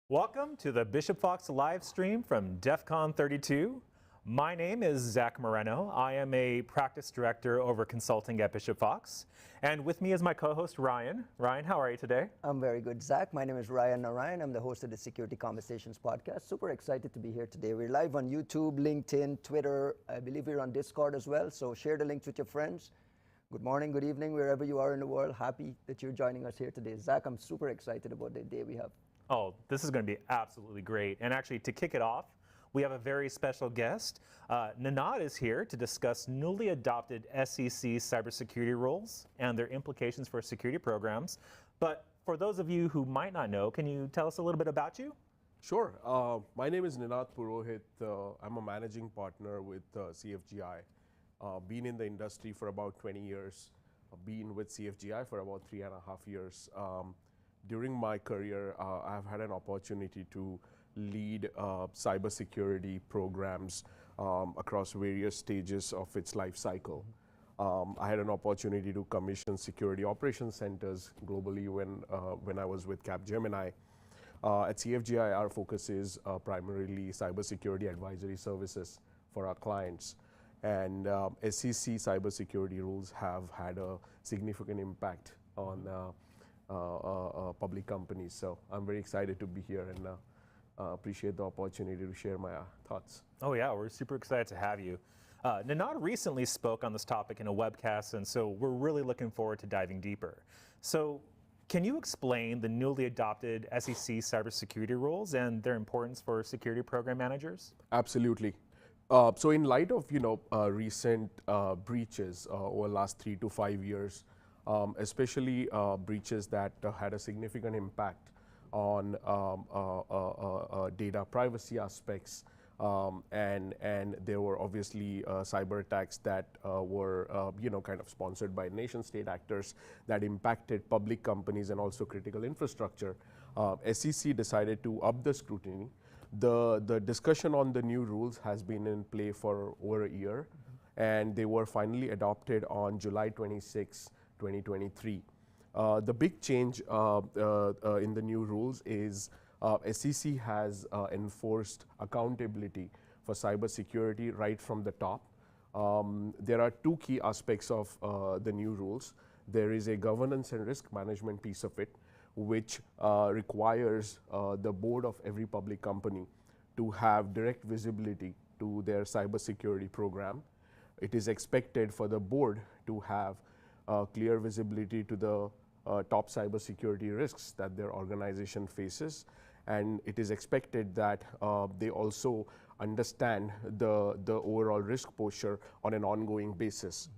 Welcome to the Bishop Fox live stream from DEF CON 32. My name is Zach Moreno. I am a practice director over consulting at Bishop Fox. And with me is my co-host Ryan. Ryan, how are you today? I'm very good, Zach. My name is Ryan Narayan. I'm the host of the Security Conversations podcast. Super excited to be here today. We're live on YouTube, LinkedIn, Twitter. I believe we're on Discord as well. So share the links with your friends. Good morning, good evening, wherever you are in the world. Happy that you're joining us here today. Zach, I'm super excited about the day we have. Oh, this is going to be absolutely great. And actually, to kick it off, we have a very special guest. Nanad is here to discuss newly adopted SEC cybersecurity rules and their implications for security programs. But for those of you who might not know, can you tell us a little bit about you? Sure. My name is Purohit. I'm a managing partner with CFGI. Been in the industry for about 20 years. Been with CFGI for about 3.5 years. During my career, I've had an opportunity to lead cybersecurity programs across various stages of its life cycle. I had an opportunity to commission security operations centers globally when I was with Capgemini. At CFGI, our focus is primarily cybersecurity advisory services for our clients. And SEC cybersecurity rules have had a significant impact on public companies. So I'm very excited to be here and appreciate the opportunity to share my thoughts. Oh yeah, we're super excited to have you. Nanad recently spoke on this topic in a webcast, and so we're really looking forward to diving deeper. So can you explain the newly adopted SEC cybersecurity rules and their importance for security program managers? Absolutely. So in light of recent breaches over the last 3 to 5 years, especially breaches that had a significant impact on data privacy aspects, and there were obviously cyber attacks that were kind of sponsored by nation-state actors that impacted public companies and also critical infrastructure. SEC decided to up the scrutiny. The discussion on the new rules has been in play for over a year, and they were finally adopted on July 26, 2023. The big change in the new rules is SEC has enforced accountability for cybersecurity right from the top. There are two key aspects of the new rules. There is a governance and risk management piece of it, which requires the board of every public company to have direct visibility to their cybersecurity program. It is expected for the board to have clear visibility to the top cybersecurity risks that their organization faces, and it is expected that they also understand the overall risk posture on an ongoing basis.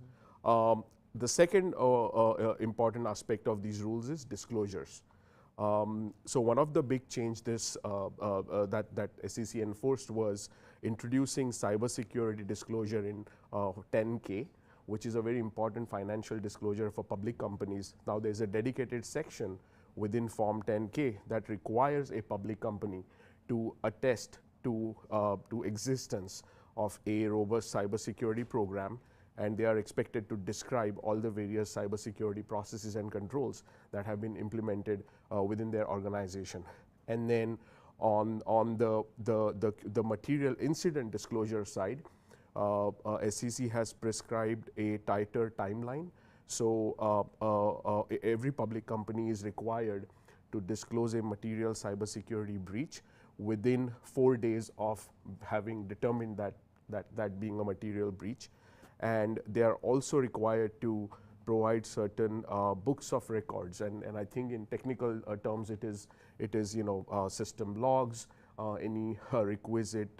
The second important aspect of these rules is disclosures. So one of the big changes that SEC enforced was introducing cybersecurity disclosure in 10K, which is a very important financial disclosure for public companies. Now there's a dedicated section within Form 10K that requires a public company to attest to existence of a robust cybersecurity program, and they are expected to describe all the various cybersecurity processes and controls that have been implemented within their organization. And then on the material incident disclosure side, SEC has prescribed a tighter timeline. So every public company is required to disclose a material cybersecurity breach within 4 days of having determined that being a material breach. And they are also required to provide certain books of records. And I think in technical terms, it is system logs, any requisite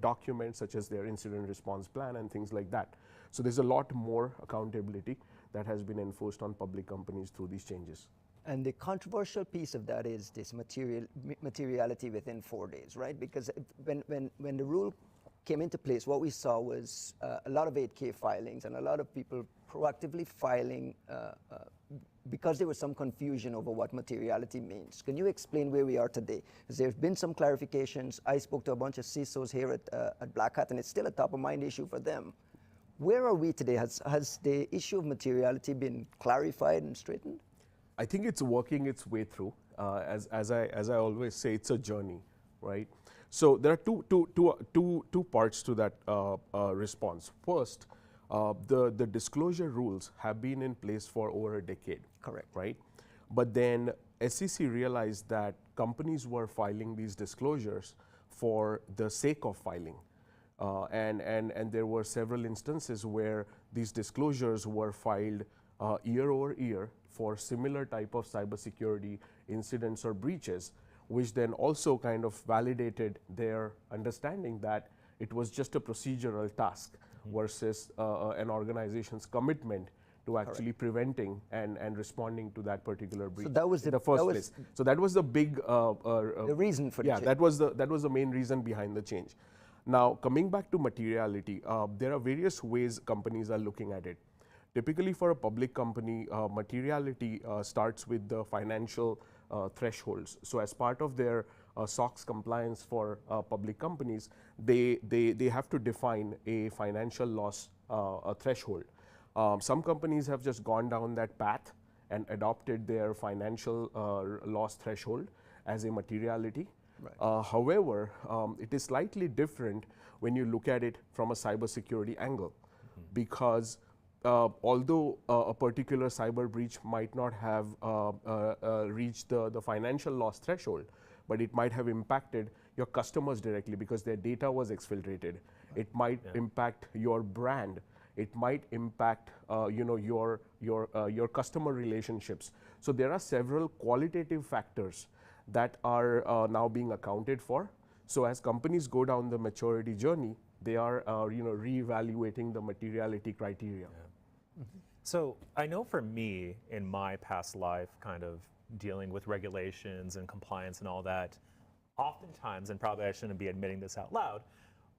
documents such as their incident response plan and things like that. So there's a lot more accountability that has been enforced on public companies through these changes. And the controversial piece of that is this materiality within 4 days, right? Because when the rule came into place, what we saw was a lot of 8K filings and a lot of people proactively filing because there was some confusion over what materiality means. Can you explain where we are today? Because there's been some clarifications. I spoke to a bunch of CISOs here at Black Hat, and it's still a top of mind issue for them. Where are we today? Has the issue of materiality been clarified and straightened? I think it's working its way through. as I always say, it's a journey, right? So there are two parts to that response. First, the disclosure rules have been in place for over a decade. Correct. Right? But then SEC realized that companies were filing these disclosures for the sake of filing. And there were several instances where these disclosures were filed year over year for similar type of cybersecurity incidents or breaches, which then also kind of validated their understanding that it was just a procedural task versus an organization's commitment to actually preventing and responding to that particular breach. So that was in the first place. So that was the big the reason for the change. that was the main reason behind the change. Now, coming back to materiality, there are various ways companies are looking at it. Typically, for a public company, materiality starts with the financial thresholds. So, as part of their SOX compliance for public companies, they have to define a financial loss threshold. Some companies have just gone down that path and adopted their financial loss threshold as a materiality. Right. However, it is slightly different when you look at it from a cybersecurity angle, because although a particular cyber breach might not have reached the financial loss threshold, but it might have impacted your customers directly because their data was exfiltrated. It might impact your brand. It might impact your customer relationships. So there are several qualitative factors that are now being accounted for. So as companies go down the maturity journey, they are reevaluating the materiality criteria. Yeah. So I know for me, in my past life, kind of dealing with regulations and compliance and all that, oftentimes, and probably I shouldn't be admitting this out loud,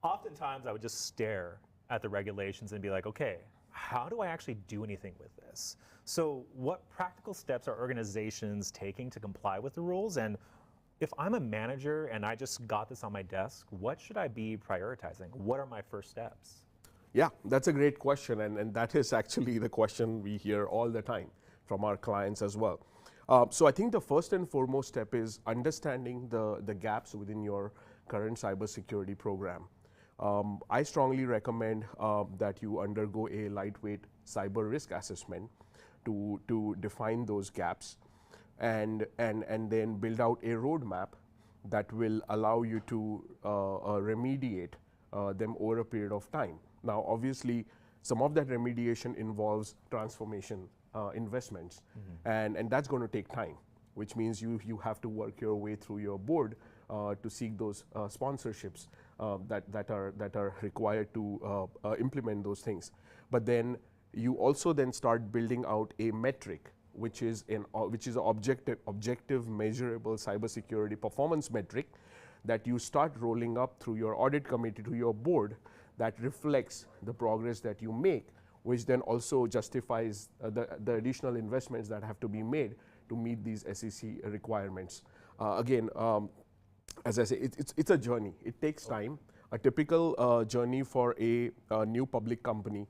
oftentimes I would just stare at the regulations and be like, okay, how do I actually do anything with this? So what practical steps are organizations taking to comply with the rules? And if I'm a manager and I just got this on my desk, what should I be prioritizing? What are my first steps? Yeah, that's a great question, and that is actually the question we hear all the time from our clients as well. So I think the first and foremost step is understanding the gaps within your current cybersecurity program. I strongly recommend that you undergo a lightweight cyber risk assessment to define those gaps, and then build out a roadmap that will allow you to remediate them over a period of time. Now, obviously, some of that remediation involves transformation investments, and that's going to take time, which means you have to work your way through your board to seek those sponsorships that are required to implement those things. But then you also then start building out a metric, which is an objective measurable cybersecurity performance metric that you start rolling up through your audit committee to your board, that reflects the progress that you make, which then also justifies the additional investments that have to be made to meet these SEC requirements. Again, as I say, it's a journey. It takes time. A typical journey for a new public company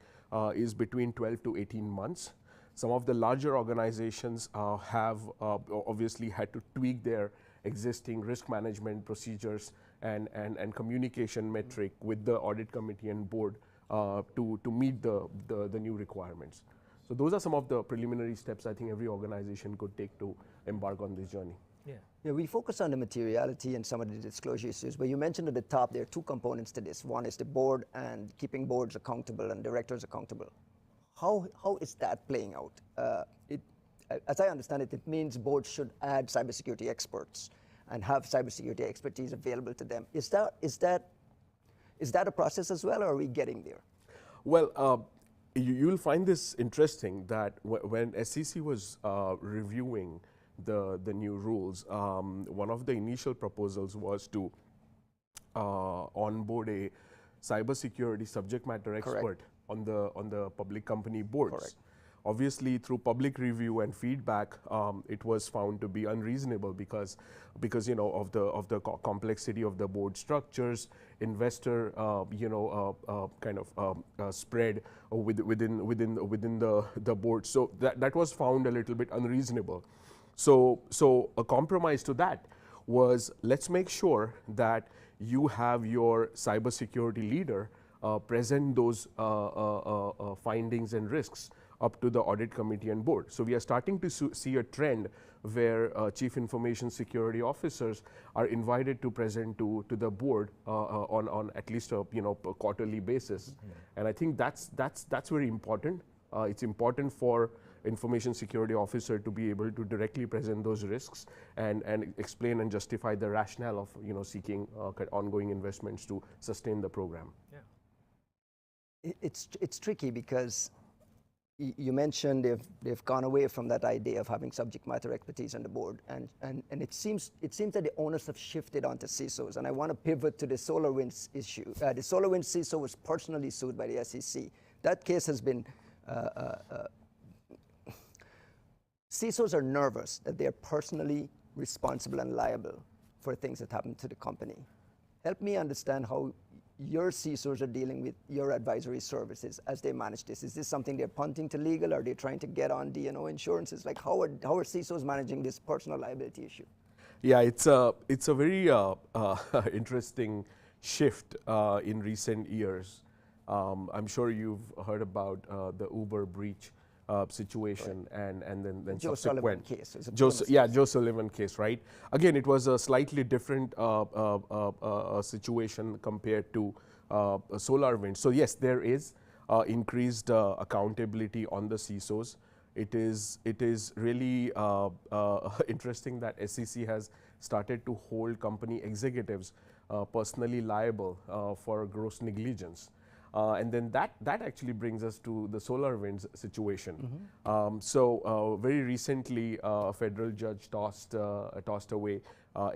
is between 12 to 18 months. Some of the larger organizations have obviously had to tweak their existing risk management procedures and communication metric with the audit committee and board to meet the new requirements. So those are some of the preliminary steps I think every organization could take to embark on this journey. Yeah, we focus on the materiality and some of the disclosure issues, but you mentioned at the top there are two components to this. One is the board and keeping boards accountable and directors accountable. How is that playing out? As I understand it, it means boards should add cybersecurity experts and have cybersecurity expertise available to them. Is that a process as well, or are we getting there? Well, you'll find this interesting that when SEC was reviewing the new rules, one of the initial proposals was to onboard a cybersecurity subject matter expert on the public company boards. Correct. Obviously, through public review and feedback, it was found to be unreasonable because of the complexity of the board structures, investor spread within the board. So that was found a little bit unreasonable. So a compromise to that was, let's make sure that you have your cybersecurity leader present those findings and risks up to the audit committee and board. So we are starting to see a trend where chief information security officers are invited to present to the board on at least a a quarterly basis. And I think that's very important. It's important for information security officer to be able to directly present those risks and explain and justify the rationale of seeking ongoing investments to sustain the program. Yeah. It's tricky because you mentioned they've gone away from that idea of having subject matter expertise on the board, and it seems that the owners have shifted onto CISOs, and I want to pivot to the SolarWinds issue. The SolarWinds CISO was personally sued by the SEC. That case has been CISOs are nervous that they are personally responsible and liable for things that happen to the company. Help me understand how your CISOs are dealing with your advisory services as they manage this. Is this something they're punting to legal? Are they trying to get on D&O insurances? Like how are CISOs managing this personal liability issue? Yeah, it's a very interesting shift in recent years. I'm sure you've heard about the Uber breach situation, right, and then Joe subsequent Sullivan case. Joe Sullivan case, right? Again, it was a slightly different situation compared to SolarWinds. So yes, there is increased accountability on the CISOs. It is really interesting that SEC has started to hold company executives personally liable for gross negligence. And then that actually brings us to the SolarWinds situation. So very recently, a federal judge tossed away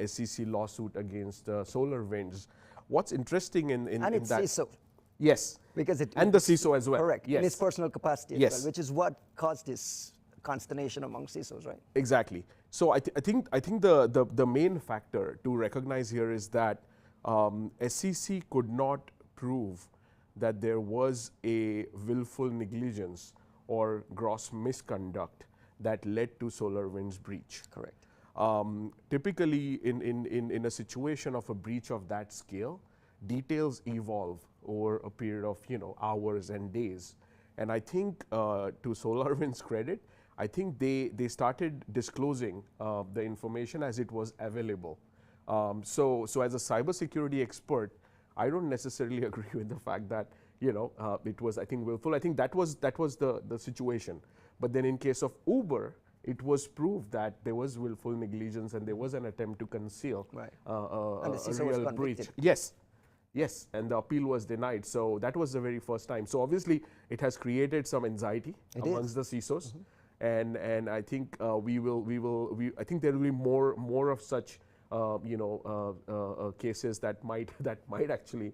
SEC lawsuit against SolarWinds. What's interesting in it's that? CISO. Yes. Because the CISO as well. Correct. Yes. In his personal capacity as Yes. well, which is what caused this consternation among CISOs, right? Exactly. So I think the main factor to recognize here is that SEC could not prove that there was a willful negligence or gross misconduct that led to SolarWinds breach. Correct. Typically, in a situation of a breach of that scale, details evolve over a period of hours and days. And I think to SolarWinds' credit, I think they started disclosing the information as it was available. So as a cybersecurity expert, I don't necessarily agree with the fact that it was, I think, willful. I think that was the situation. But then in case of Uber, it was proved that there was willful negligence and there was an attempt to conceal and the CISO a was real breach. convicted. Yes, and the appeal was denied. So that was the very first time. So obviously, it has created some anxiety amongst the CISOs, and I think I think there will be more of such cases that might actually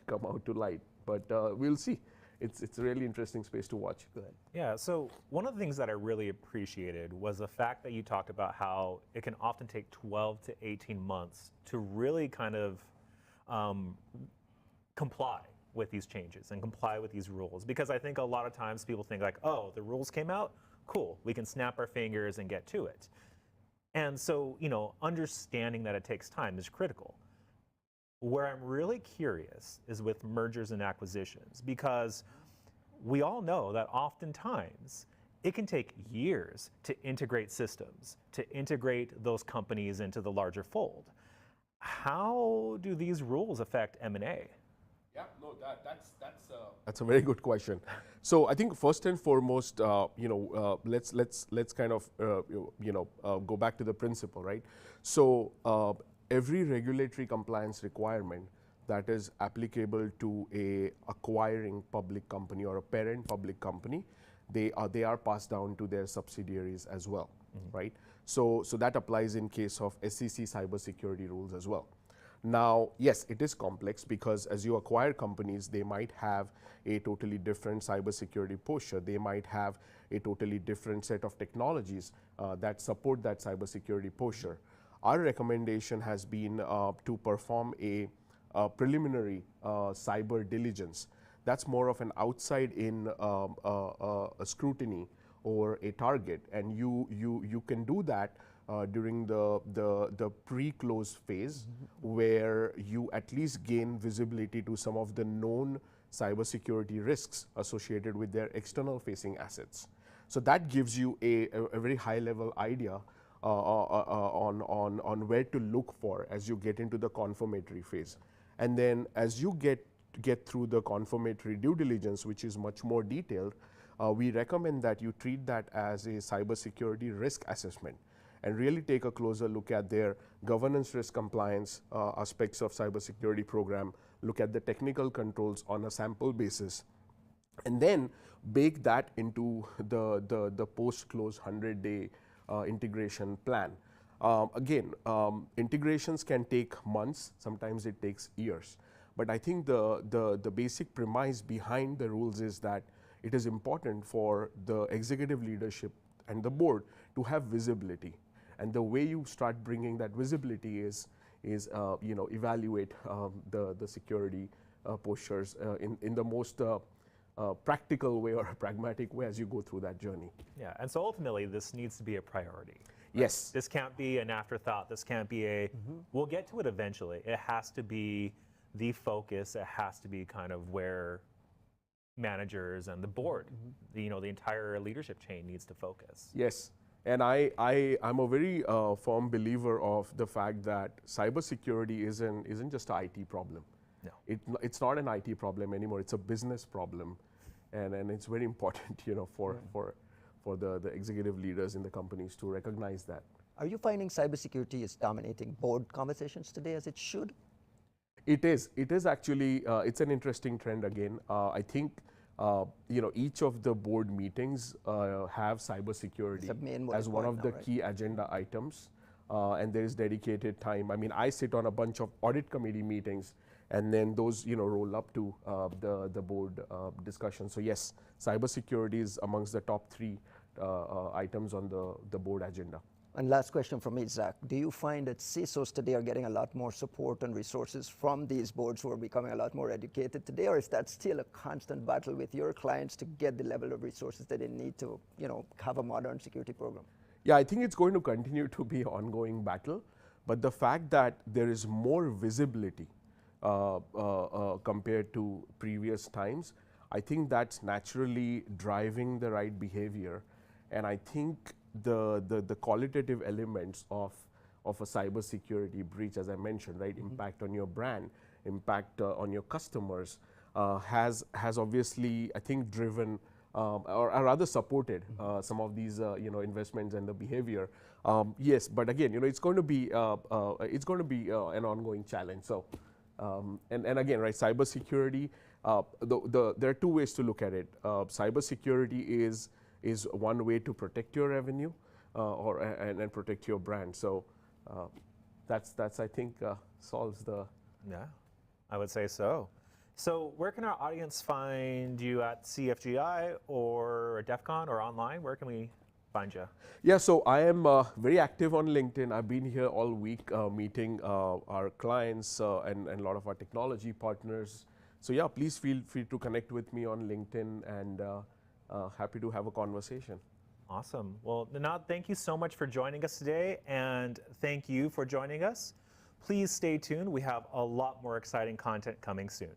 come out to light. But we'll see. It's a really interesting space to watch. Go ahead. Yeah, so one of the things that I really appreciated was the fact that you talked about how it can often take 12 to 18 months to really kind of comply with these changes and comply with these rules. Because I think a lot of times people think like, oh, the rules came out, cool, we can snap our fingers and get to it. And so, understanding that it takes time is critical. Where I'm really curious is with mergers and acquisitions, because we all know that oftentimes it can take years to integrate systems, to integrate those companies into the larger fold. How do these rules affect M&A? Yeah, no, that's a very good question. So I think first and foremost, let's kind of go back to the principle, right? So every regulatory compliance requirement that is applicable to a acquiring public company or a parent public company, they are passed down to their subsidiaries as well, right? So that applies in case of SEC cybersecurity rules as well. Now, yes, it is complex because as you acquire companies, they might have a totally different cybersecurity posture. They might have a totally different set of technologies that support that cybersecurity posture. Our recommendation has been to perform a preliminary cyber diligence. That's more of an outside-in scrutiny or a target, and you can do that during the pre-close phase, where you at least gain visibility to some of the known cybersecurity risks associated with their external facing assets. So that gives you a very high level idea on where to look for as you get into the confirmatory phase. And then as you get through the confirmatory due diligence, which is much more detailed, we recommend that you treat that as a cybersecurity risk assessment and really take a closer look at their governance, risk compliance aspects of cybersecurity program, look at the technical controls on a sample basis, and then bake that into the post-close 100-day integration plan. Again, integrations can take months, sometimes it takes years. But I think the basic premise behind the rules is that it is important for the executive leadership and the board to have visibility. And the way you start bringing that visibility is evaluate the security postures in the most practical way or a pragmatic way as you go through that journey. Yeah, and so ultimately this needs to be a priority. Right? Yes. This can't be an afterthought. This can't be a, we'll get to it eventually. It has to be the focus. It has to be kind of where managers and the board, the entire leadership chain needs to focus. Yes. And I'm a very firm believer of the fact that cybersecurity isn't just an IT problem. No. It's not an IT problem anymore. It's a business problem, and it's very important, for the executive leaders in the companies to recognize that. Are you finding cybersecurity is dominating board conversations today as it should? It is. It is actually. It's an interesting trend again. I think. Each of the board meetings have cybersecurity as one of the key agenda items, and there is dedicated time. I mean, I sit on a bunch of audit committee meetings, and then those roll up to the board discussion. So yes, cybersecurity is amongst the top 3 items on the board agenda. And last question from me, Zach. Do you find that CISOs today are getting a lot more support and resources from these boards who are becoming a lot more educated today, or is that still a constant battle with your clients to get the level of resources that they need to, have a modern security program? Yeah, I think it's going to continue to be an ongoing battle, but the fact that there is more visibility compared to previous times, I think that's naturally driving the right behavior, and I think the qualitative elements of a cybersecurity breach, as I mentioned, right, impact on your brand, impact on your customers, has obviously, I think, driven or rather supported some of these investments and the behavior. Yes, but again, it's going to be an ongoing challenge. So, and again, right, cybersecurity. There are 2 ways to look at it. Cybersecurity is one way to protect your revenue and protect your brand. So that's I think solves the. Yeah, I would say so. So where can our audience find you at CFGI or at DEF CON or online? Where can we find you? Yeah, so I am very active on LinkedIn. I've been here all week meeting our clients and a lot of our technology partners. So yeah, please feel free to connect with me on LinkedIn, and happy to have a conversation. Awesome. Well, Ninad, thank you so much for joining us today, and thank you for joining us. Please stay tuned. We have a lot more exciting content coming soon.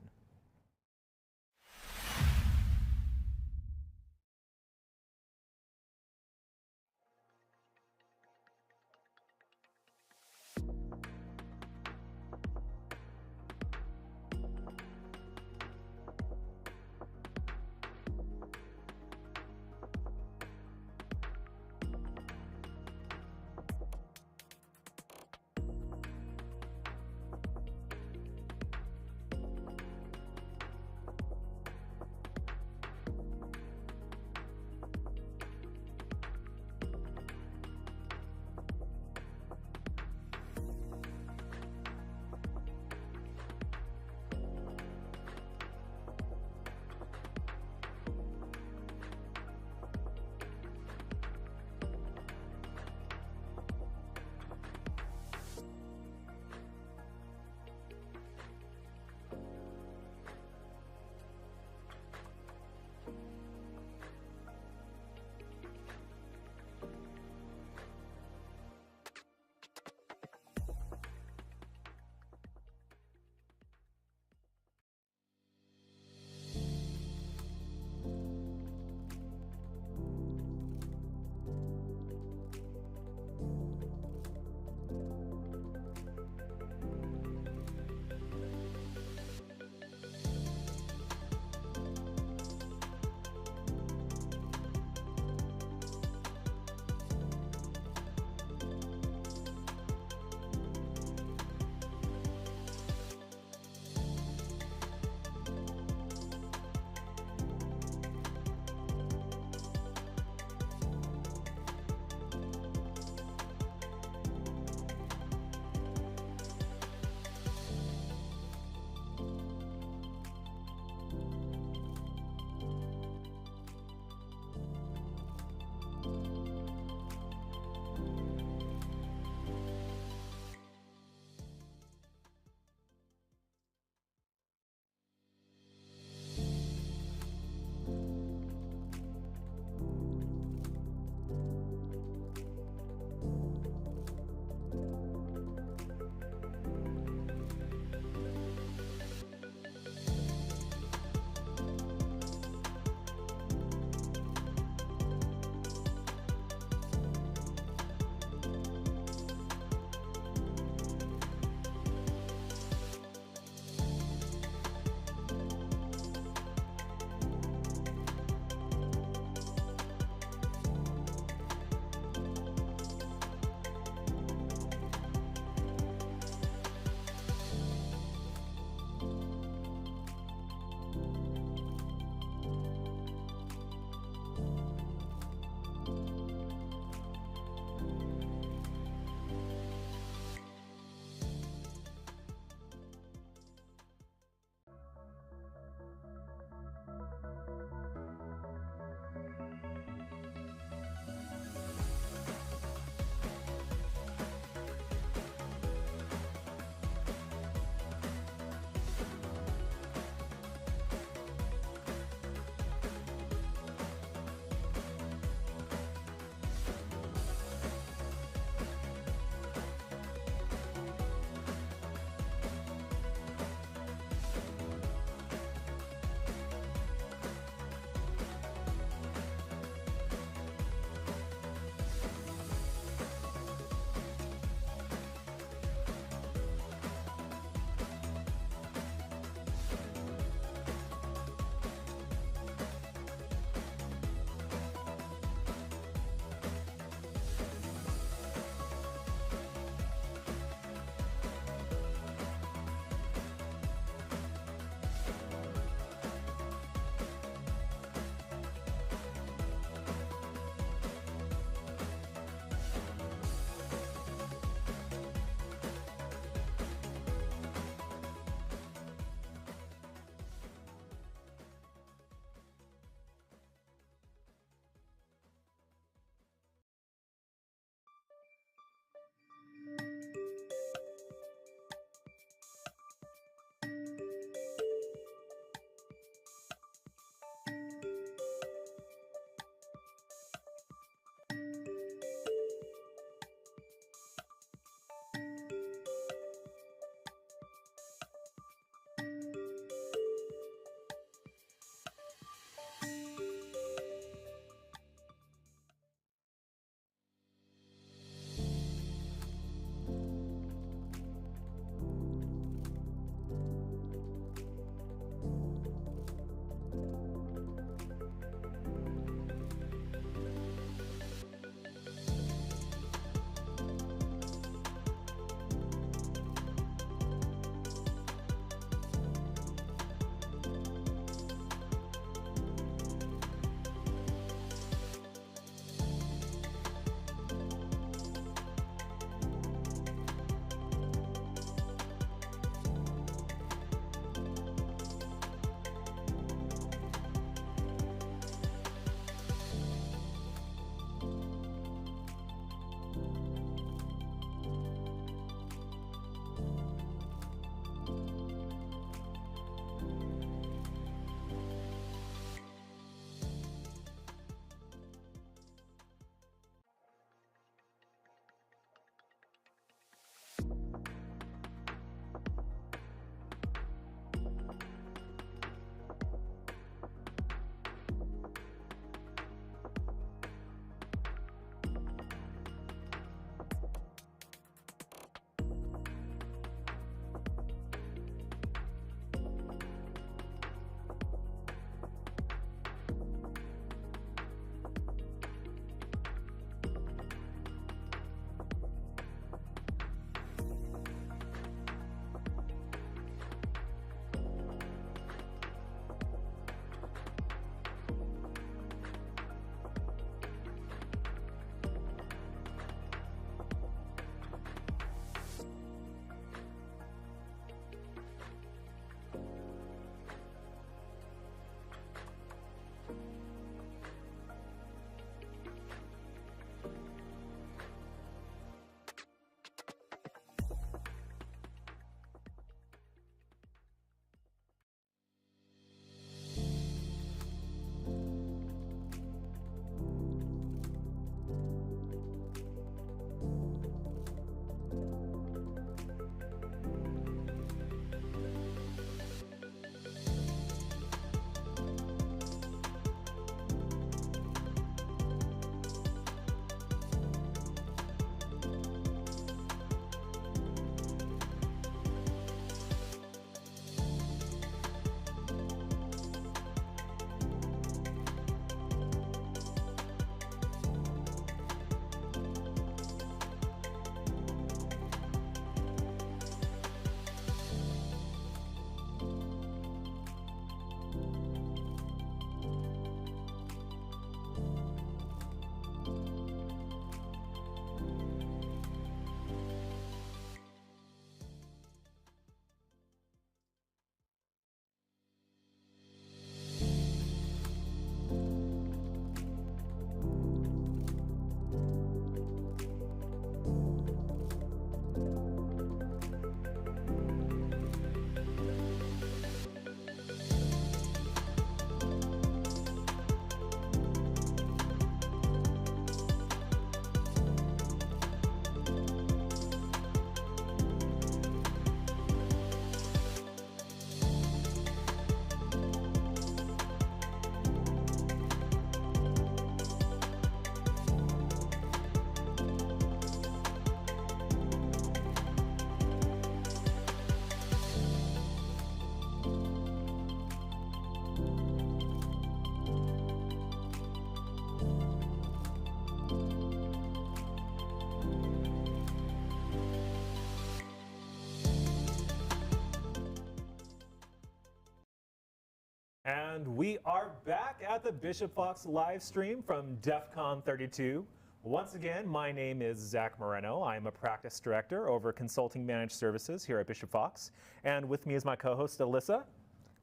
And we are back at the Bishop Fox live stream from DEF CON 32. Once again, my name is Zach Moreno. I am a practice director over consulting managed services here at Bishop Fox. And with me is my co-host, Alyssa.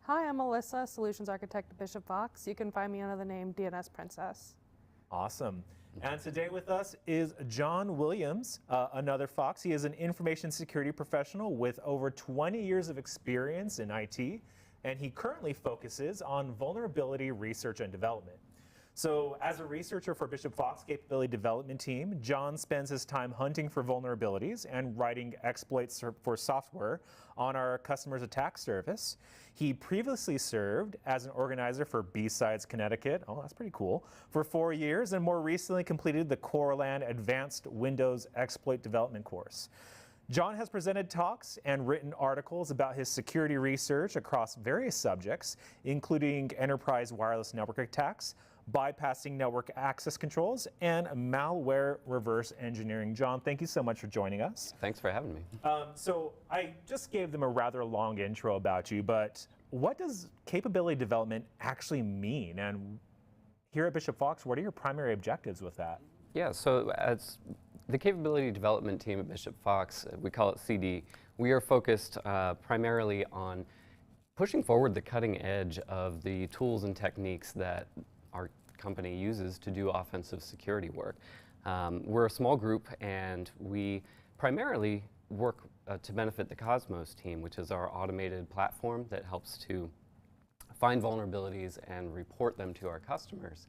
Hi, I'm Alyssa, Solutions Architect at Bishop Fox. You can find me under the name DNS Princess. Awesome. And today with us is Jon Williams, another Fox. He is an information security professional with over 20 years of experience in IT, and he currently focuses on vulnerability research and development. So as a researcher for Bishop Fox Capability Development Team, Jon spends his time hunting for vulnerabilities and writing exploits for software on our customer's attack surface. He previously served as an organizer for B-Sides Connecticut, oh that's pretty cool, for 4 years, and more recently completed the Corland Advanced Windows Exploit Development course. Jon has presented talks and written articles about his security research across various subjects, including enterprise wireless network attacks, bypassing network access controls, and malware reverse engineering. Jon, thank you so much for joining us. Thanks for having me. So I just gave them a rather long intro about you, but what does capability development actually mean? And here at Bishop Fox, what are your primary objectives with that? Yeah, so as the capability development team at Bishop Fox, we call it CD, we are focused primarily on pushing forward the cutting edge of the tools and techniques that our company uses to do offensive security work. We're a small group, and we primarily work to benefit the Cosmos team, which is our automated platform that helps to find vulnerabilities and report them to our customers.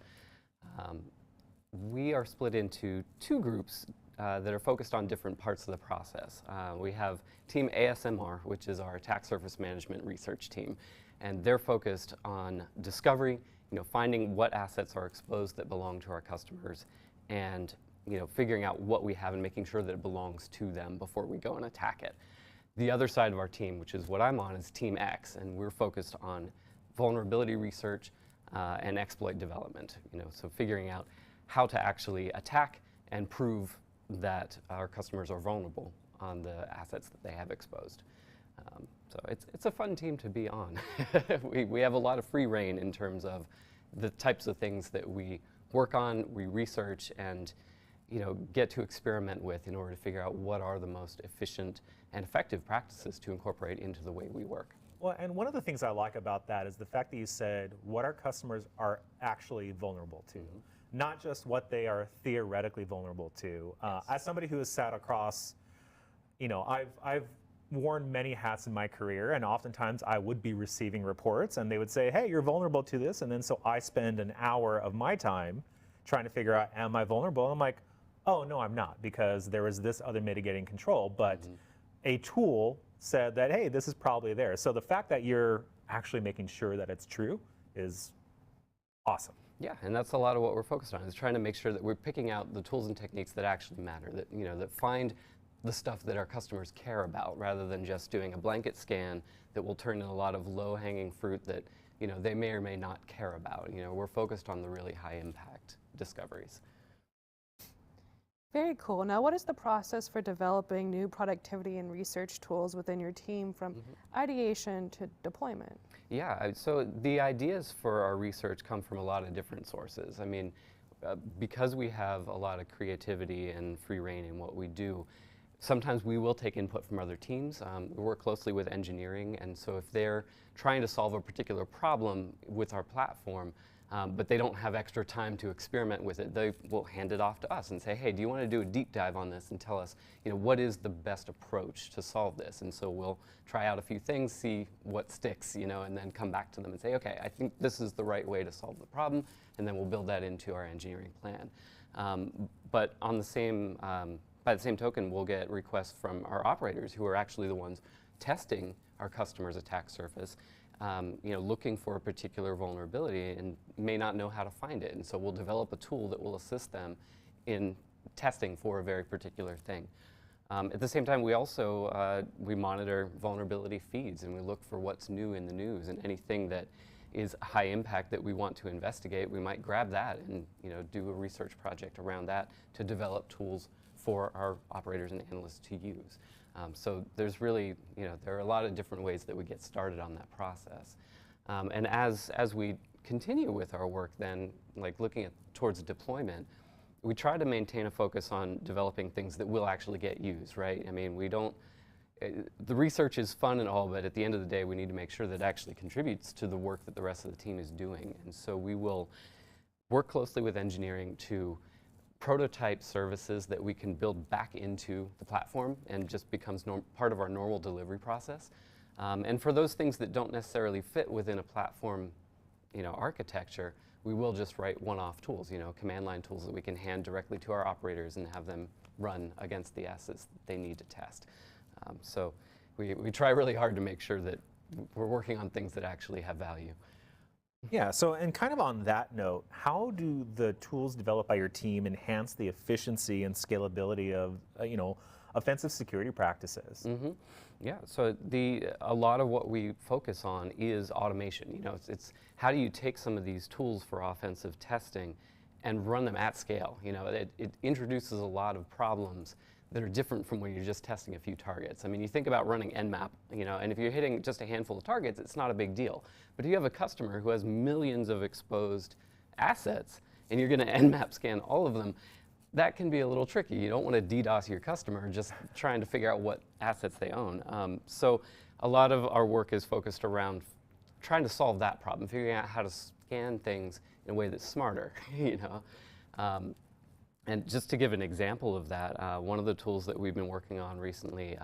We are split into two groups that are focused on different parts of the process. We have Team ASMR, which is our attack surface management research team, and they're focused on discovery, finding what assets are exposed that belong to our customers, and figuring out what we have and making sure that it belongs to them before we go and attack it. The other side of our team, which is what I'm on, is Team X, and we're focused on vulnerability research and exploit development. So figuring out how to actually attack and prove that our customers are vulnerable on the assets that they have exposed. So it's a fun team to be on. we have a lot of free reign in terms of the types of things that we work on, we research, and get to experiment with in order to figure out what are the most efficient and effective practices to incorporate into the way we work. Well, and one of the things I like about that is the fact that you said what our customers are actually vulnerable to, not just what they are theoretically vulnerable to. As somebody who has sat across, I've worn many hats in my career, and oftentimes I would be receiving reports and they would say, hey, you're vulnerable to this, and then so I spend an hour of my time trying to figure out, am I vulnerable? And I'm like, oh no, I'm not, because there is this other mitigating control, but a tool said that, hey, this is probably there. So the fact that you're actually making sure that it's true is awesome. Yeah, and that's a lot of what we're focused on, is trying to make sure that we're picking out the tools and techniques that actually matter, that that find the stuff that our customers care about, rather than just doing a blanket scan that will turn in a lot of low-hanging fruit that they may or may not care about. We're focused on the really high-impact discoveries. Very cool. Now, what is the process for developing new productivity and research tools within your team from ideation to deployment? Yeah, so the ideas for our research come from a lot of different sources. I mean, because we have a lot of creativity and free reign in what we do, sometimes we will take input from other teams. We work closely with engineering, and so if they're trying to solve a particular problem with our platform, but they don't have extra time to experiment with it, they will hand it off to us and say, hey, do you want to do a deep dive on this and tell us what is the best approach to solve this? And so we'll try out a few things, see what sticks, and then come back to them and say, okay, I think this is the right way to solve the problem, and then we'll build that into our engineering plan. But on the same by the same token, we'll get requests from our operators, who are actually the ones testing our customer's attack surface, looking for a particular vulnerability and may not know how to find it. And so we'll develop a tool that will assist them in testing for a very particular thing. At the same time, we also we monitor vulnerability feeds, and we look for what's new in the news, and anything that is high impact that we want to investigate, we might grab that and do a research project around that to develop tools for our operators and analysts to use. So there's really, there are a lot of different ways that we get started on that process. And as we continue with our work then, like looking towards deployment, we try to maintain a focus on developing things that will actually get used, right? I mean, we don't, the research is fun and all, but at the end of the day, we need to make sure that it actually contributes to the work that the rest of the team is doing. And so we will work closely with engineering to prototype services that we can build back into the platform and just becomes part of our normal delivery process. And for those things that don't necessarily fit within a platform, architecture, we will just write one-off tools, command line tools that we can hand directly to our operators and have them run against the assets that they need to test. So we try really hard to make sure that we're working on things that actually have value. Yeah, so and kind of on that note, how do the tools developed by your team enhance the efficiency and scalability of, offensive security practices? Mm-hmm. Yeah, so a lot of what we focus on is automation. It's how do you take some of these tools for offensive testing and run them at scale? It introduces a lot of problems that are different from when you're just testing a few targets. I mean, you think about running Nmap, and if you're hitting just a handful of targets, it's not a big deal. But if you have a customer who has millions of exposed assets, and you're going to Nmap scan all of them, that can be a little tricky. You don't want to DDoS your customer just trying to figure out what assets they own. So a lot of our work is focused around trying to solve that problem, figuring out how to scan things in a way that's smarter, And just to give an example of that, one of the tools that we've been working on recently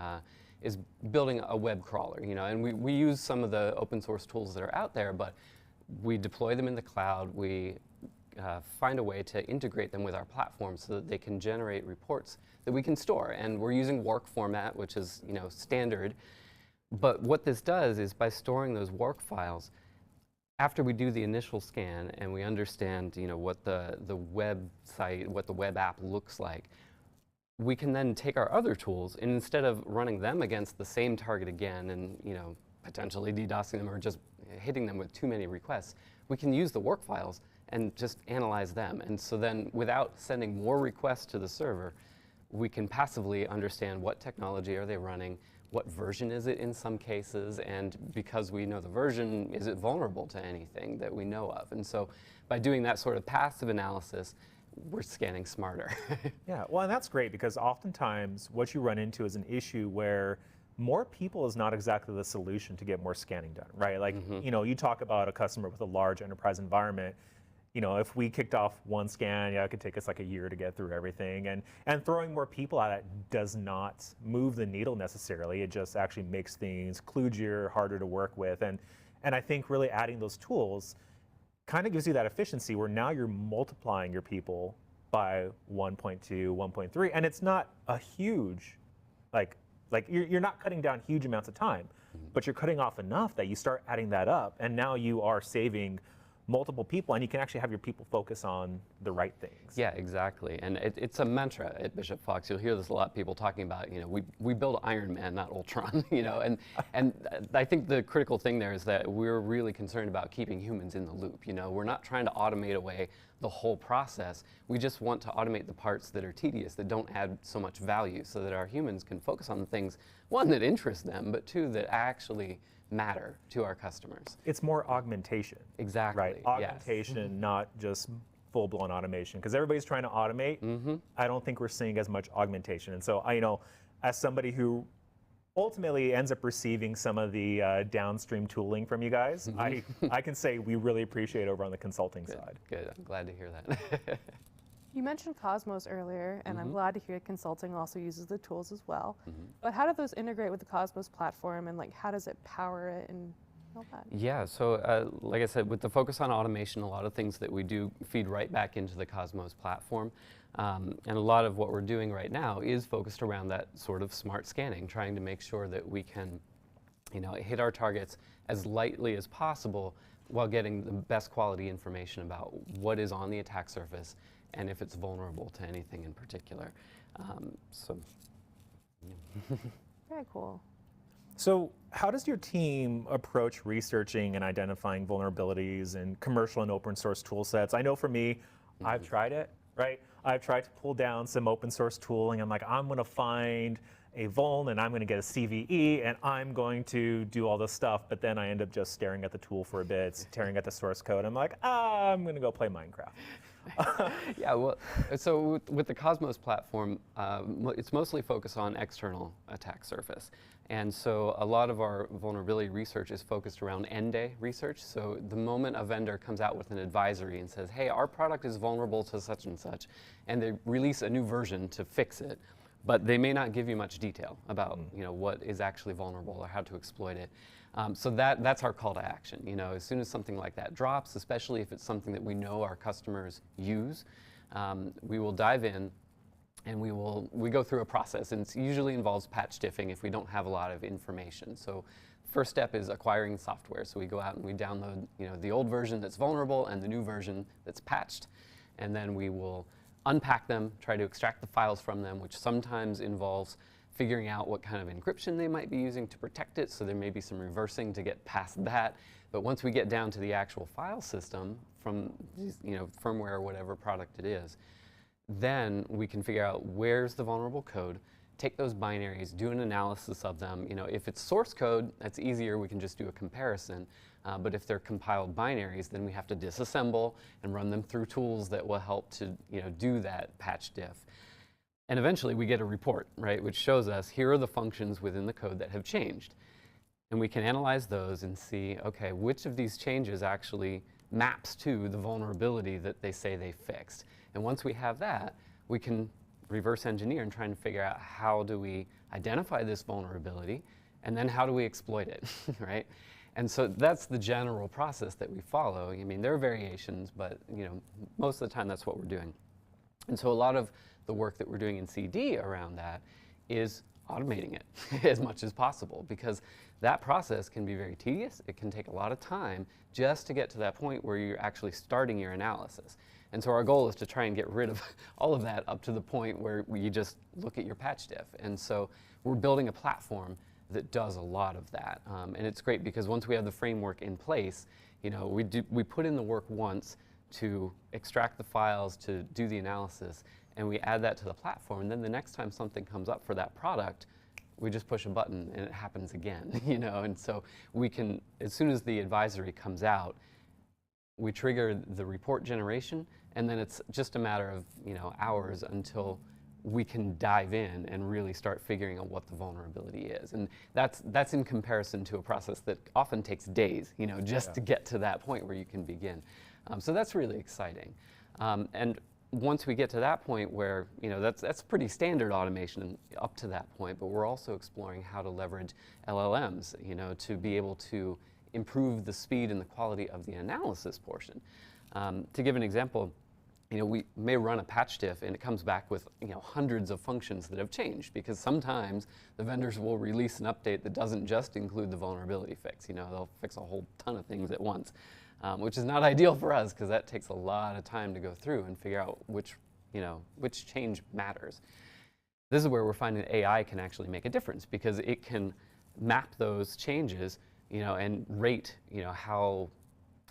is building a web crawler, and we use some of the open source tools that are out there, but we deploy them in the cloud. We find a way to integrate them with our platform so that they can generate reports that we can store. And we're using WARC format, which is standard. But what this does is by storing those WARC files, after we do the initial scan and we understand what the website, what the web app looks like, we can then take our other tools and instead of running them against the same target again and potentially DDoSing them or just hitting them with too many requests, we can use the WARC files and just analyze them. And so then without sending more requests to the server, we can passively understand what technology are they running, what version is it in some cases, and because we know the version, is it vulnerable to anything that we know of? And so by doing that sort of passive analysis, we're scanning smarter. Yeah, well, and that's great because oftentimes what you run into is an issue where more people is not exactly the solution to get more scanning done, right? Like, you talk about a customer with a large enterprise environment. If we kicked off one scan, it could take us like a year to get through everything. And throwing more people at it does not move the needle necessarily. It just actually makes things kludgier, harder to work with. And I think really adding those tools kind of gives you that efficiency where now you're multiplying your people by 1.2, 1.3. And it's not a huge, like you're not cutting down huge amounts of time, but you're cutting off enough that you start adding that up. And now you are saving multiple people, and you can actually have your people focus on the right things. Yeah, exactly. And it's a mantra at Bishop Fox. You'll hear this a lot, people talking about, we build Iron Man, not Ultron, and I think the critical thing there is that we're really concerned about keeping humans in the loop. We're not trying to automate away the whole process. We just want to automate the parts that are tedious, that don't add so much value, so that our humans can focus on the things, one, that interest them, but two, that actually matter to our customers. It's more augmentation. Exactly. Right. Augmentation, not just full-blown automation. Because everybody's trying to automate. I don't think we're seeing as much augmentation. And so, as somebody who ultimately ends up receiving some of the downstream tooling from you guys, I can say we really appreciate it over on the consulting side. Good. I'm glad to hear that. You mentioned Cosmos earlier, and I'm glad to hear consulting also uses the tools as well. But how do those integrate with the Cosmos platform, and how does it power it and all that? Yeah, so like I said, with the focus on automation, a lot of things that we do feed right back into the Cosmos platform. And a lot of what we're doing right now is focused around that sort of smart scanning, trying to make sure that we can hit our targets as lightly as possible while getting the best quality information about what is on the attack surface and if it's vulnerable to anything in particular. Very cool. So how does your team approach researching and identifying vulnerabilities in commercial and open source tool sets? I know for me, I've tried it, right? I've tried to pull down some open source tooling. I'm like, I'm going to find a vuln and I'm going to get a CVE and I'm going to do all this stuff, but then I end up just staring at the tool for a bit, staring at the source code. I'm like, I'm going to go play Minecraft. Yeah, well, so with the Cosmos platform, it's mostly focused on external attack surface. And so a lot of our vulnerability research is focused around end-day research. So the moment a vendor comes out with an advisory and says, hey, our product is vulnerable to such and such, and they release a new version to fix it, but they may not give you much detail about what is actually vulnerable or how to exploit it. So that's our call to action. As soon as something like that drops, especially if it's something that we know our customers use, we will dive in and we go through a process, and it usually involves patch diffing if we don't have a lot of information. So first step is acquiring software. So we go out and we download the old version that's vulnerable and the new version that's patched, and then we will unpack them, try to extract the files from them, which sometimes involves figuring out what kind of encryption they might be using to protect it, so there may be some reversing to get past that. But once we get down to the actual file system from firmware or whatever product it is, then we can figure out where's the vulnerable code, take those binaries, do an analysis of them. If it's source code, that's easier, we can just do a comparison. But if they're compiled binaries, then we have to disassemble and run them through tools that will help to do that patch diff. And eventually we get a report, right, which shows us here are the functions within the code that have changed. And we can analyze those and see, okay, which of these changes actually maps to the vulnerability that they say they fixed. And once we have that, we can reverse engineer and try and figure out how do we identify this vulnerability, and then how do we exploit it, right? And so that's the general process that we follow. I mean, there are variations, but most of the time that's what we're doing. And so a lot of the work that we're doing in CD around that is automating it as much as possible, because that process can be very tedious. It can take a lot of time just to get to that point where you're actually starting your analysis. And so our goal is to try and get rid of all of that up to the point where you just look at your patch diff. And so we're building a platform that does a lot of that. And it's great because once we have the framework in place, we put in the work once to extract the files, to do the analysis, and we add that to the platform. And then the next time something comes up for that product, we just push a button and it happens again, And so we can, as soon as the advisory comes out, we trigger the report generation, and then it's just a matter of hours until we can dive in and really start figuring out what the vulnerability is. And that's in comparison to a process that often takes days, just to get to that point where you can begin. So that's really exciting. And once we get to that point where, that's pretty standard automation up to that point, but we're also exploring how to leverage LLMs, to be able to improve the speed and the quality of the analysis portion. To give an example, we may run a patch diff and it comes back with hundreds of functions that have changed, because sometimes the vendors will release an update that doesn't just include the vulnerability fix. They'll fix a whole ton of things at once, which is not ideal for us, because that takes a lot of time to go through and figure out which change matters. This is where we're finding that AI can actually make a difference, because it can map those changes and rate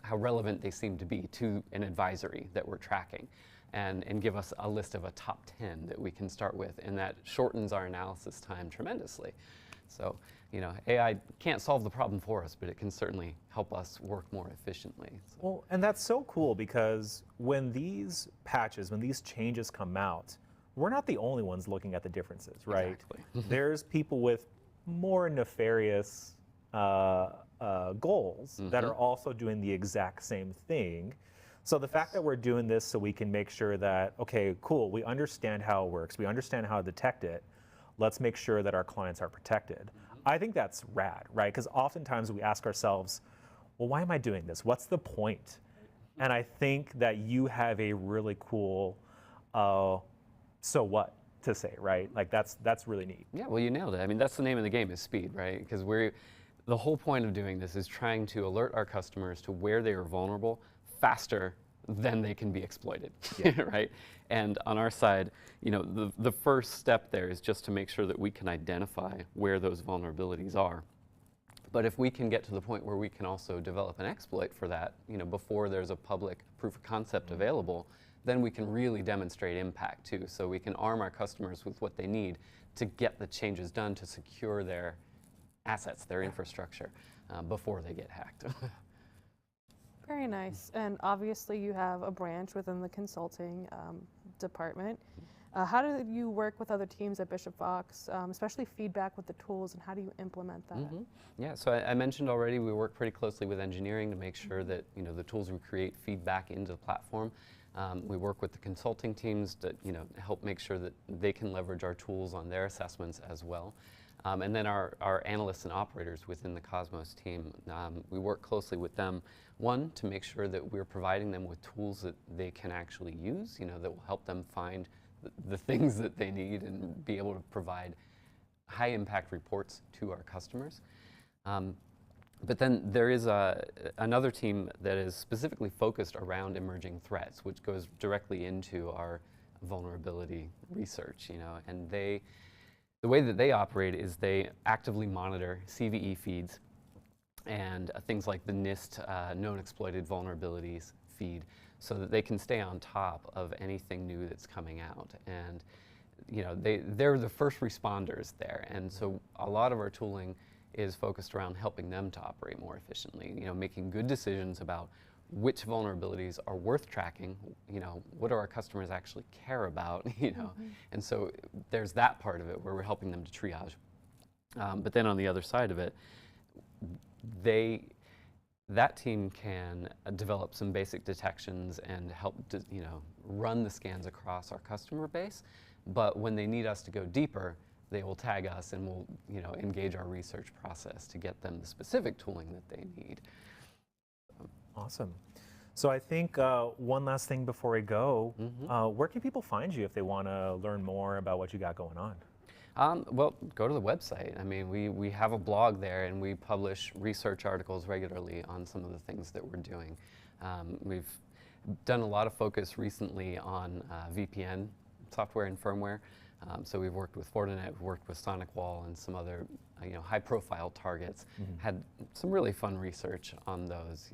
how relevant they seem to be to an advisory that we're tracking, and give us a list of a top 10 that we can start with, and that shortens our analysis time tremendously. So AI can't solve the problem for us, but it can certainly help us work more efficiently. So. Well, and that's so cool, because when these patches, when these changes come out, we're not the only ones looking at the differences, right? Exactly. There's people with more nefarious goals that are also doing the exact same thing. So the fact that we're doing this so we can make sure that, okay, cool, we understand how it works, we understand how to detect it, let's make sure that our clients are protected. I think that's rad, right? Because oftentimes we ask ourselves, well, why am I doing this? What's the point? And I think that you have a really cool so what to say, right? Like that's really neat. Yeah, well, you nailed it. I mean, that's the name of the game, is speed, right? Because the whole point of doing this is trying to alert our customers to where they are vulnerable faster than they can be exploited, right? And on our side, the first step there is just to make sure that we can identify where those vulnerabilities are. But if we can get to the point where we can also develop an exploit for that, before there's a public proof of concept available, then we can really demonstrate impact too. So we can arm our customers with what they need to get the changes done to secure their assets, their infrastructure, before they get hacked. Very nice. And obviously you have a branch within the consulting department. How do you work with other teams at Bishop Fox, especially feedback with the tools, and how do you implement that? Yeah, so I mentioned already we work pretty closely with engineering to make sure that the tools we create feed back into the platform. We work with the consulting teams to help make sure that they can leverage our tools on their assessments as well. And then our analysts and operators within the Cosmos team, we work closely with them, one, to make sure that we're providing them with tools that they can actually use, that will help them find the things that they need and be able to provide high impact reports to our customers. But then there is another team that is specifically focused around emerging threats, which goes directly into our vulnerability research, and the way that they operate is they actively monitor CVE feeds and things like the NIST known exploited vulnerabilities feed, so that they can stay on top of anything new that's coming out. And they're the first responders there, and so a lot of our tooling is focused around helping them to operate more efficiently, making good decisions about which vulnerabilities are worth tracking, what do our customers actually care about, and so there's that part of it where we're helping them to triage. But then on the other side of it, that team can develop some basic detections and help run the scans across our customer base. But when they need us to go deeper, they will tag us and we'll engage our research process to get them the specific tooling that they need. Awesome. So I think one last thing before we go, where can people find you if they want to learn more about what you got going on? Well, go to the website. I mean, we have a blog there, and we publish research articles regularly on some of the things that we're doing. We've done a lot of focus recently on VPN software and firmware. So we've worked with Fortinet, we've worked with SonicWall, and some other high-profile targets. Had some really fun research on those.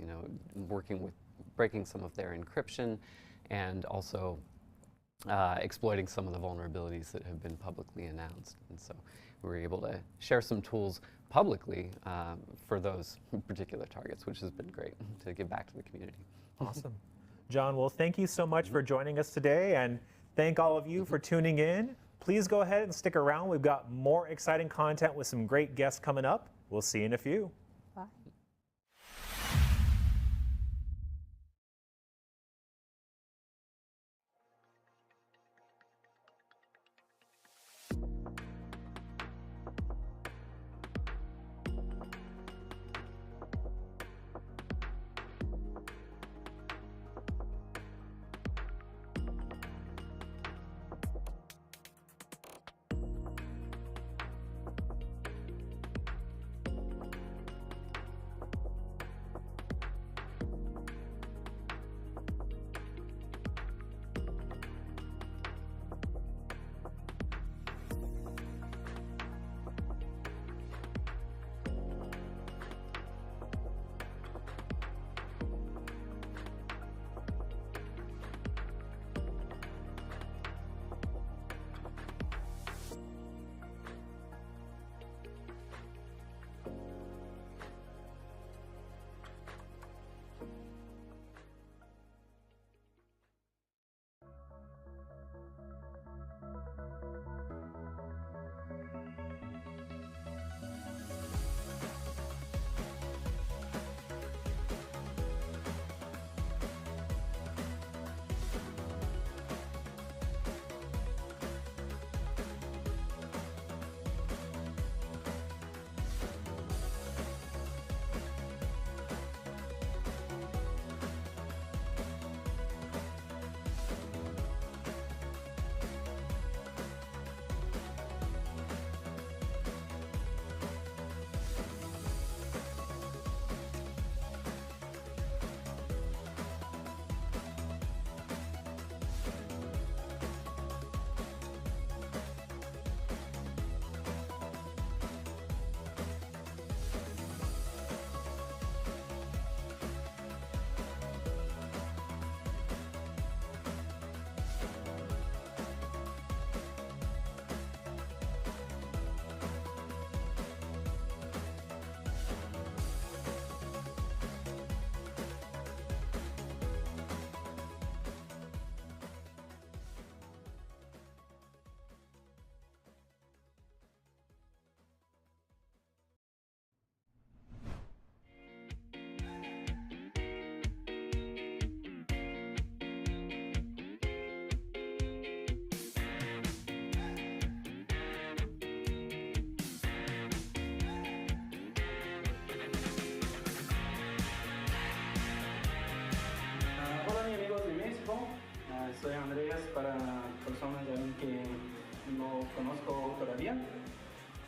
Working with breaking some of their encryption, and also exploiting some of the vulnerabilities that have been publicly announced. And so we were able to share some tools publicly for those particular targets, which has been great to give back to the community. Awesome. Jon, well, thank you so much for joining us today, and thank all of you for tuning in. Please go ahead and stick around. We've got more exciting content with some great guests coming up. We'll see you in a few. Bye.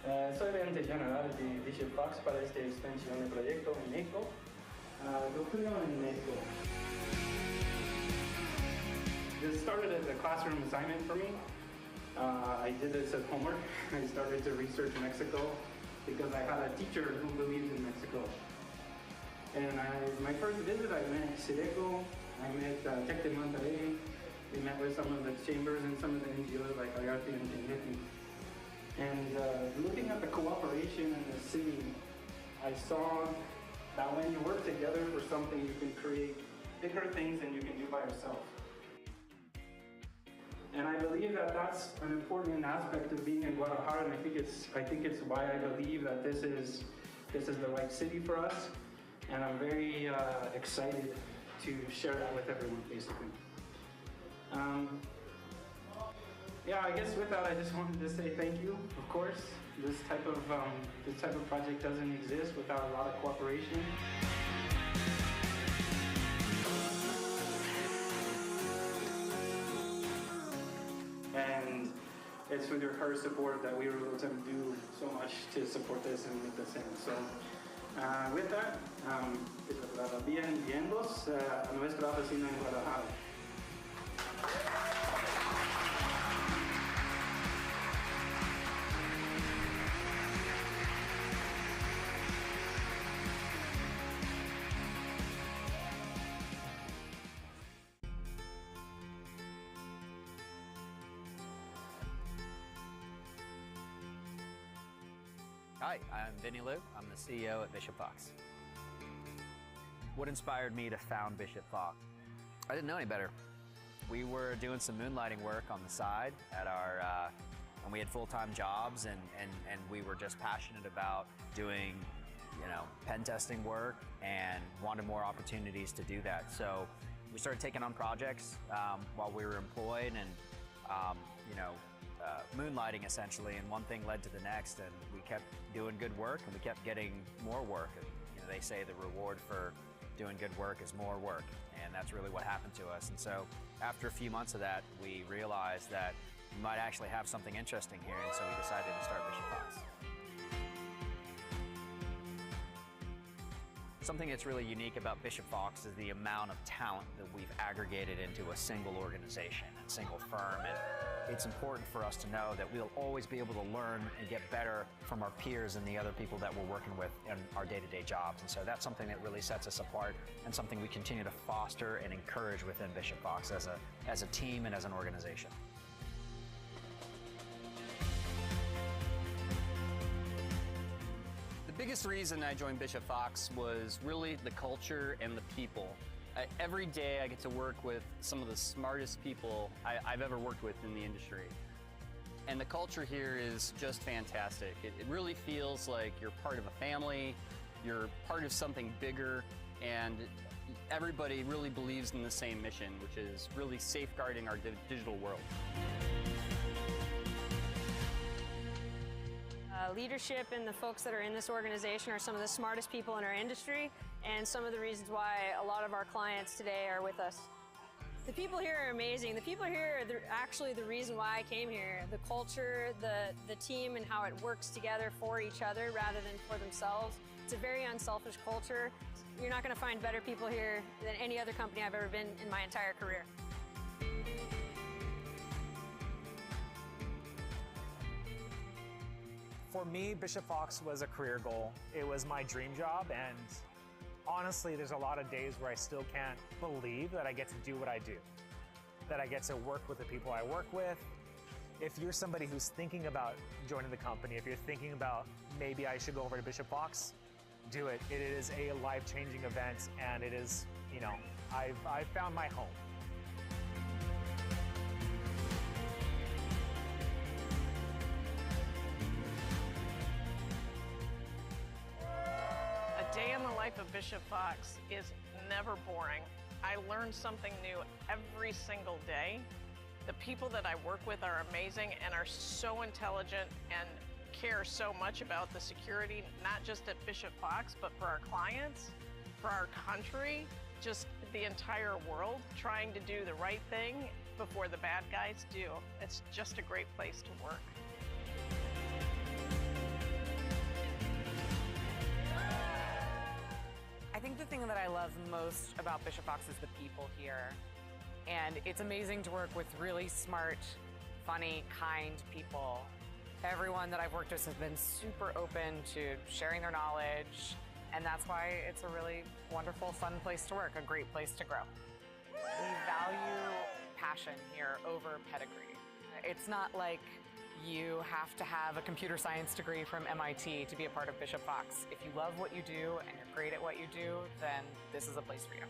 Soy gerente general de Bishop Fox para esta extensión de proyecto en México. Yo creo en México. This started as a classroom assignment for me. I did this as homework. I started to research Mexico because I had a teacher who believed in Mexico. And my first visit, I met Sideco, I met Tec de Monterrey. We met with some of the chambers and some of the NGOs like Ayarti and Tiniti. And looking at the cooperation in the city, I saw that when you work together for something, you can create bigger things than you can do by yourself. And I believe that that's an important aspect of being in Guadalajara, and I think it's why I believe that this is the right city for us, and I'm very excited to share that with everyone, basically. Yeah, I guess with that, I just wanted to say thank you. Of course, this type of project doesn't exist without a lot of cooperation. And it's with her support that we were able to do so much to support this and make this happen. So with that, bienvenidos a nuestra oficina en Guadalajara. Hi, I'm Vinny Liu. I'm the CEO at Bishop Fox. What inspired me to found Bishop Fox? I didn't know any better. We were doing some moonlighting work on the side at our, when we had full-time jobs, and we were just passionate about doing, pen testing work and wanted more opportunities to do that. So we started taking on projects while we were employed, and moonlighting essentially, and one thing led to the next, and we kept doing good work, and we kept getting more work. And, they say the reward for doing good work is more work, and that's really what happened to us. And so after a few months of that, we realized that we might actually have something interesting here, and so we decided to start Bishop Fox. Something that's really unique about Bishop Fox is the amount of talent that we've aggregated into a single organization, a single firm. And it's important for us to know that we'll always be able to learn and get better from our peers and the other people that we're working with in our day-to-day jobs. And so that's something that really sets us apart, and something we continue to foster and encourage within Bishop Fox as a team and as an organization. The biggest reason I joined Bishop Fox was really the culture and the people. Every day I get to work with some of the smartest people I've ever worked with in the industry. And the culture here is just fantastic. It really feels like you're part of a family, you're part of something bigger, and everybody really believes in the same mission, which is really safeguarding our digital world. Leadership and the folks that are in this organization are some of the smartest people in our industry, and some of the reasons why a lot of our clients today are with us. The people here are amazing. The people here are actually the reason why I came here. The culture, the team, and how it works together for each other rather than for themselves. It's a very unselfish culture. You're not going to find better people here than any other company I've ever been in my entire career. For me, Bishop Fox was a career goal. It was my dream job, and honestly, there's a lot of days where I still can't believe that I get to do what I do, that I get to work with the people I work with. If you're somebody who's thinking about joining the company, if you're thinking about maybe I should go over to Bishop Fox, do it. It is a life-changing event, and it is, I've found my home. A day in the life of Bishop Fox is never boring. I learn something new every single day. The people that I work with are amazing and are so intelligent and care so much about the security, not just at Bishop Fox, but for our clients, for our country, just the entire world, trying to do the right thing before the bad guys do. It's just a great place to work. think the thing that I love most about Bishop Fox is the people here. And it's amazing to work with really smart, funny, kind people. Everyone that I've worked with has been super open to sharing their knowledge, and that's why it's a really wonderful, fun place to work, a great place to grow. We value passion here over pedigree. It's not like you have to have a computer science degree from MIT to be a part of Bishop Fox. If you love what you do and you're great at what you do, then this is a place for you.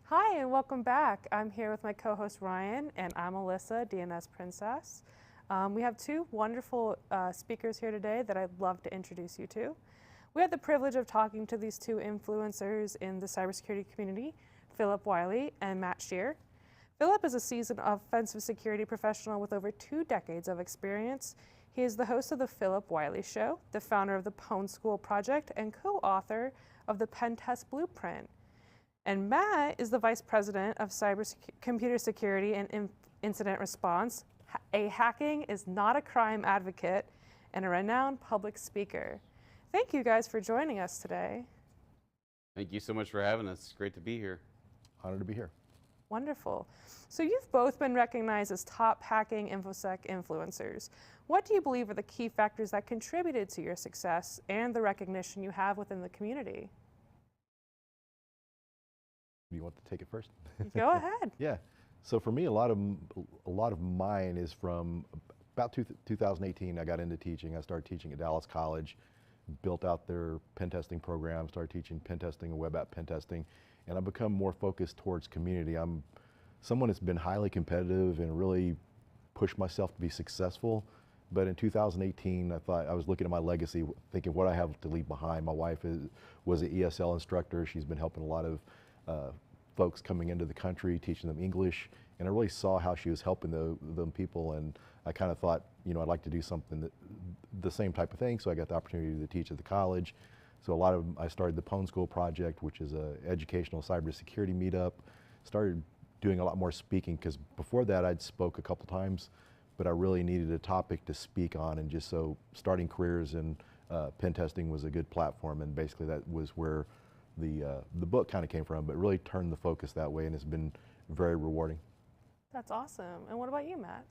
Hi, and welcome back. I'm here with my co-host Ryan, and I'm Alyssa, DNS Princess. We have two wonderful speakers here today that I'd love to introduce you to. We had the privilege of talking to these two influencers in the cybersecurity community, Phillip Wylie and Matt Scheurer. Phillip is a seasoned offensive security professional with over 2 decades of experience. He is the host of the Phillip Wylie Show, the founder of the Pwn School Project, and co-author of the Pen Test Blueprint. And Matt is the Vice President of Computer Security and Incident Response, a hacking is not a crime advocate, and a renowned public speaker. Thank you guys for joining us today. Thank you so much for having us. It's great to be here. Honored to be here. Wonderful. So you've both been recognized as top hacking InfoSec influencers. What do you believe are the key factors that contributed to your success and the recognition you have within the community? Do you want to take it first? Go ahead. Yeah. So for me, a lot of mine is from about 2018. I got into teaching. I started teaching at Dallas College, built out their pen testing program, started teaching pen testing and web app pen testing, and I've become more focused towards community. I'm someone that's been highly competitive and really pushed myself to be successful. But in 2018, I thought, I was looking at my legacy, thinking what I have to leave behind. My wife was an ESL instructor. She's been helping a lot of folks coming into the country, teaching them English, and I really saw how she was helping them people, and I kind of thought, you know, I'd like to do something the same type of thing, so I got the opportunity to teach at the college. So I started the Pwn School Project, which is an educational cybersecurity meetup. Started doing a lot more speaking, because before that I'd spoke a couple times, but I really needed a topic to speak on, and just so starting careers in pen testing was a good platform, and basically that was where the book kind of came from, but really turned the focus that way, and it's been very rewarding. That's awesome. And what about you, Matt?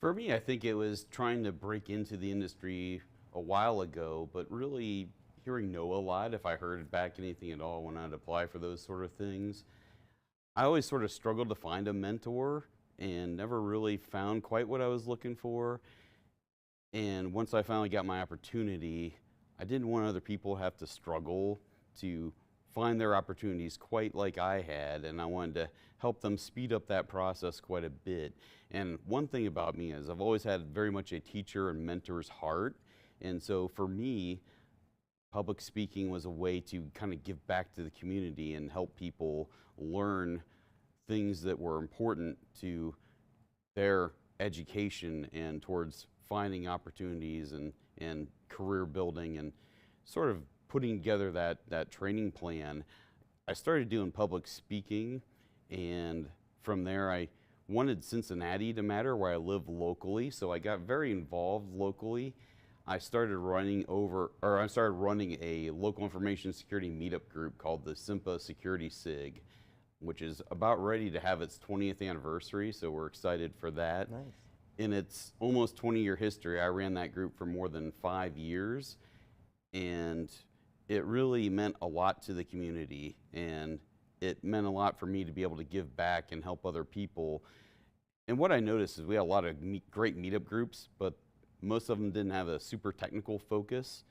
For me, I think it was trying to break into the industry a while ago, but really hearing no a lot, if I heard back anything at all when I'd apply for those sort of things. I always sort of struggled to find a mentor and never really found quite what I was looking for. And once I finally got my opportunity, I didn't want other people to have to struggle to find their opportunities quite like I had, and I wanted to help them speed up that process quite a bit. And one thing about me is I've always had very much a teacher and mentor's heart, and so for me, public speaking was a way to kind of give back to the community and help people learn things that were important to their education and towards finding opportunities and career building, and sort of putting together that training plan. I started doing public speaking, and from there I wanted Cincinnati to matter, where I live locally, so I got very involved locally. I started running a local information security meetup group called the SIMPA Security SIG, which is about ready to have its 20th anniversary, so we're excited for that. Nice. In its almost 20-year history, I ran that group for more than 5 years, and it really meant a lot to the community, and it meant a lot for me to be able to give back and help other people. And what I noticed is we had a lot of great meetup groups, but most of them didn't have a super technical focus.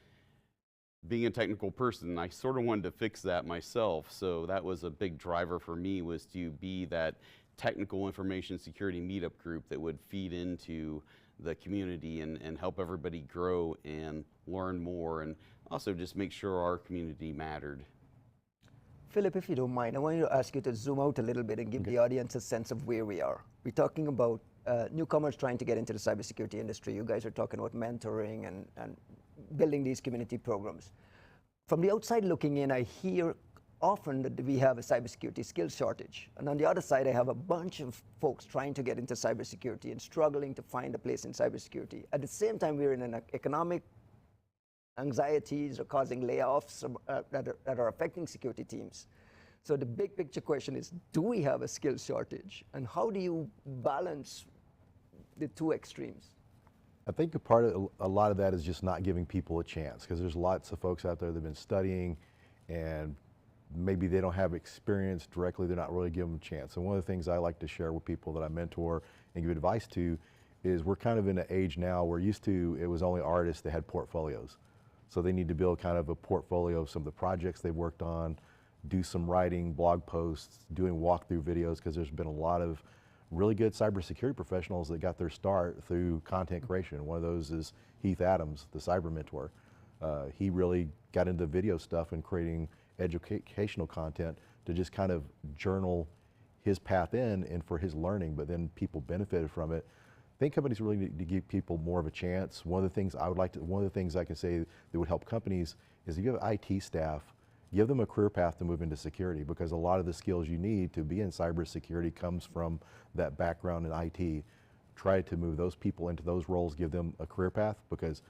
Being a technical person, I sort of wanted to fix that myself, so that was a big driver for me, was to be that technical information security meetup group that would feed into the community and help everybody grow and learn more, and also just make sure our community mattered. Phillip, if you don't mind, I want you to ask you to zoom out a little bit and give the audience a sense of where we are. We're talking about newcomers trying to get into the cybersecurity industry. You guys are talking about mentoring and building these community programs. From the outside looking in, I hear often that we have a cybersecurity skills shortage. And on the other side, I have a bunch of folks trying to get into cybersecurity and struggling to find a place in cybersecurity. At the same time, we're in an economic anxieties are causing layoffs that are affecting security teams. So the big picture question is, do we have a skills shortage? And how do you balance the two extremes? I think a lot of that is just not giving people a chance, because there's lots of folks out there that have been studying and maybe they don't have experience directly, they're not really giving them a chance. And one of the things I like to share with people that I mentor and give advice to is we're kind of in an age now where used to it was only artists that had portfolios. So they need to build kind of a portfolio of some of the projects they've worked on, do some writing, blog posts, doing walkthrough videos, because there's been a lot of really good cybersecurity professionals that got their start through content creation. One of those is Heath Adams, the cyber mentor. He really got into video stuff and creating educational content to just kind of journal his path in and for his learning, but then people benefited from it. I think companies really need to give people more of a chance. One of the things I can say that would help companies is if you have IT staff, give them a career path to move into security, because a lot of the skills you need to be in cybersecurity comes from that background in IT. Try to move those people into those roles, give them a career path, because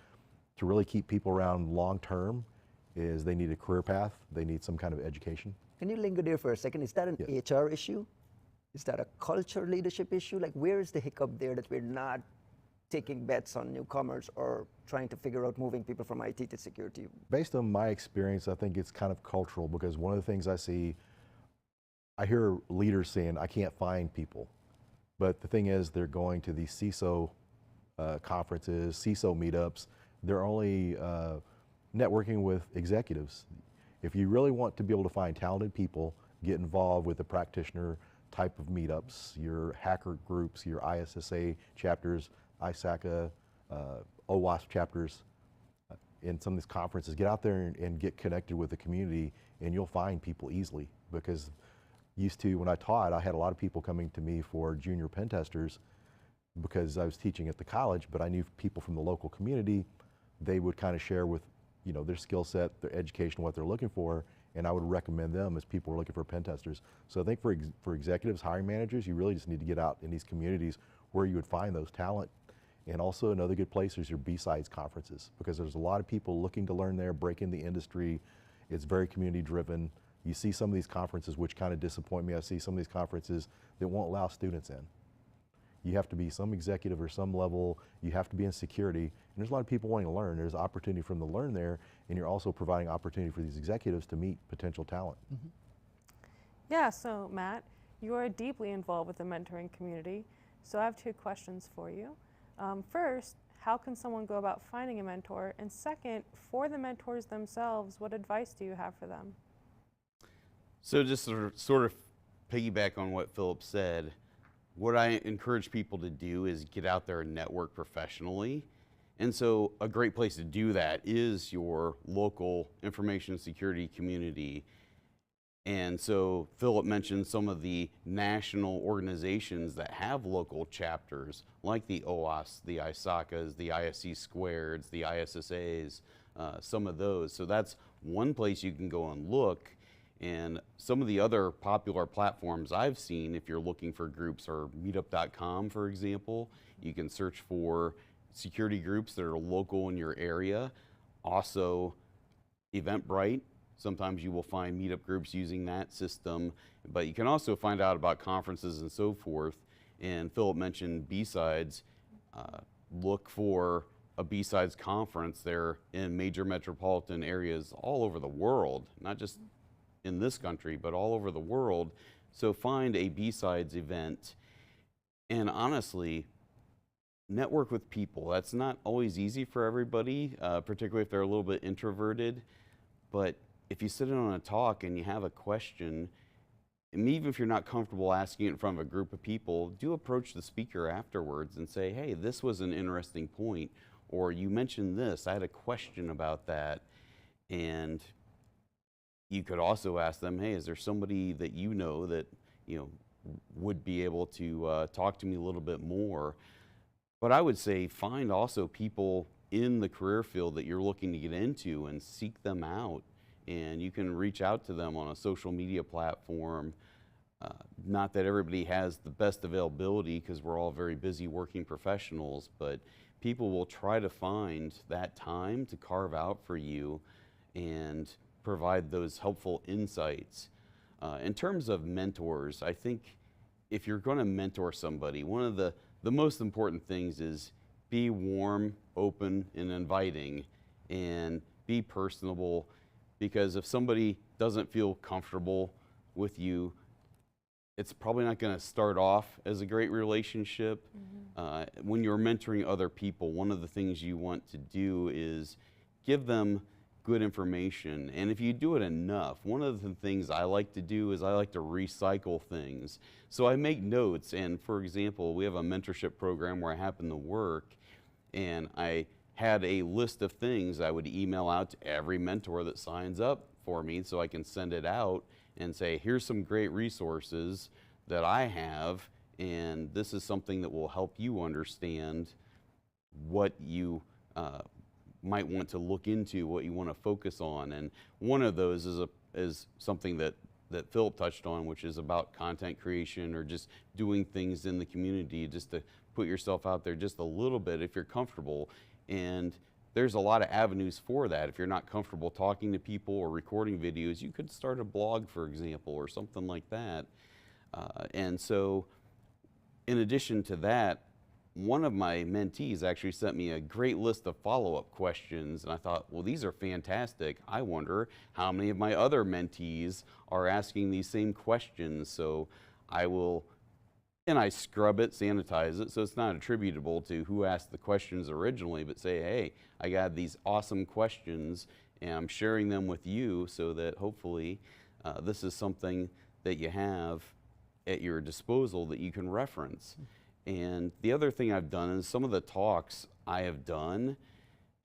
to really keep people around long term is they need a career path, they need some kind of education. Can you linger there for a second? Is that an HR issue? Is that a culture leadership issue? Like, where is the hiccup there that we're not taking bets on newcomers or trying to figure out moving people from IT to security? Based on my experience, I think it's kind of cultural, because one of the things I see, I hear leaders saying, I can't find people. But the thing is, they're going to these CISO conferences, CISO meetups. They're only networking with executives. If you really want to be able to find talented people, get involved with the practitioner type of meetups, your hacker groups, your ISSA chapters, ISACA, OWASP chapters, in some of these conferences. Get out there and get connected with the community, and you'll find people easily. Because used to, when I taught, I had a lot of people coming to me for junior pen testers because I was teaching at the college, but I knew people from the local community. They would kind of share with, you know, their skill set, their education, what they're looking for, and I would recommend them as people who are looking for pen testers. So I think for executives, hiring managers, you really just need to get out in these communities where you would find those talent. And also another good place is your B-Sides conferences, because there's a lot of people looking to learn there, break in the industry. It's very community driven. You see some of these conferences which kind of disappoint me. I see some of these conferences that won't allow students in. You have to be some executive or some level, you have to be in security, and there's a lot of people wanting to learn. There's opportunity for them to learn there, and you're also providing opportunity for these executives to meet potential talent. Mm-hmm. Yeah, so Matt, you are deeply involved with the mentoring community, so I have 2 questions for you. First, how can someone go about finding a mentor? And second, for the mentors themselves, what advice do you have for them? So just sort of piggyback on what Phillip said, what I encourage people to do is get out there and network professionally. And so a great place to do that is your local information security community. And so Phillip mentioned some of the national organizations that have local chapters, like the OWASP, the ISACAs, the ISC squareds, the ISSAs, some of those. So that's one place you can go and look. And some of the other popular platforms I've seen, if you're looking for groups, are meetup.com, for example. You can search for security groups that are local in your area. Also, Eventbrite. Sometimes you will find meetup groups using that system, but you can also find out about conferences and so forth. And Phillip mentioned B-Sides. Look for a B-Sides conference there in major metropolitan areas all over the world, not just in this country, but all over the world. So find a B-Sides event, and honestly, network with people. That's not always easy for everybody, particularly if they're a little bit introverted, but if you sit in on a talk and you have a question, and even if you're not comfortable asking it in front of a group of people, do approach the speaker afterwards and say, hey, this was an interesting point, or you mentioned this, I had a question about that. And you could also ask them, hey, is there somebody that you know that would be able to talk to me a little bit more? But I would say find also people in the career field that you're looking to get into and seek them out. And you can reach out to them on a social media platform. Not that everybody has the best availability, because we're all very busy working professionals, but people will try to find that time to carve out for you and provide those helpful insights. In terms of mentors, I think if you're going to mentor somebody, one of the most important things is be warm, open, and inviting, and be personable, because if somebody doesn't feel comfortable with you, it's probably not going to start off as a great relationship. Mm-hmm. When you're mentoring other people, one of the things you want to do is give them good information. And if you do it enough, one of the things I like to do is I like to recycle things. So I make notes, and for example, we have a mentorship program where I happen to work, and I had a list of things I would email out to every mentor that signs up for me, so I can send it out and say, here's some great resources that I have, and this is something that will help you understand what you might want to look into, what you want to focus on. And one of those is something that Phillip touched on, which is about content creation, or just doing things in the community, just to put yourself out there just a little bit if you're comfortable. And there's a lot of avenues for that. If you're not comfortable talking to people or recording videos, you could start a blog, for example, or something like that. And so in addition to that, one of my mentees actually sent me a great list of follow-up questions, and I thought, well, these are fantastic. I wonder how many of my other mentees are asking these same questions. So I will, and I scrub it, sanitize it, so it's not attributable to who asked the questions originally, but say, hey, I got these awesome questions, and I'm sharing them with you so that hopefully this is something that you have at your disposal that you can reference. And the other thing I've done is some of the talks I have done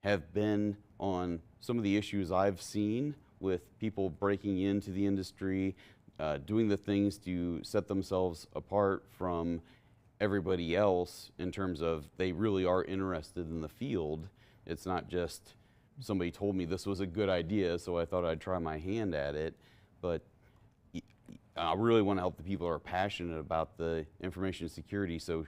have been on some of the issues I've seen with people breaking into the industry, doing the things to set themselves apart from everybody else in terms of they really are interested in the field. It's not just somebody told me this was a good idea, so I thought I'd try my hand at it. But I really want to help the people who are passionate about the information security. So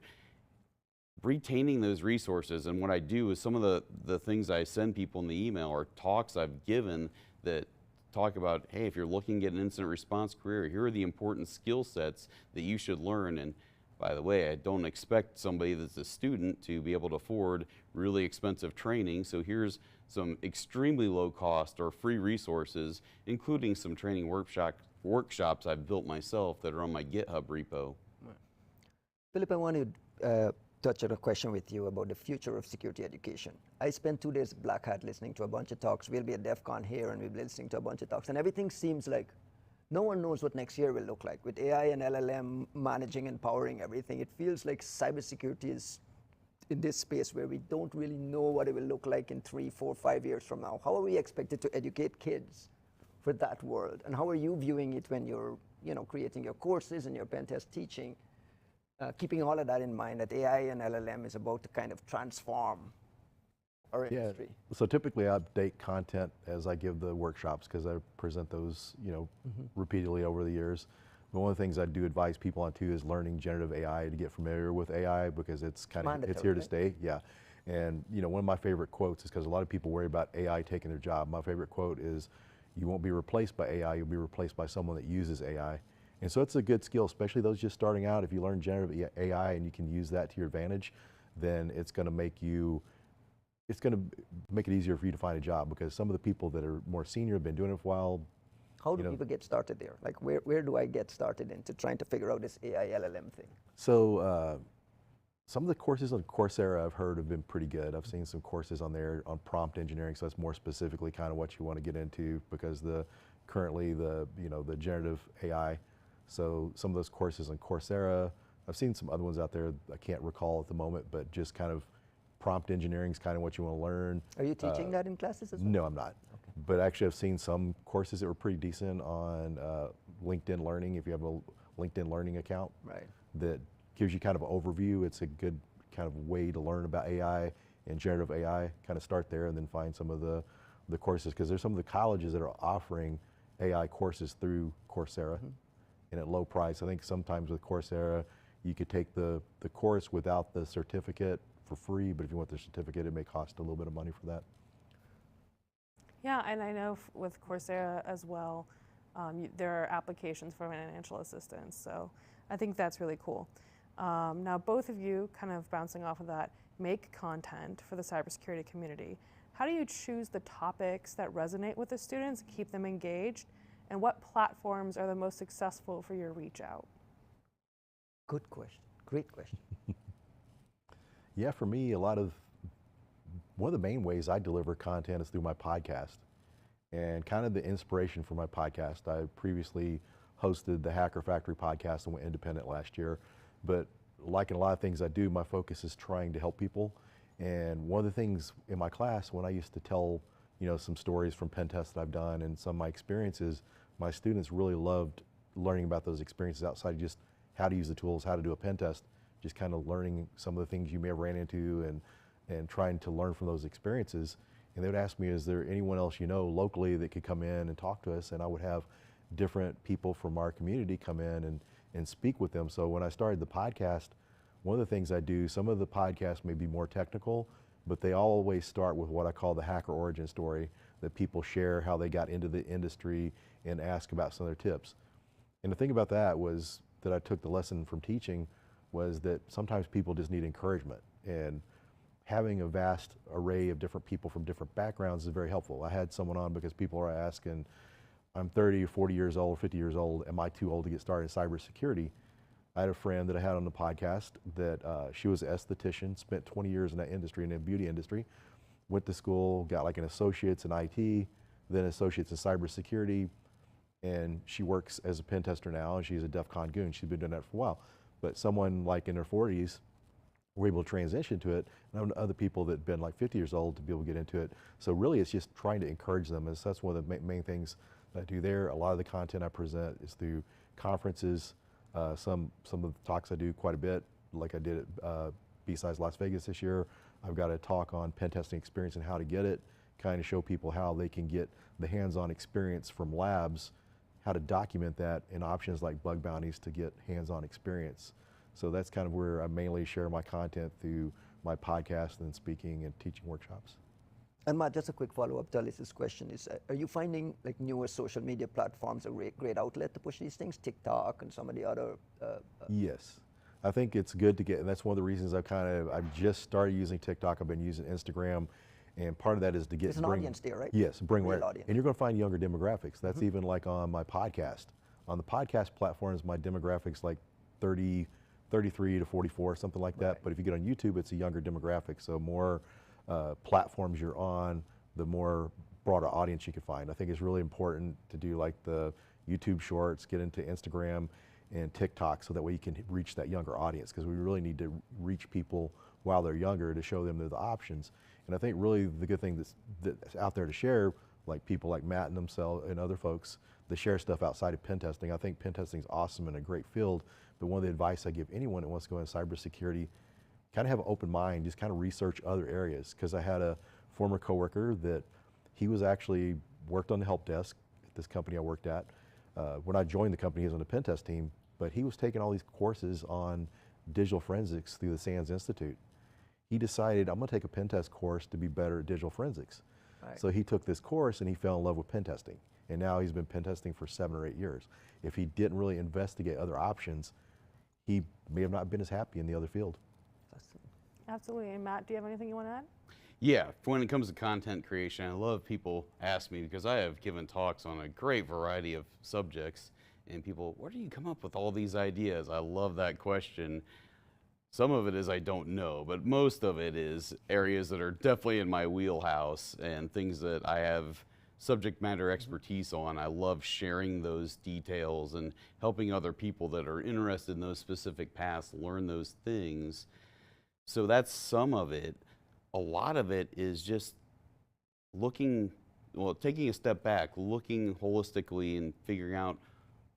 retaining those resources, and what I do is some of the things I send people in the email are talks I've given that talk about, hey, if you're looking at an incident response career, here are the important skill sets that you should learn. And by the way, I don't expect somebody that's a student to be able to afford really expensive training. So here's some extremely low cost or free resources, including some training workshops I've built myself that are on my GitHub repo. Phillip, I want to touch on a question with you about the future of security education. I spent 2 days Black Hat listening to a bunch of talks. We'll be at DEF CON here and we'll be listening to a bunch of talks, and everything seems like no one knows what next year will look like. With AI and LLM managing and powering everything, it feels like cybersecurity is in this space where we don't really know what it will look like in 3, 4, 5 years from now. How are we expected to educate kids for that world? And how are you viewing it when you're creating your courses and your pen test teaching? Keeping all of that in mind, that AI and LLM is about to kind of transform our industry. So typically I update content as I give the workshops because I present those repeatedly over the years. But one of the things I do advise people on too is learning generative AI to get familiar with AI because it's it's here to stay. Yeah. And one of my favorite quotes is because a lot of people worry about AI taking their job. My favorite quote is, you won't be replaced by AI, you'll be replaced by someone that uses AI. And so it's a good skill, especially those just starting out. If you learn generative AI and you can use that to your advantage, then it's going to make it easier for you to find a job, because some of the people that are more senior have been doing it for a while. How do people get started there? Like where do I get started into trying to figure out this AI LLM thing? So some of the courses on Coursera I've heard have been pretty good. I've seen some courses on there on prompt engineering, so that's more specifically kind of what you want to get into, because currently the generative AI. So some of those courses on Coursera, I've seen some other ones out there I can't recall at the moment, but just kind of prompt engineering is kind of what you want to learn. Are you teaching that in classes as well? No, I'm not. Okay. But actually I've seen some courses that were pretty decent on LinkedIn Learning. If you have a LinkedIn Learning account, right, that gives you kind of an overview. It's a good kind of way to learn about AI and generative AI. Kind of start there and then find some of the courses, because there's some of the colleges that are offering AI courses through Coursera. And at low price. I think sometimes with Coursera, you could take the course without the certificate for free, but if you want the certificate, it may cost a little bit of money for that. Yeah, and I know with Coursera as well, there are applications for financial assistance, so I think that's really cool. Now, both of you, kind of bouncing off of that, make content for the cybersecurity community. How do you choose the topics that resonate with the students, keep them engaged? And what platforms are the most successful for your reach out? Good question. Great question. Yeah, for me, one of the main ways I deliver content is through my podcast. And kind of the inspiration for my podcast, I previously hosted the Hacker Factory podcast and went independent last year. But like in a lot of things I do, my focus is trying to help people. And one of the things in my class, when I used to tell some stories from pen tests that I've done and some of my experiences, my students really loved learning about those experiences outside of just how to use the tools, how to do a pen test, just kind of learning some of the things you may have ran into and trying to learn from those experiences. And they would ask me, is there anyone else locally that could come in and talk to us? And I would have different people from our community come in and speak with them. So when I started the podcast, one of the things I do, some of the podcasts may be more technical, but they always start with what I call the hacker origin story, that people share how they got into the industry and ask about some of their tips. And the thing about that was that I took the lesson from teaching was that sometimes people just need encouragement, and having a vast array of different people from different backgrounds is very helpful. I had someone on because people are asking, I'm 30 or 40 years old, 50 years old, am I too old to get started in cybersecurity? I had a friend that I had on the podcast that she was an esthetician, spent 20 years in that industry, in the beauty industry, went to school, got like an associate's in IT, then associate's in cybersecurity, and she works as a pen tester now, and she's a DEF CON goon. She's been doing that for a while. But someone like in their 40s were able to transition to it, and other people that have been like 50 years old to be able to get into it. So really it's just trying to encourage them. That's one of the main things that I do there. A lot of the content I present is through conferences. Some of the talks I do quite a bit, like I did at B-Sides Las Vegas this year. I've got a talk on pen testing experience and how to get it, kind of show people how they can get the hands-on experience from labs, how to document that, and options like bug bounties to get hands-on experience. So that's kind of where I mainly share my content through my podcast and speaking and teaching workshops. And Matt, just a quick follow-up to Alice's question is, are you finding like newer social media platforms a great outlet to push these things, TikTok and some of the other? Yes, I think it's good to get, and that's one of the reasons I've just started using TikTok. I've been using Instagram, and part of that is to get— There's an audience there, right? Yes, bring Real right, audience. and you're going to find younger demographics. That's even like on my podcast. On the podcast platforms, my demographics like 33 to 44, something like that. But if you get on YouTube, it's a younger demographic. So more platforms you're on, the more broader audience you can find. I think it's really important to do like the YouTube shorts, get into Instagram and TikTok, so that way you can reach that younger audience, because we really need to reach people while they're younger to show them the options. And I think really the good thing that's out there to share, like people like Matt and themselves and other folks that share stuff outside of pen testing. I think pen testing is awesome and a great field, but one of the advice I give anyone that wants to go into cybersecurity, kind of have an open mind, just kind of research other areas. Because I had a former coworker that he was actually worked on the help desk at this company I worked at. When I joined the company, he was on the pen test team, but he was taking all these courses on digital forensics through the SANS Institute. He decided, I'm going to take a pen test course to be better at digital forensics. Right. So he took this course and he fell in love with pen testing. And now he's been pen testing for 7 or 8 years. If he didn't really investigate other options, he may have not been as happy in the other field. Absolutely. And Matt, do you have anything you want to add? Yeah, when it comes to content creation, I love people ask me, because I have given talks on a great variety of subjects, and people, where do you come up with all these ideas? I love that question. Some of it is I don't know, but most of it is areas that are definitely in my wheelhouse and things that I have subject matter expertise on. I love sharing those details and helping other people that are interested in those specific paths learn those things. So that's some of it. A lot of it is just looking, well, taking a step back, looking holistically and figuring out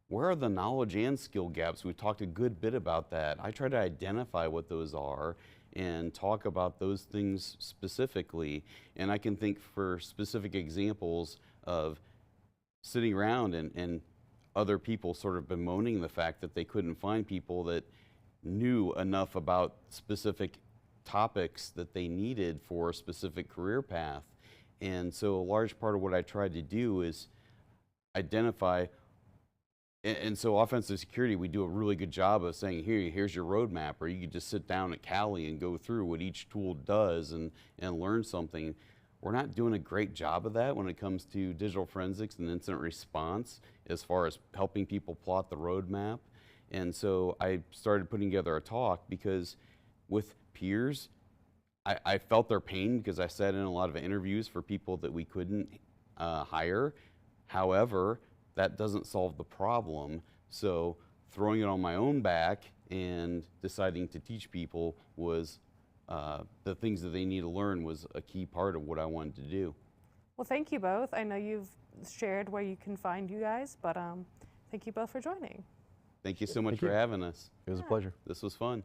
where are the knowledge and skill gaps. We talked a good bit about that. I try to identify what those are and talk about those things specifically. And I can think for specific examples of sitting around and other people sort of bemoaning the fact that they couldn't find people that knew enough about specific topics that they needed for a specific career path. And so a large part of what I tried to do is identify, and so offensive security, we do a really good job of saying, here's your roadmap, or you could just sit down at Cali and go through what each tool does and learn something. We're not doing a great job of that when it comes to digital forensics and incident response, as far as helping people plot the roadmap. And so I started putting together a talk, because with peers, I felt their pain, because I sat in a lot of interviews for people that we couldn't hire. However, that doesn't solve the problem. So throwing it on my own back and deciding to teach people was the things that they need to learn was a key part of what I wanted to do. Well, thank you both. I know you've shared where you can find you guys, but thank you both for joining. Thank you so much for having us. It was a pleasure. This was fun.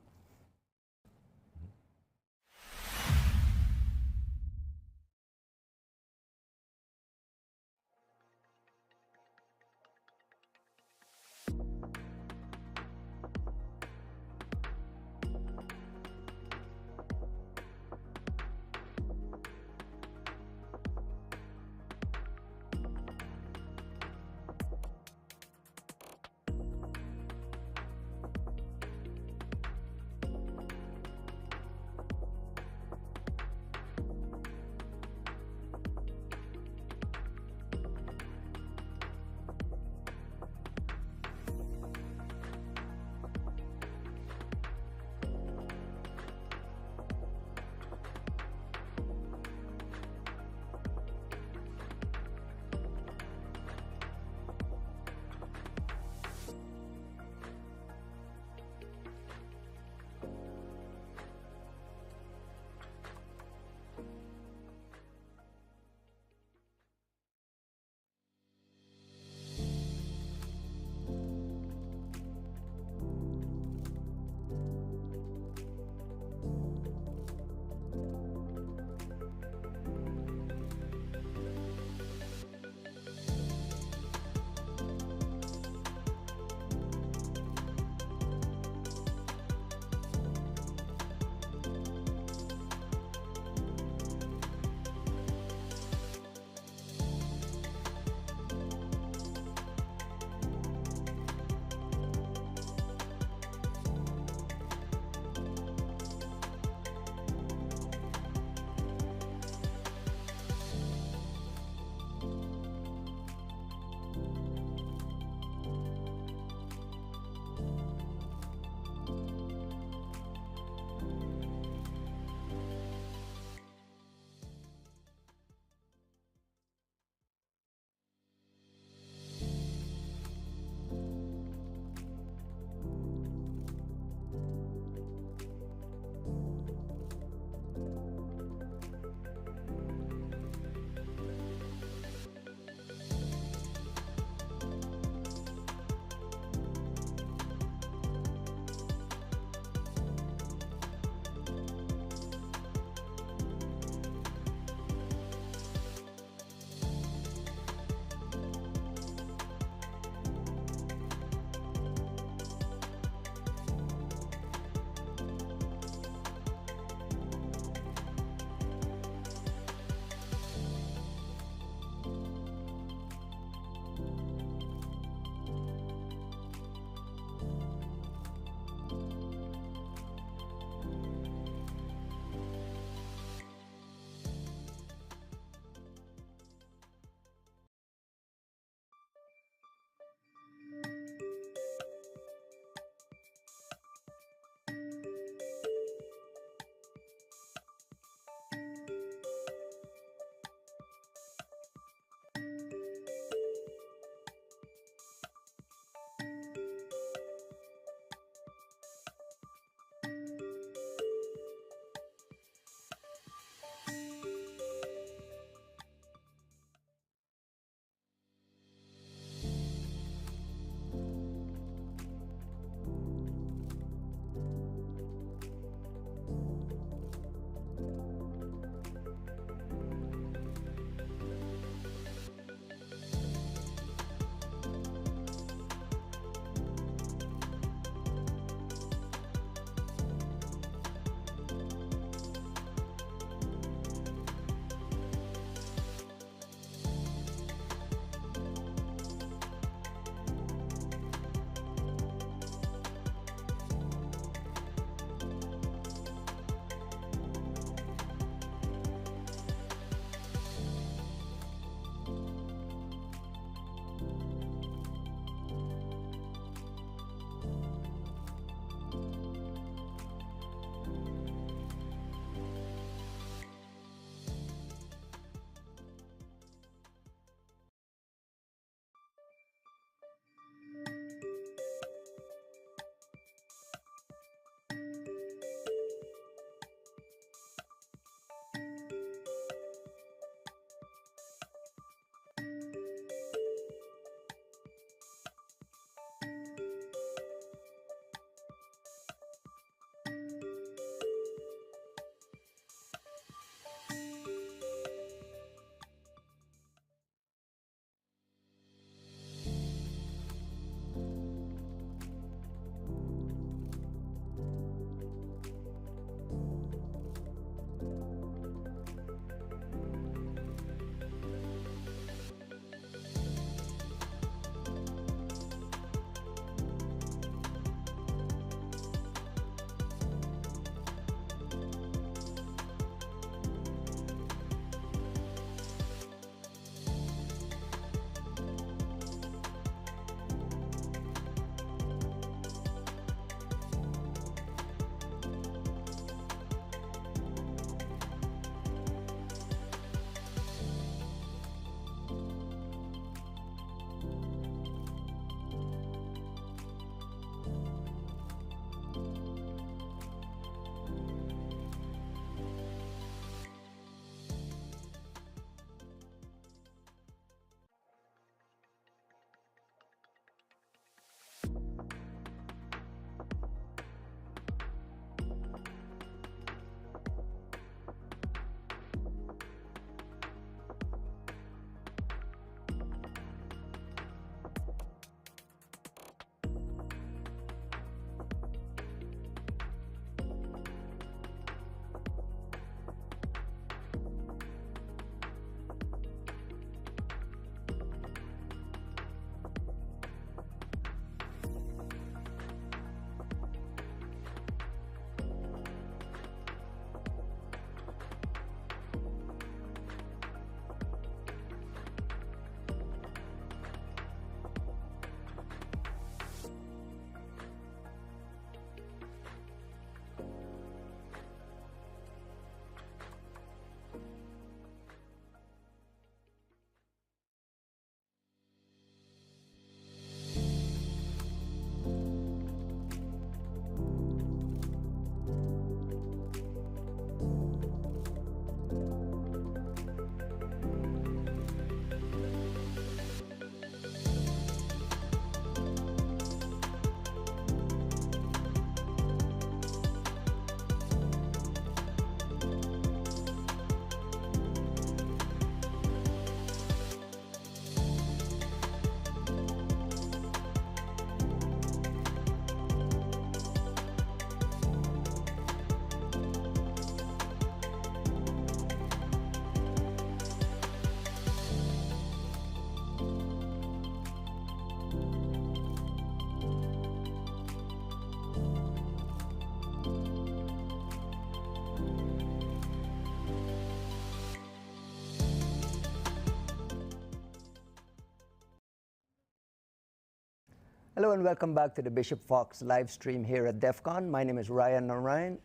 Hello and welcome back to the Bishop Fox live stream here at DEF CON. My name is Ryan Narayan,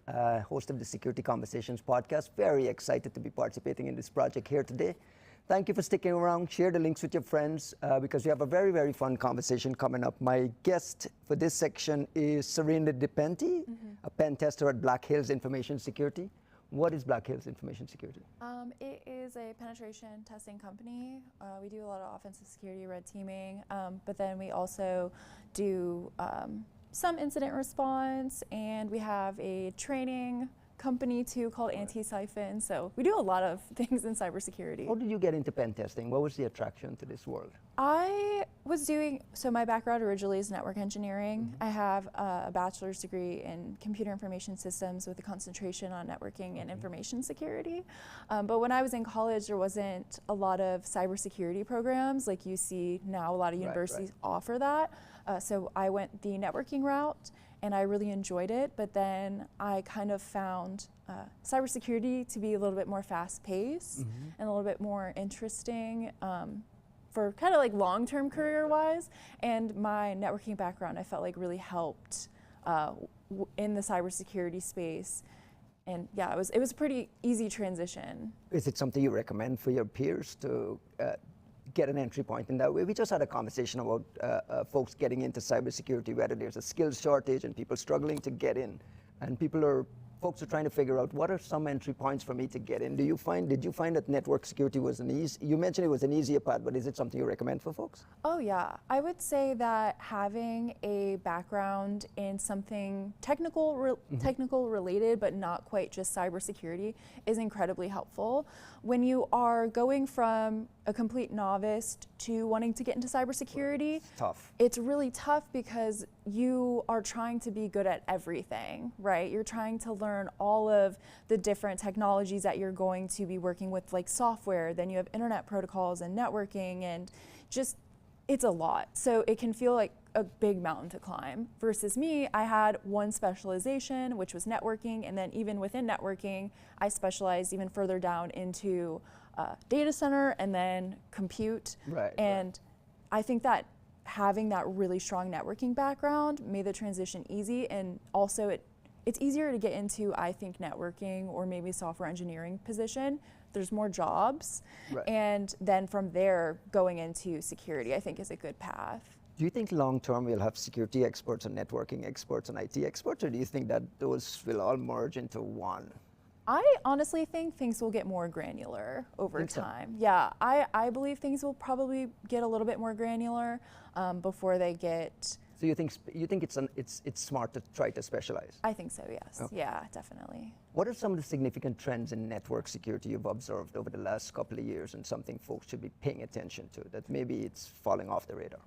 host of the Security Conversations podcast. Very excited to be participating in this project here today. Thank you for sticking around. Share the links with your friends because we have a very, very fun conversation coming up. My guest for this section is Serena DiPenti, a pen tester at Black Hills Information Security. What is Black Hills Information Security? It is a penetration testing company. We do a lot of offensive security, red teaming, but then we also do some incident response, and we have a training company too called Anti-Siphon. So we do a lot of things in cybersecurity. How did you get into pen testing? What was the attraction to this world? I was doing, so my background originally is network engineering. I have a bachelor's degree in computer information systems with a concentration on networking and information security. But when I was in college, there wasn't a lot of cybersecurity programs like you see now. A lot of universities offer that. So I went the networking route, and I really enjoyed it, but then I kind of found cybersecurity to be a little bit more fast-paced and a little bit more interesting for kind of like long-term career-wise, and my networking background I felt like really helped in the cybersecurity space. And yeah, it was a pretty easy transition. Is it something you recommend for your peers to get an entry point in that way? We just had a conversation about folks getting into cybersecurity, whether there's a skills shortage and people struggling to get in, and folks are trying to figure out what are some entry points for me to get in. Did you find that network security was you mentioned it was an easier path, but is it something you recommend for folks? Oh yeah, I would say that having a background in something technical related, but not quite just cybersecurity, is incredibly helpful. When you are going from a complete novice to wanting to get into cybersecurity, it's tough. It's really tough because you are trying to be good at everything, right? You're trying to learn all of the different technologies that you're going to be working with, like software, then you have internet protocols and networking, and just, it's a lot. So it can feel like a big mountain to climb. Versus me, I had one specialization, which was networking, and then even within networking, I specialized even further down into data center and then compute. And I think that having that really strong networking background made the transition easy, and also it's easier to get into, I think, networking or maybe software engineering position. There's more jobs, and then from there going into security, I think, is a good path. Do you think long term we'll have security experts and networking experts and IT experts, or do you think that those will all merge into one? I honestly think things will get more granular over time. Yeah, I believe things will probably get a little bit more granular before they get. So you think it's smart to try to specialize? I think so, yes. Okay. Yeah, definitely. What are some of the significant trends in network security you've observed over the last couple of years, and something folks should be paying attention to that maybe it's falling off the radar?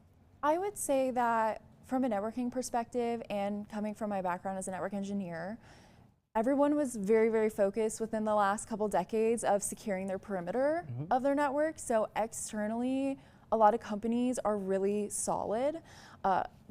I would say that from a networking perspective, and coming from my background as a network engineer, everyone was very, very focused within the last couple decades of securing their perimeter of their network. So externally, a lot of companies are really solid.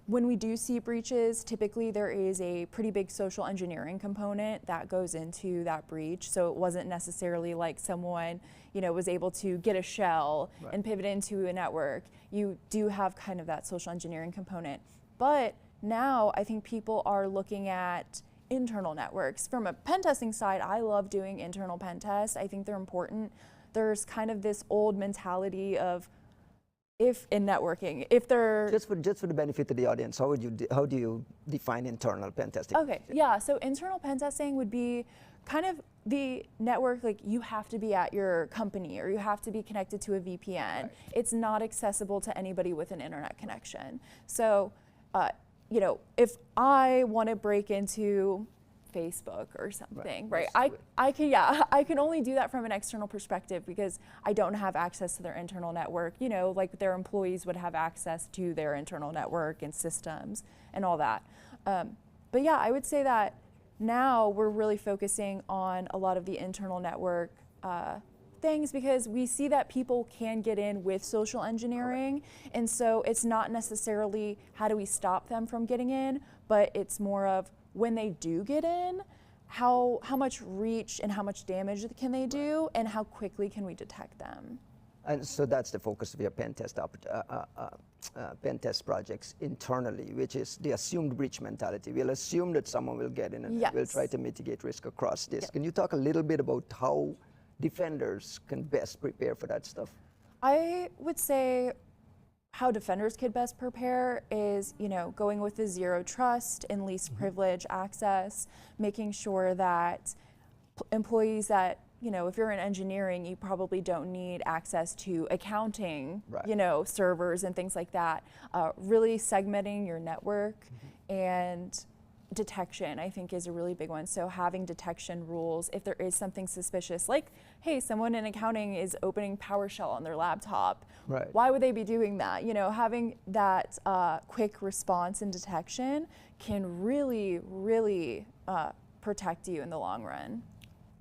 When we do see breaches, typically there is a pretty big social engineering component that goes into that breach. So it wasn't necessarily like someone, was able to get a shell and pivot into a network. You do have kind of that social engineering component. But now I think people are looking at internal networks. From a pen testing side, I love doing internal pen tests. I think they're important. There's kind of this old mentality of, if in networking, if they're just for the benefit of the audience, how do you define internal pen testing? Okay, yeah. So internal pen testing would be kind of the network, like you have to be at your company or you have to be connected to a VPN. It's not accessible to anybody with an internet connection. So, if I want to break into Facebook or something, I can only do that from an external perspective because I don't have access to their internal network, like their employees would have access to their internal network and systems and all that. But yeah, I would say that now we're really focusing on a lot of the internal network things because we see that people can get in with social engineering, and so it's not necessarily how do we stop them from getting in, but it's more of when they do get in, how much reach and how much damage can they do, and how quickly can we detect them? And so that's the focus of your pen test projects internally, which is the assumed breach mentality. We'll assume that someone will get in and we'll try to mitigate risk across this. Yep. Can you talk a little bit about how defenders can best prepare for that stuff? I would say how defenders could best prepare is, going with the zero trust and least privilege access, making sure that employees that, if you're in engineering, you probably don't need access to accounting, servers and things like that. Really segmenting your network and detection, I think, is a really big one. So having detection rules, if there is something suspicious, like, hey, someone in accounting is opening PowerShell on their laptop. Right. Why would they be doing that? Having that quick response and detection can really, really protect you in the long run.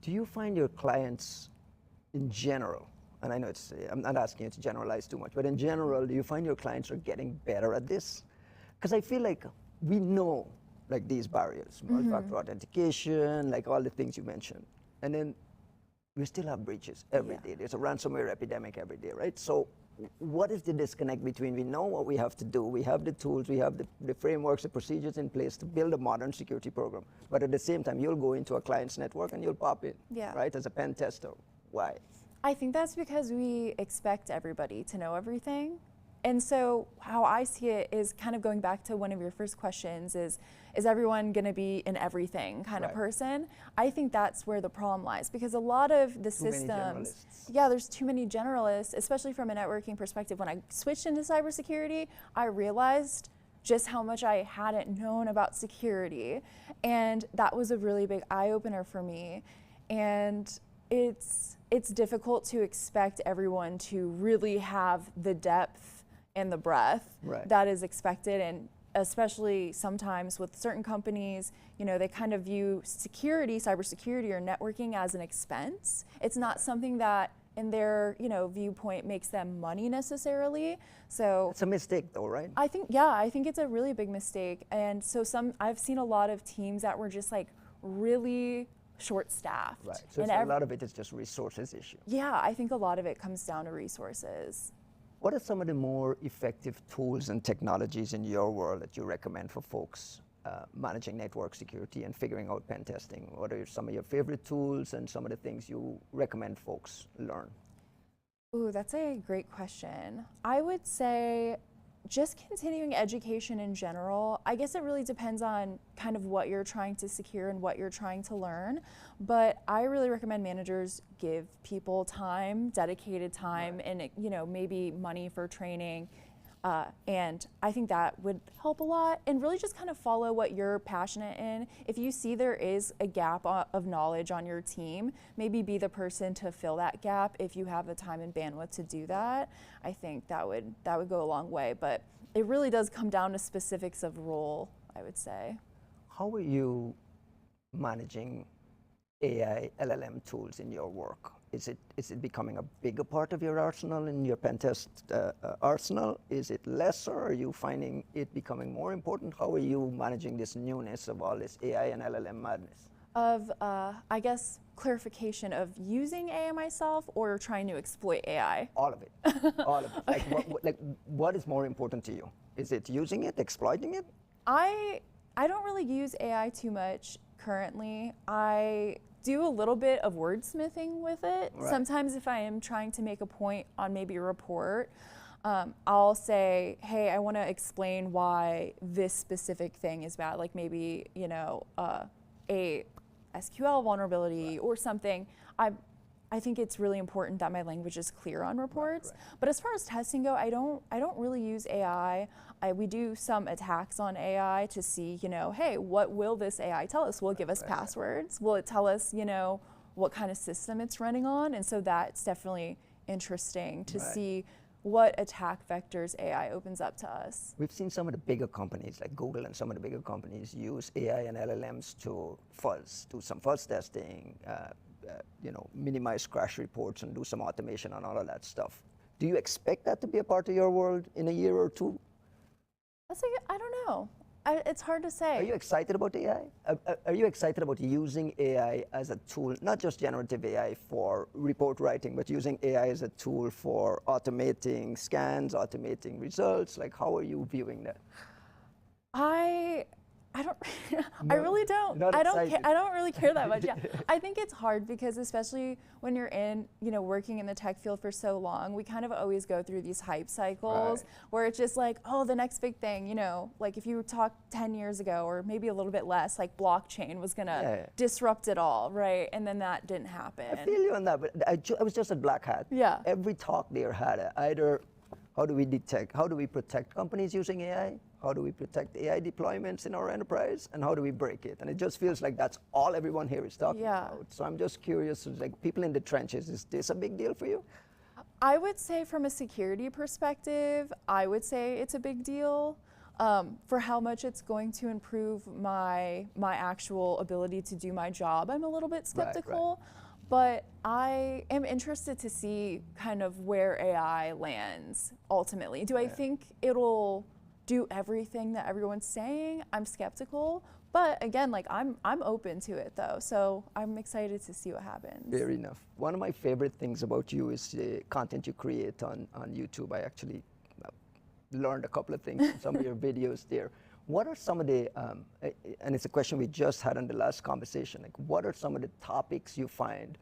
Do you find your clients in general, and I know I'm not asking you to generalize too much, but in general, do you find your clients are getting better at this? Because I feel like we know these barriers, multi-factor authentication, all the things you mentioned. And then we still have breaches every day. There's a ransomware epidemic every day, right? So what is the disconnect between we know what we have to do, we have the tools, we have the frameworks, the procedures in place to build a modern security program, but at the same time, you'll go into a client's network and you'll pop in, right, as a pen tester. Why? I think that's because we expect everybody to know everything. And so how I see it is kind of going back to one of your first questions is everyone going to be an everything kind of person? I think that's where the problem lies, because a lot of the systems, there's too many generalists, especially from a networking perspective. When I switched into cybersecurity, I realized just how much I hadn't known about security. And that was a really big eye-opener for me. And it's difficult to expect everyone to really have the depth and the breadth that is expected, and especially sometimes with certain companies, they kind of view cybersecurity or networking as an expense. It's not something that in their viewpoint makes them money necessarily. So it's a mistake though, right? I think it's a really big mistake. And so I've seen a lot of teams that were just really short-staffed. Right, so a lot of it is just resources issue. Yeah, I think a lot of it comes down to resources. What are some of the more effective tools and technologies in your world that you recommend for folks managing network security and figuring out pen testing? What are some of your favorite tools and some of the things you recommend folks learn? Ooh, that's a great question. I would say just continuing education in general. I guess it really depends on kind of what you're trying to secure and what you're trying to learn. But I really recommend managers give people time, dedicated time, and maybe money for training. And I think that would help a lot. And really just kind of follow what you're passionate in. If you see there is a gap of knowledge on your team, maybe be the person to fill that gap if you have the time and bandwidth to do that. I think that would go a long way. But it really does come down to specifics of role, I would say. How are you managing AI, LLM tools in your work? Is it becoming a bigger part of your arsenal, in your pen test arsenal? Is it lesser? Are you finding it becoming more important? How are you managing this newness of all this AI and LLM madness? Of, I guess, clarification of using AI myself or trying to exploit AI? All of it. All of it. Okay. What is more important to you? Is it using it, exploiting it? I don't really use AI too much currently. I do a little bit of wordsmithing with it. Right. Sometimes if I am trying to make a point on maybe a report, I'll say, hey, I want to explain why this specific thing is bad, like maybe, a SQL vulnerability or something. I think it's really important that my language is clear on reports. Right. But as far as testing go, I don't really use AI. We do some attacks on AI to see, hey, what will this AI tell us? Will it give us passwords? Will it tell us, what kind of system it's running on? And so that's definitely interesting to see what attack vectors AI opens up to us. We've seen some of the bigger companies like Google and some of the bigger companies use AI and LLMs to do some fuzz testing, minimize crash reports and do some automation on all of that stuff. Do you expect that to be a part of your world in a year or two? I don't know. it's hard to say. Are you excited about AI? Are you excited about using AI as a tool, not just generative AI for report writing, but using AI as a tool for automating scans, automating results? Like, how are you viewing that? I don't. I really don't. I don't really care that much. Yeah, I think it's hard because especially when you're working in the tech field for so long, we kind of always go through these hype cycles where it's just like, oh, the next big thing. Like if you talk 10 years ago or maybe a little bit less, like blockchain was gonna disrupt it all, right? And then that didn't happen. I feel you on that, but I was just at Black Hat. Yeah. Every talk there had either how do we protect companies using AI? How do we protect AI deployments in our enterprise? And how do we break it? And it just feels like that's all everyone here is talking about. So I'm just curious, like people in the trenches, is this a big deal for you? I would say from a security perspective, I would say it's a big deal. For how much it's going to improve my actual ability to do my job, I'm a little bit skeptical. But I am interested to see kind of where AI lands ultimately. Do I think it'll do everything that everyone's saying? I'm skeptical, but again, like I'm open to it though, so I'm excited to see what happens. Fair enough. One of my favorite things about you is the content you create on YouTube. I actually learned a couple of things from some of your videos there. What are some of the, and it's a question we just had on the last conversation, like what are some of the topics you find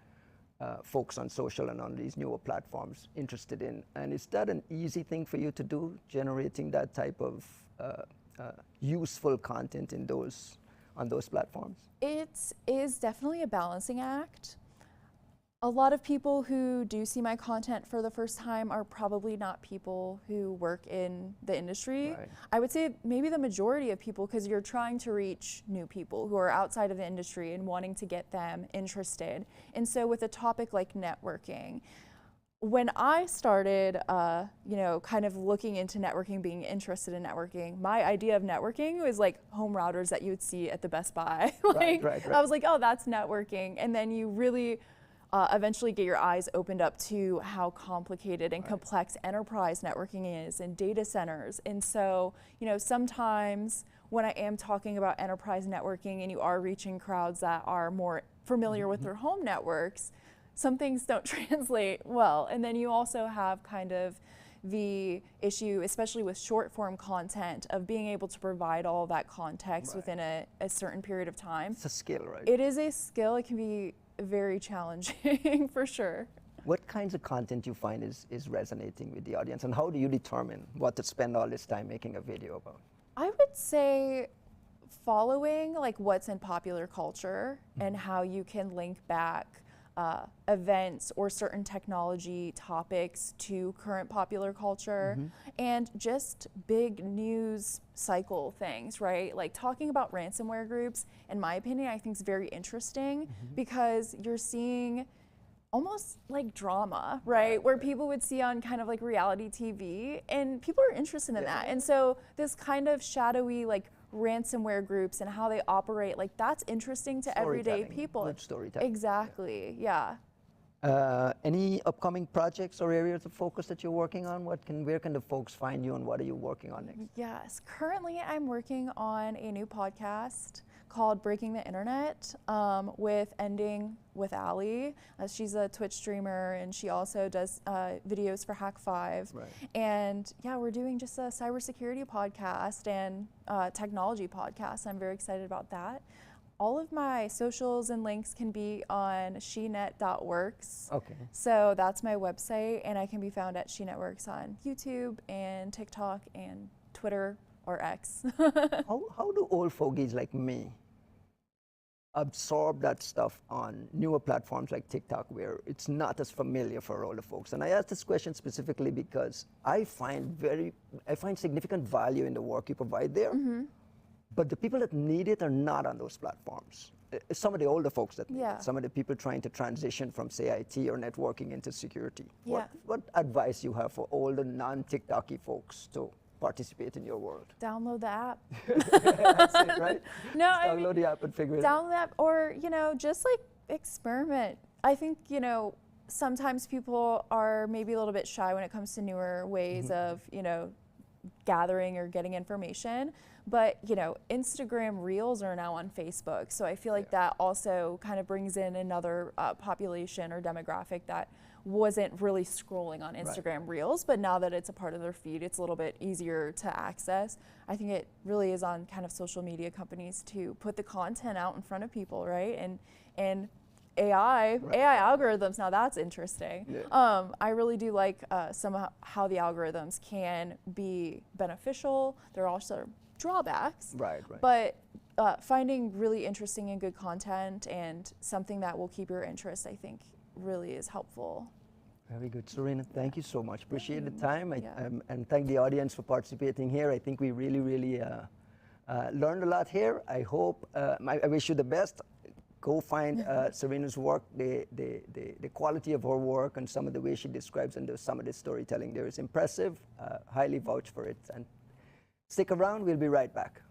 folks on social and on these newer platforms interested in? And is that an easy thing for you to do, generating that type of useful content on those platforms? It is definitely a balancing act. A lot of people who do see my content for the first time are probably not people who work in the industry. I would say maybe the majority of people, because you're trying to reach new people who are outside of the industry and wanting to get them interested. And so with a topic like networking, when I started, kind of looking into networking, being interested in networking, my idea of networking was like home routers that you would see at the Best Buy. I was like, oh, that's networking. And then you really eventually get your eyes opened up to how complicated and complex enterprise networking is and data centers. And so, sometimes when I am talking about enterprise networking and you are reaching crowds that are more familiar with their home networks, some things don't translate well. And then you also have kind of the issue, especially with short form content, of being able to provide all of that context within a certain period of time. It's a skill, right? It is a skill. It can be very challenging for sure. What kinds of content you find is resonating with the audience, and how do you determine what to spend all this time making a video about? I would say following like what's in popular culture and how you can link back events or certain technology topics to current popular culture and just big news cycle things, right? Like talking about ransomware groups, in my opinion, I think is very interesting because you're seeing almost like drama, right? Where people would see on kind of like reality TV, and people are interested in that. And so this kind of shadowy like ransomware groups and how they operate, like that's interesting to everyday people. Good storytelling. Exactly, yeah. Any upcoming projects or areas of focus that you're working on? Where can the folks find you, and what are you working on next? Yes, currently I'm working on a new podcast called Breaking the Internet with Ending with Ali. She's a Twitch streamer and she also does videos for Hack5. And yeah, we're doing just a cybersecurity podcast and technology podcast. I'm very excited about that. All of my socials and links can be on shenet.works. So that's my website, and I can be found at SheNetworks on YouTube and TikTok and Twitter or X. How do old fogies like me absorb that stuff on newer platforms like TikTok, where it's not as familiar for older folks? And I ask this question specifically because I find significant value in the work you provide there. But the people that need it are not on those platforms. Some of the older folks that need it, some of the people trying to transition from, say, IT or networking into security. What advice you have for older non-TikToky folks to participate in your world? Download the app. That's it, right? No, download the app and figure it out. Download the app, or just like experiment. I think sometimes people are maybe a little bit shy when it comes to newer ways of gathering or getting information. But you know, Instagram Reels are now on Facebook, so I feel like that also kind of brings in another population or demographic that wasn't really scrolling on Instagram Reels, but now that it's a part of their feed, it's a little bit easier to access. I think it really is on kind of social media companies to put the content out in front of people, right? And AI algorithms, now that's interesting. I really do like how the algorithms can be beneficial. There are also drawbacks. But finding really interesting and good content and something that will keep your interest, I think, really is helpful. Very good. Serena, thank you so much. Appreciate the time. And thank the audience for participating here. I think we really, really learned a lot here. I hope, I wish you the best. Go find Serena's work, the quality of her work and some of the way she describes and some of the storytelling there is impressive. Highly vouch for it. And stick around, we'll be right back.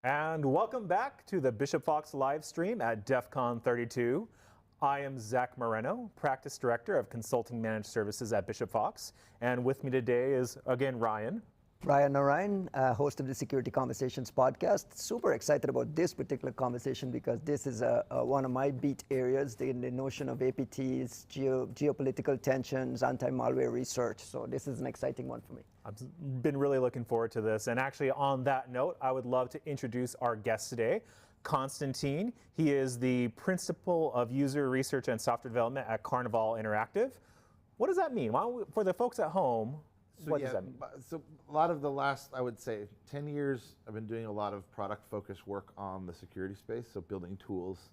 And welcome back to the Bishop Fox live stream at DEF CON 32. I am Zach Moreno, Practice Director of Consulting Managed Services at Bishop Fox. And with me today is, again, Ryan. Ryan Narayan, host of the Security Conversations podcast. Super excited about this particular conversation because this is one of my beat areas, the notion of APTs, geopolitical tensions, anti-malware research. So this is an exciting one for me. I've been really looking forward to this. And actually, on that note, I would love to introduce our guest today, Constantine. He is the Principal of User Research and Software Development at Carnival Interactive. What does that mean? For the folks at home, what does that mean? So a lot of the last, I would say, 10 years, I've been doing a lot of product-focused work on the security space, so building tools,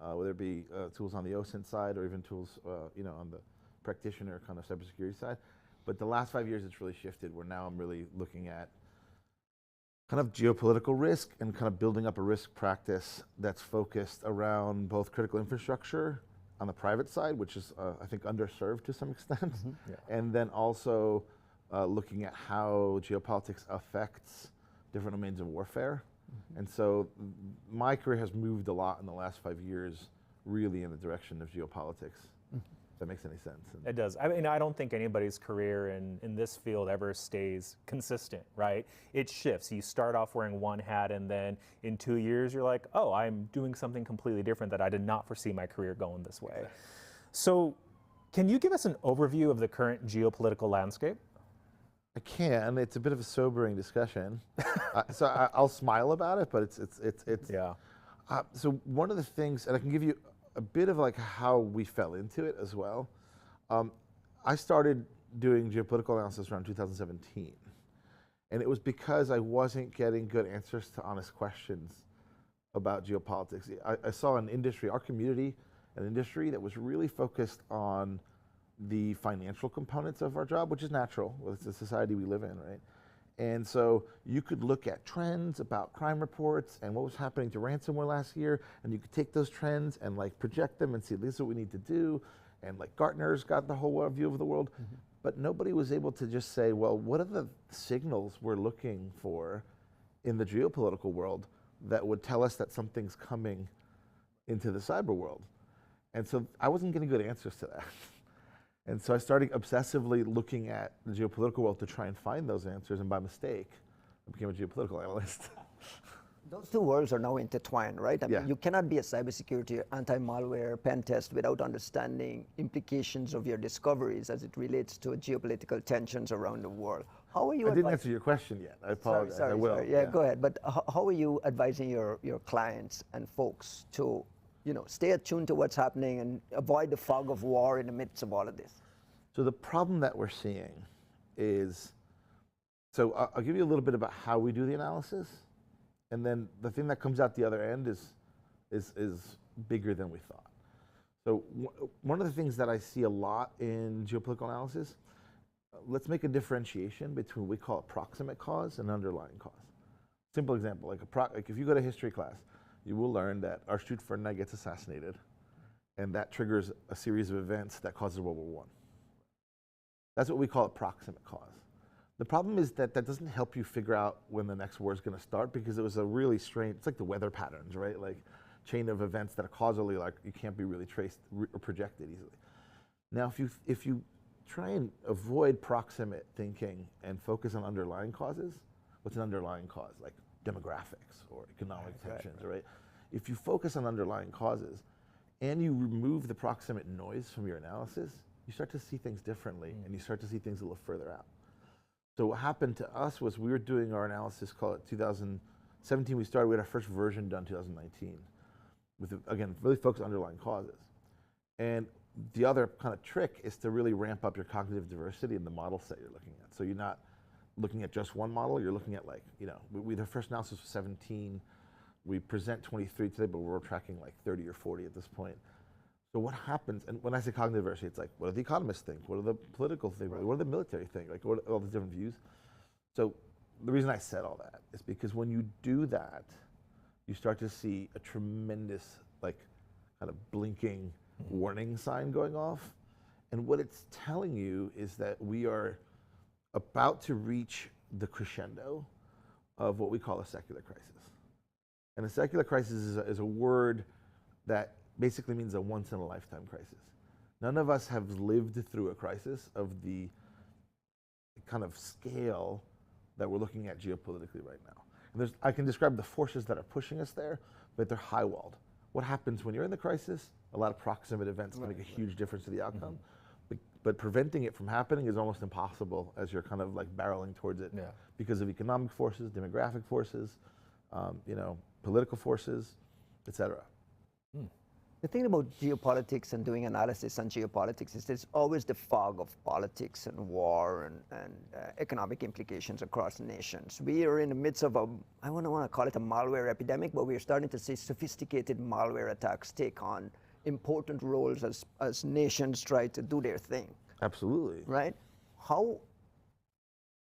whether it be tools on the OSINT side or even tools on the practitioner kind of cybersecurity side. But the last 5 years, it's really shifted, where now I'm really looking at kind of geopolitical risk and kind of building up a risk practice that's focused around both critical infrastructure on the private side, which is, I think, underserved to some extent, and then also looking at how geopolitics affects different domains of warfare. And so my career has moved a lot in the last 5 years, really in the direction of geopolitics. If that makes any sense. It does. I mean, I don't think anybody's career in this field ever stays consistent, right? It shifts. You start off wearing one hat, and then in 2 years, you're like, oh, I'm doing something completely different that I did not foresee my career going this way. So can you give us an overview of the current geopolitical landscape? I can. It's a bit of a sobering discussion. So I'll smile about it, but it's yeah. So one of the things, and I can give you a bit of like how we fell into it as well. I started doing geopolitical analysis around 2017, and it was because I wasn't getting good answers to honest questions about geopolitics. I saw an industry, our community, an industry that was really focused on the financial components of our job, which is natural. It's the society we live in, right? And so you could look at trends about crime reports and what was happening to ransomware last year, and you could take those trends and like project them and see this is what we need to do. And like Gartner's got the whole view of the world, but nobody was able to just say, well, what are the signals we're looking for in the geopolitical world that would tell us that something's coming into the cyber world? And so I wasn't getting good answers to that. And so I started obsessively looking at the geopolitical world to try and find those answers, and by mistake, I became a geopolitical analyst. Those two worlds are now intertwined, right? I mean, you cannot be a cybersecurity, anti-malware, pen test without understanding implications of your discoveries as it relates to geopolitical tensions around the world. How are you? I didn't answer your question yet. I apologize. Sorry, I will. Sorry. Yeah, go ahead. But how are you advising your clients and folks to, stay attuned to what's happening and avoid the fog of war in the midst of all of this? So the problem that we're seeing is, so I'll give you a little bit about how we do the analysis, and then the thing that comes out the other end is bigger than we thought. So one of the things that I see a lot in geopolitical analysis, let's make a differentiation between what we call a proximate cause and underlying cause. Simple example, like if you go to history class, you will learn that Archduke Ferdinand gets assassinated, and that triggers a series of events that causes World War I. That's what we call a proximate cause. The problem is that that doesn't help you figure out when the next war is going to start, because it was a really strange, it's like the weather patterns, right? Like chain of events that are causally, like you can't be really traced or projected easily. Now, if you try and avoid proximate thinking and focus on underlying causes, what's an underlying cause? Like demographics or economic tensions, right? If you focus on underlying causes and you remove the proximate noise from your analysis, you start to see things differently, and you start to see things a little further out. So what happened to us was we were doing our analysis, call it 2017 we started, we had our first version done 2019, with, again, really focused on underlying causes. And the other kind of trick is to really ramp up your cognitive diversity in the model set you're looking at. So you're not looking at just one model, you're looking at like, the first analysis was 17, we present 23 today, but we're tracking like 30 or 40 at this point. So what happens, and when I say cognitive diversity, it's like, what do the economists think? What do the political think? What do the military think? Like, what are all the different views? So the reason I said all that is because when you do that, you start to see a tremendous, like, kind of blinking warning sign going off. And what it's telling you is that we are about to reach the crescendo of what we call a secular crisis. And a secular crisis is a word that basically means a once-in-a-lifetime crisis. None of us have lived through a crisis of the kind of scale that we're looking at geopolitically right now. And I can describe the forces that are pushing us there, but they're high-walled. What happens when you're in the crisis? A lot of proximate events can make a huge difference to the outcome. But preventing it from happening is almost impossible as you're kind of like barreling towards it because of economic forces, demographic forces, political forces, etc. The thing about geopolitics and doing analysis on geopolitics is there's always the fog of politics and war and economic implications across nations. We are in the midst of I wouldn't want to call it a malware epidemic, but we're starting to see sophisticated malware attacks take on important roles as nations try to do their thing. Absolutely. Right?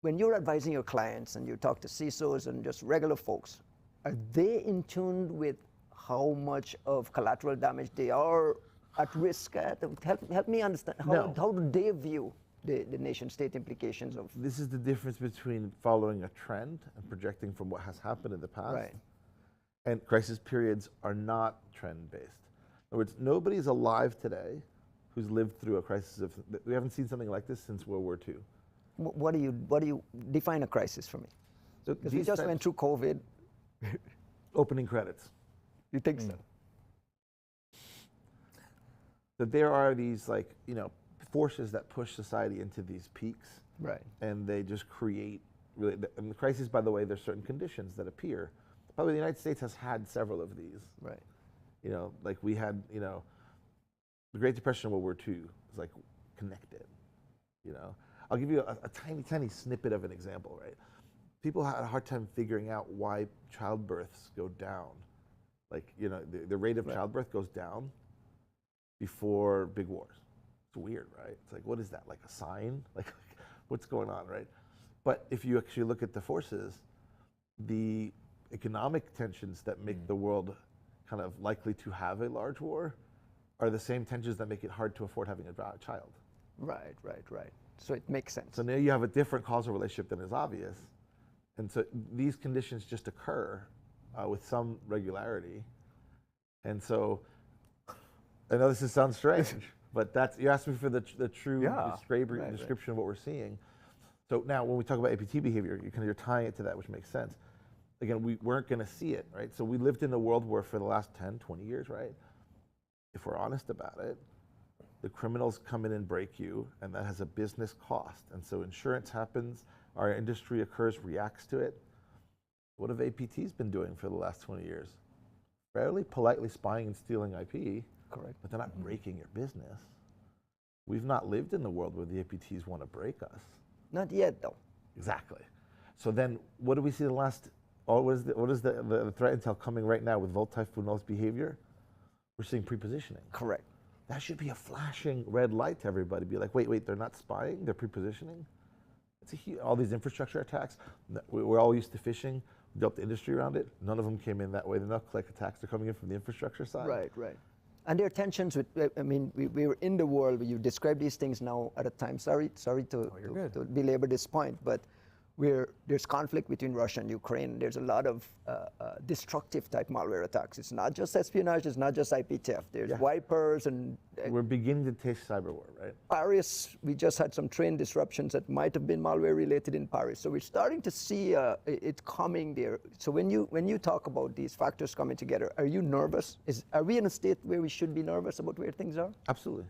When you're advising your clients and you talk to CISOs and just regular folks, are they in tune with how much of collateral damage they are at risk at? Help me understand. How do they view the nation-state implications of? This is the difference between following a trend and projecting from what has happened in the past. Right. And crisis periods are not trend-based. In other words, nobody's alive today who's lived through a crisis of. We haven't seen something like this since World War II. What do you define a crisis for me? Because we just went through COVID. Opening credits. You think so? That there are these forces that push society into these peaks. Right. And they just create really. And the crisis, by the way, there's certain conditions that appear. By the way, the United States has had several of these. Right. Like we had, the Great Depression, World War II was like connected. I'll give you a tiny snippet of an example, right? People had a hard time figuring out why childbirths go down. Like, the rate of childbirth goes down before big wars. It's weird, right? It's like, what is that? Like a sign? Like, what's going on, right? But if you actually look at the forces, the economic tensions that make the world kind of likely to have a large war are the same tensions that make it hard to afford having a child. Right. So it makes sense. So now you have a different causal relationship than is obvious. And so these conditions just occur with some regularity. And so I know this sounds strange, but you asked me for the true description of what we're seeing. So now when we talk about APT behavior, you're tying it to that, which makes sense. Again, we weren't going to see it, right? So we lived in a world where for the last 10, 20 years, right? If we're honest about it, the criminals come in and break you, and that has a business cost. And so insurance happens, our industry occurs, reacts to it. What have APTs been doing for the last 20 years? Fairly politely spying and stealing IP. Correct. But they're not breaking your business. We've not lived in the world where the APTs want to break us. Not yet, though. Exactly. So then what do we see what is the threat intel coming right now with Volt Typhoon's behavior? We're seeing prepositioning. Correct. That should be a flashing red light to everybody. Be like, wait, they're not spying, they're prepositioning. It's all these infrastructure attacks. We're all used to phishing. We built the industry around it. None of them came in that way. The knuckle-like attacks are coming in from the infrastructure side. Right. And there are tensions with. We were in the world where you describe these things now at a time. Sorry to belabor this point, but there's conflict between Russia and Ukraine. There's a lot of destructive type malware attacks. It's not just espionage, it's not just IP theft. There's wipers and... We're beginning to taste cyber war, right? Paris, we just had some train disruptions that might have been malware related in Paris. So we're starting to see it coming there. So when you talk about these factors coming together, are you nervous? Are we in a state where we should be nervous about where things are? Absolutely.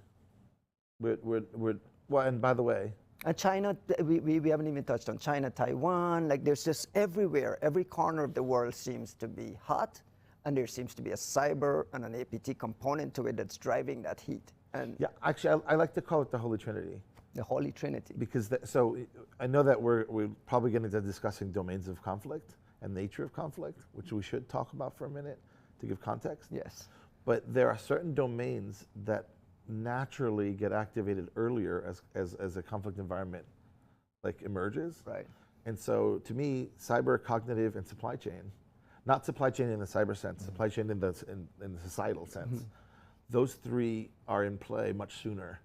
Well, and by the way, and China, we haven't even touched on China, Taiwan, like there's just everywhere, every corner of the world seems to be hot, and there seems to be a cyber and an APT component to it that's driving that heat. And yeah, actually, I like to call it the Holy Trinity. The Holy Trinity. Because so I know that we're probably getting into discussing domains of conflict and nature of conflict, which we should talk about for a minute to give context. Yes. But there are certain domains that naturally get activated earlier as a conflict environment emerges. Right. And so to me, cyber, cognitive, and supply chain, not supply chain in the cyber sense, supply chain in the societal sense, those three are in play much sooner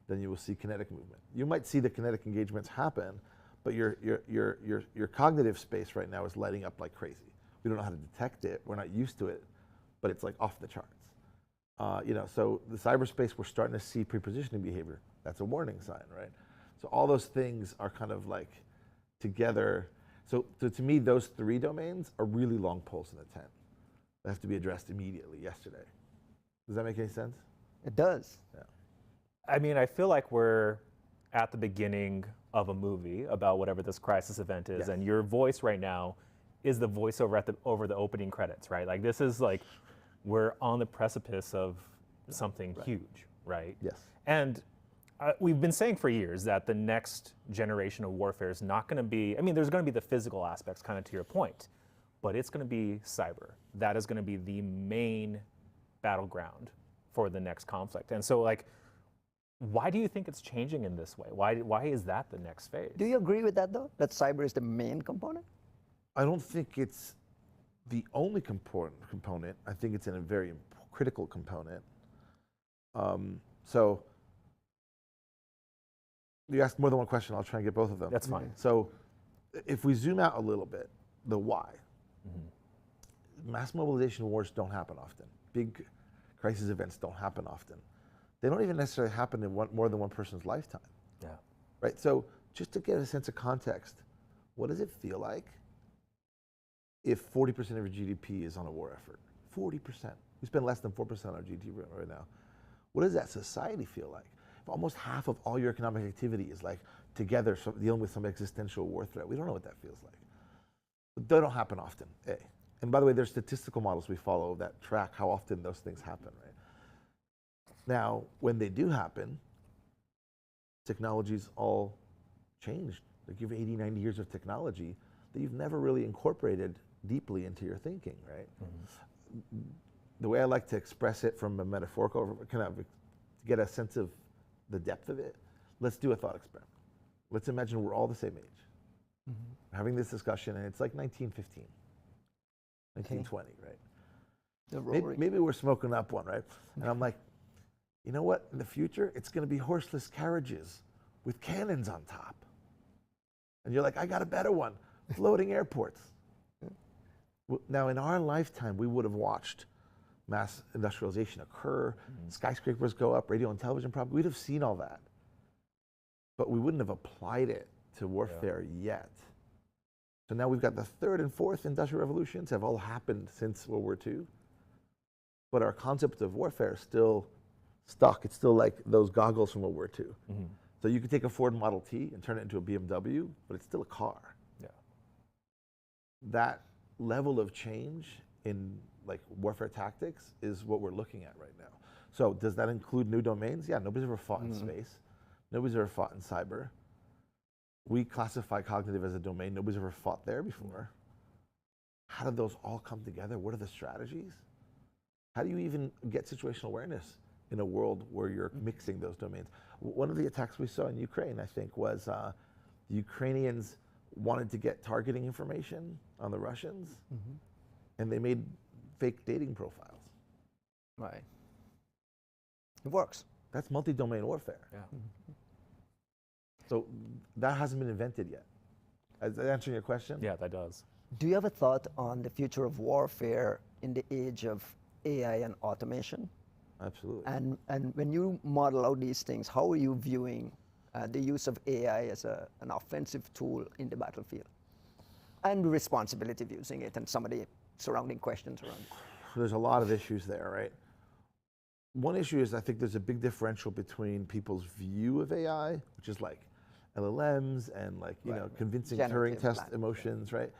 than you will see kinetic movement. You might see the kinetic engagements happen, but your cognitive space right now is lighting up like crazy. We don't know how to detect it. We're not used to it, but it's like off the charts. So the cyberspace, we're starting to see prepositioning behavior. That's a warning sign, right? So all those things are kind of like together. So to me, those three domains are really long poles in the tent that have to be addressed immediately, yesterday. Does that make any sense? It does. Yeah. I mean, I feel like we're at the beginning of a movie about whatever this crisis event is, and your voice right now is the voiceover over the opening credits, right? Like this is like, we're on the precipice of something huge, right? Yes. And we've been saying for years that the next generation of warfare is not going to be, I mean, there's going to be the physical aspects, kind of to your point, but it's going to be cyber. That is going to be the main battleground for the next conflict. And so, like, why do you think it's changing in this way? Why is that the next phase? Do you agree with that, though, that cyber is the main component? I don't think it's the only component. I think it's a very critical component. So you asked more than one question. I'll try and get both of them. That's fine. So if we zoom out a little bit, the why. Mass mobilization wars don't happen often. Big crisis events don't happen often. They don't even necessarily happen in more than one person's lifetime. Yeah. Right? So just to get a sense of context, what does it feel like if 40% of your GDP is on a war effort? 40%. We spend less than 4% on our GDP right now. What does that society feel like? If almost half of all your economic activity is like together dealing with some existential war threat, we don't know what that feels like. But they don't happen often, A. And by the way, there's statistical models we follow that track how often those things happen, right? Now, when they do happen, technology's all changed. Like you have 80, 90 years of technology that you've never really incorporated deeply into your thinking, right? The way I like to express it from a metaphorical, kind of to get a sense of the depth of it, let's do a thought experiment. Let's imagine we're all the same age, having this discussion, and it's like 1915, 1920, right? Maybe we're smoking up one, right? And I'm like, you know what? In the future, it's going to be horseless carriages with cannons on top. And you're like, I got a better one, floating airports. Now, in our lifetime, we would have watched mass industrialization occur, skyscrapers go up, radio and television probably, we'd have seen all that. But we wouldn't have applied it to warfare yet. So now we've got the third and fourth industrial revolutions have all happened since World War II. But our concept of warfare is still stuck. It's still like those goggles from World War II. So you could take a Ford Model T and turn it into a BMW, but it's still a car. Yeah. That level of change in like warfare tactics is what we're looking at right now. So does that include new domains? Yeah, nobody's ever fought in space. Nobody's ever fought in cyber. We classify cognitive as a domain. Nobody's ever fought there before. How do those all come together? What are the strategies? How do you even get situational awareness in a world where you're mixing those domains? One of the attacks we saw in Ukraine, I think, was the Ukrainians wanted to get targeting information on the Russians, and they made fake dating profiles. Right. It works. That's multi-domain warfare. Yeah. So that hasn't been invented yet. Is that answering your question? Yeah, that does. Do you have a thought on the future of warfare in the age of AI and automation? Absolutely. And when you model out these things, how are you viewing the use of AI as an offensive tool in the battlefield? And the responsibility of using it and some of the surrounding questions around it. There's a lot of issues there, right? One issue is I think there's a big differential between people's view of AI, which is like LLMs and like, you know, convincing Turing test emotions, right?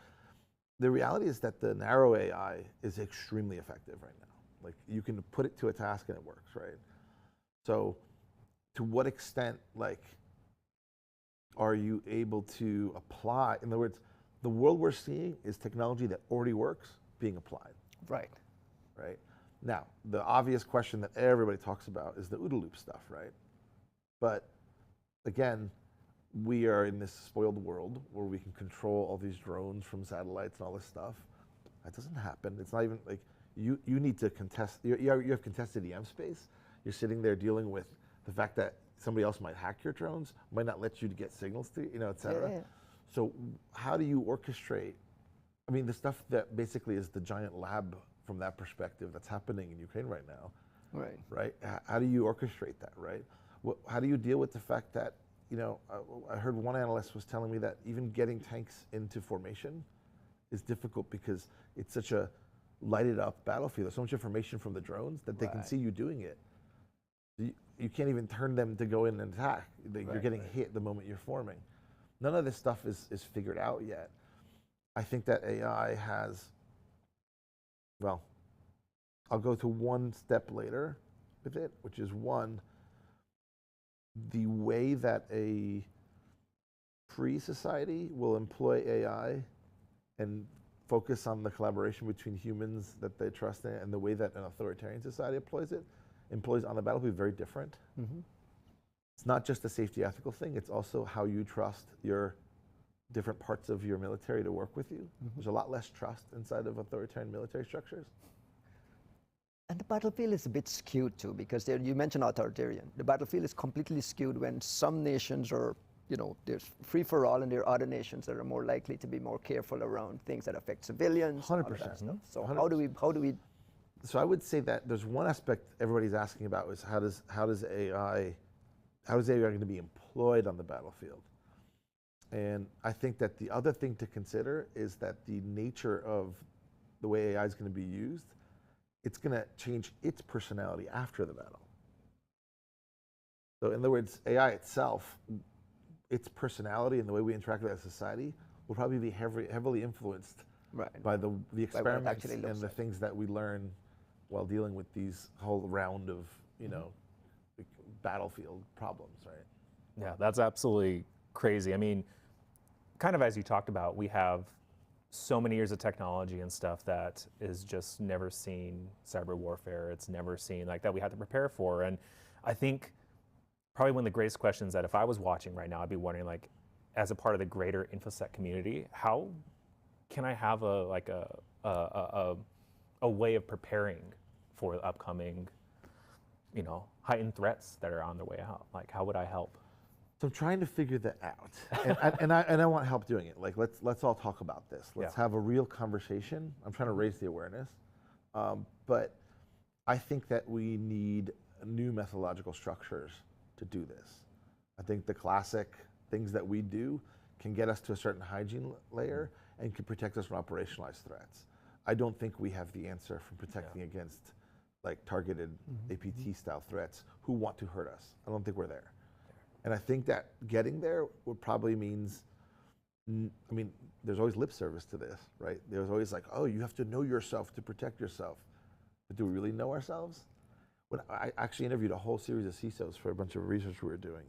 The reality is that the narrow AI is extremely effective right now. Like you can put it to a task and it works, right? So to what extent, like, are you able to apply, in other words, the world we're seeing is technology that already works being applied. Right. Right? Now, the obvious question that everybody talks about is the OODA loop stuff, right? But again, we are in this spoiled world where we can control all these drones from satellites and all this stuff. That doesn't happen. It's not even like, you need to contest, you have contested EM space. You're sitting there dealing with the fact that somebody else might hack your drones, might not let you to get signals to, you know, et cetera. Yeah. So how do you orchestrate? I mean, the stuff that basically is the giant lab from that perspective that's happening in Ukraine right now. Right. Right. How do you orchestrate that? Right. How do you deal with the fact that, you know, I heard one analyst was telling me that even getting tanks into formation is difficult because it's such a lighted up battlefield. There's so much information from the drones that they can see you doing it. You can't even turn them to go in and attack. You're getting hit the moment you're forming. None of this stuff is figured out yet. I think that AI has, well, I'll go to one step later with it, which is one, the way that a free society will employ AI and focus on the collaboration between humans that they trust in, and the way that an authoritarian society employs on the battlefield, very different. It's not just a safety ethical thing, it's also how you trust your different parts of your military to work with you. There's a lot less trust inside of authoritarian military structures. And the battlefield is a bit skewed too, because you mentioned authoritarian. The battlefield is completely skewed when some nations are, you know, there's free for all, and there are other nations that are more likely to be more careful around things that affect civilians. 100%. So how do we? So I would say that there's one aspect everybody's asking about is how is AI going to be employed on the battlefield? And I think that the other thing to consider is that the nature of the way AI is going to be used, it's going to change its personality after the battle. So in other words, AI itself, its personality and the way we interact with society will probably be heavily influenced by the experiments and the things that we learn while dealing with these whole round of, you know, battlefield problems, right? Yeah, that's absolutely crazy. I mean, kind of as you talked about, we have so many years of technology and stuff that is just never seen cyber warfare. It's never seen like that we had to prepare for. And I think probably one of the greatest questions that if I was watching right now, I'd be wondering, like, as a part of the greater InfoSec community, how can I have a way of preparing for the upcoming, you know, heightened threats that are on their way out? Like, how would I help? So I'm trying to figure that out, and I want help doing it. Like, let's all talk about this. Let's have a real conversation. I'm trying to raise the awareness, but I think that we need new methodological structures to do this. I think the classic things that we do can get us to a certain hygiene layer and can protect us from operationalized threats. I don't think we have the answer for protecting against like targeted APT style threats who want to hurt us. I don't think we're there. And I think that getting there would probably means, I mean, there's always lip service to this, right? There's always like, oh, you have to know yourself to protect yourself. But do we really know ourselves? When I actually interviewed a whole series of CISOs for a bunch of research we were doing,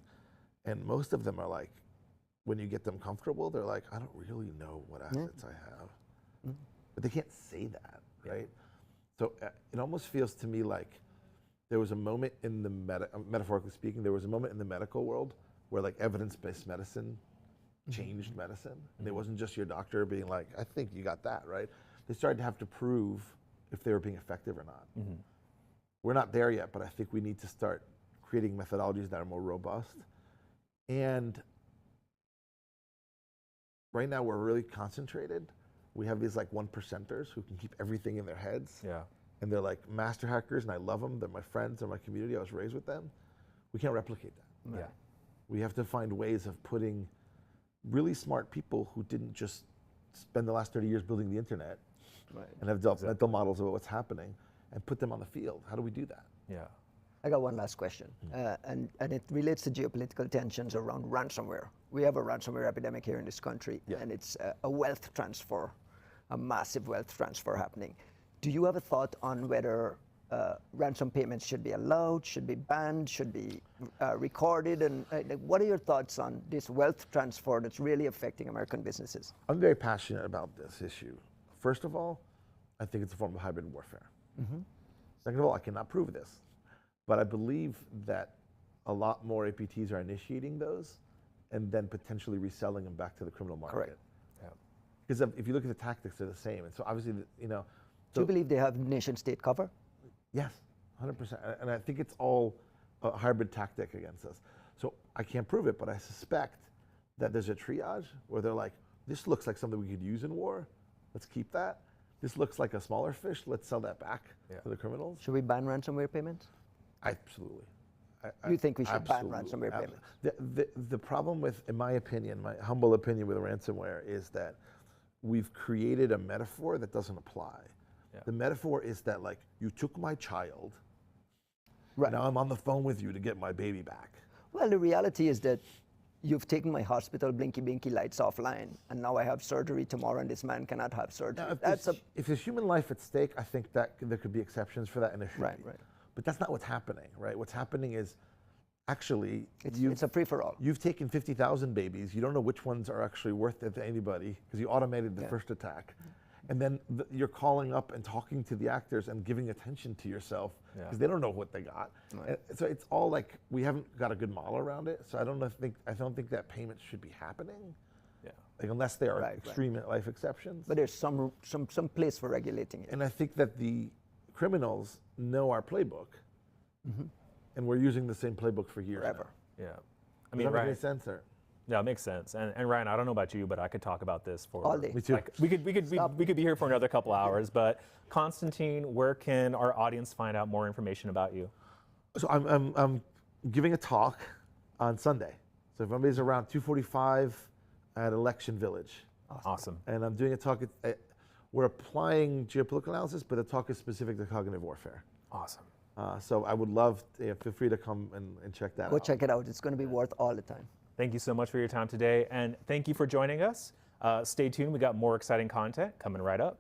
and most of them are like, when you get them comfortable, they're like, I don't really know what assets I have. But they can't say that, right? So it almost feels to me like there was a moment in the metaphorically speaking, there was a moment in the medical world where like evidence-based medicine changed medicine. And it wasn't just your doctor being like, I think you got that, right? They started to have to prove if they were being effective or not. We're not there yet, but I think we need to start creating methodologies that are more robust. And right now we're really concentrated. We have these like 1%ers who can keep everything in their heads. And they're like master hackers, and I love them. They're my friends, they're my community. I was raised with them. We can't replicate that. We have to find ways of putting really smart people who didn't just spend the last 30 years building the internet and have developed mental models about what's happening and put them on the field. How do we do that? I got one last question, and it relates to geopolitical tensions around ransomware. We have a ransomware epidemic here in this country, and it's a wealth transfer, a massive wealth transfer happening. Do you have a thought on whether ransom payments should be allowed, should be banned, should be recorded? And what are your thoughts on this wealth transfer that's really affecting American businesses? I'm very passionate about this issue. First of all, I think it's a form of hybrid warfare. Second of all, I cannot prove this, but I believe that a lot more APTs are initiating those and then potentially reselling them back to the criminal market. Because if you look at the tactics, they're the same. And so obviously, you know. Do you believe they have nation-state cover? Yes, 100%. And I think it's all a hybrid tactic against us. So I can't prove it, but I suspect that there's a triage where they're like, this looks like something we could use in war, Let's keep that. This looks like a smaller fish. Let's sell that back to the criminals. Should we ban ransomware payments? Absolutely. You think we should ban absolutely. ransomware payments? The problem with, in my opinion, my humble opinion with ransomware is that we've created a metaphor that doesn't apply. The metaphor is that, like, you took my child, now I'm on the phone with you to get my baby back. Well, the reality is that you've taken my hospital blinky lights offline, and now I have surgery tomorrow, and this man cannot have surgery. Now, if there's human life at stake, I think that there could be exceptions for that initially. Right. But that's not what's happening, right? What's happening is, actually, it's a free-for-all. You've taken 50,000 babies. You don't know which ones are actually worth it to anybody because you automated the first attack. And then you're calling up and talking to the actors and giving attention to yourself because they don't know what they got. Right. So it's all like, we haven't got a good model around it. So I don't think that payments should be happening. Like, unless there are extreme life exceptions. But there's some place for regulating it. And I think that the criminals know our playbook, and we're using the same playbook for years Forever. now. Yeah. I mean, does that make any sense? Or? Yeah, it makes sense. And Ryan, I don't know about you, but I could talk about this for all day. Me too. Like, we could be here for another couple hours. But Constantine, where can our audience find out more information about you? So I'm giving a talk on Sunday. So if anybody's around 2:45 at Election Village. Awesome. And I'm doing a talk. We're applying geopolitical analysis, but the talk is specific to cognitive warfare. Awesome. So I would love, feel free to come and check that out. Go check it out. It's going to be worth all the time. Thank you so much for your time today, and thank you for joining us. Stay tuned. We got more exciting content coming right up.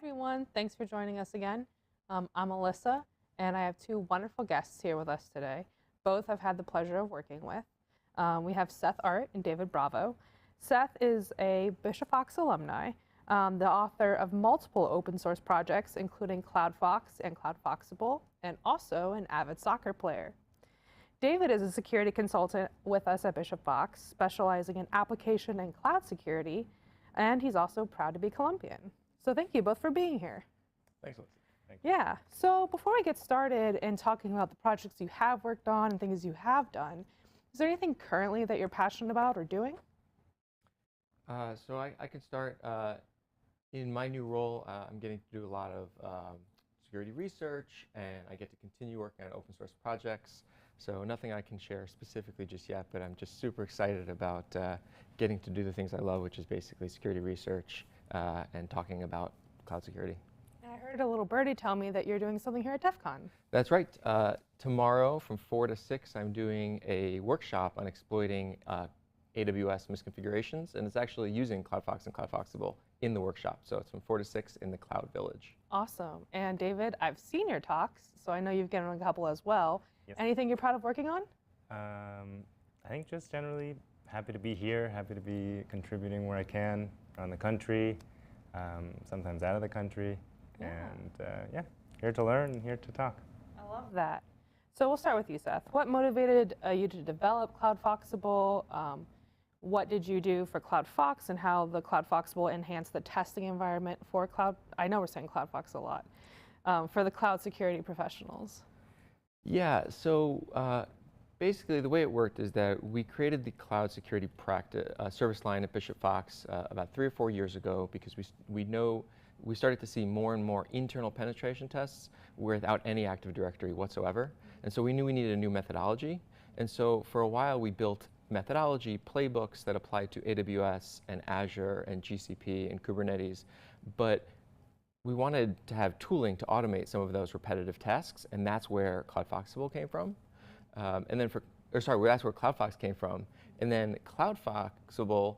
everyone. Thanks for joining us again. I'm Alyssa, and I have two wonderful guests here with us today. Both I've had the pleasure of working with. We have Seth Art and David Bravo. Seth is a Bishop Fox alumni, the author of multiple open source projects, including CloudFox and CloudFoxable, and also an avid soccer player. David is a security consultant with us at Bishop Fox, specializing in application and cloud security, and he's also proud to be Colombian. So thank you both for being here. Thanks, Alyssa. Thank you. Yeah, so before we get started in talking about the projects you have worked on and things you have done, is there anything currently that you're passionate about or doing? So I could start. In my new role, I'm getting to do a lot of security research, and I get to continue working on open source projects. So nothing I can share specifically just yet, but I'm just super excited about getting to do the things I love, which is basically security research and talking about cloud security. I heard a little birdie tell me that you're doing something here at DEF CON. That's right. Tomorrow from 4 to 6, I'm doing a workshop on exploiting AWS misconfigurations, and it's actually using CloudFox and CloudFoxable in the workshop. So it's from 4 to 6 in the Cloud Village. Awesome. And David, I've seen your talks, so I know you've given a couple as well. Yes. Anything you're proud of working on? I think just generally happy to be here, happy to be contributing where I can around the country, sometimes out of the country, and yeah, here to learn, here to talk. I love that. So we'll start with you, Seth. What motivated you to develop CloudFoxable? What did you do for CloudFox, and how the CloudFoxable enhanced the testing environment for cloud? I know we're saying CloudFox a lot, for the cloud security professionals. Yeah, so basically the way it worked is that we created the cloud security practice service line at Bishop Fox about 3 or 4 years ago, because we started to see more and more internal penetration tests without any Active Directory whatsoever. And so we knew we needed a new methodology. And so for a while we built methodology playbooks that applied to AWS and Azure and GCP and Kubernetes. But we wanted to have tooling to automate some of those repetitive tasks, and that's where CloudFoxable came from. And then that's where CloudFox came from. And then CloudFoxable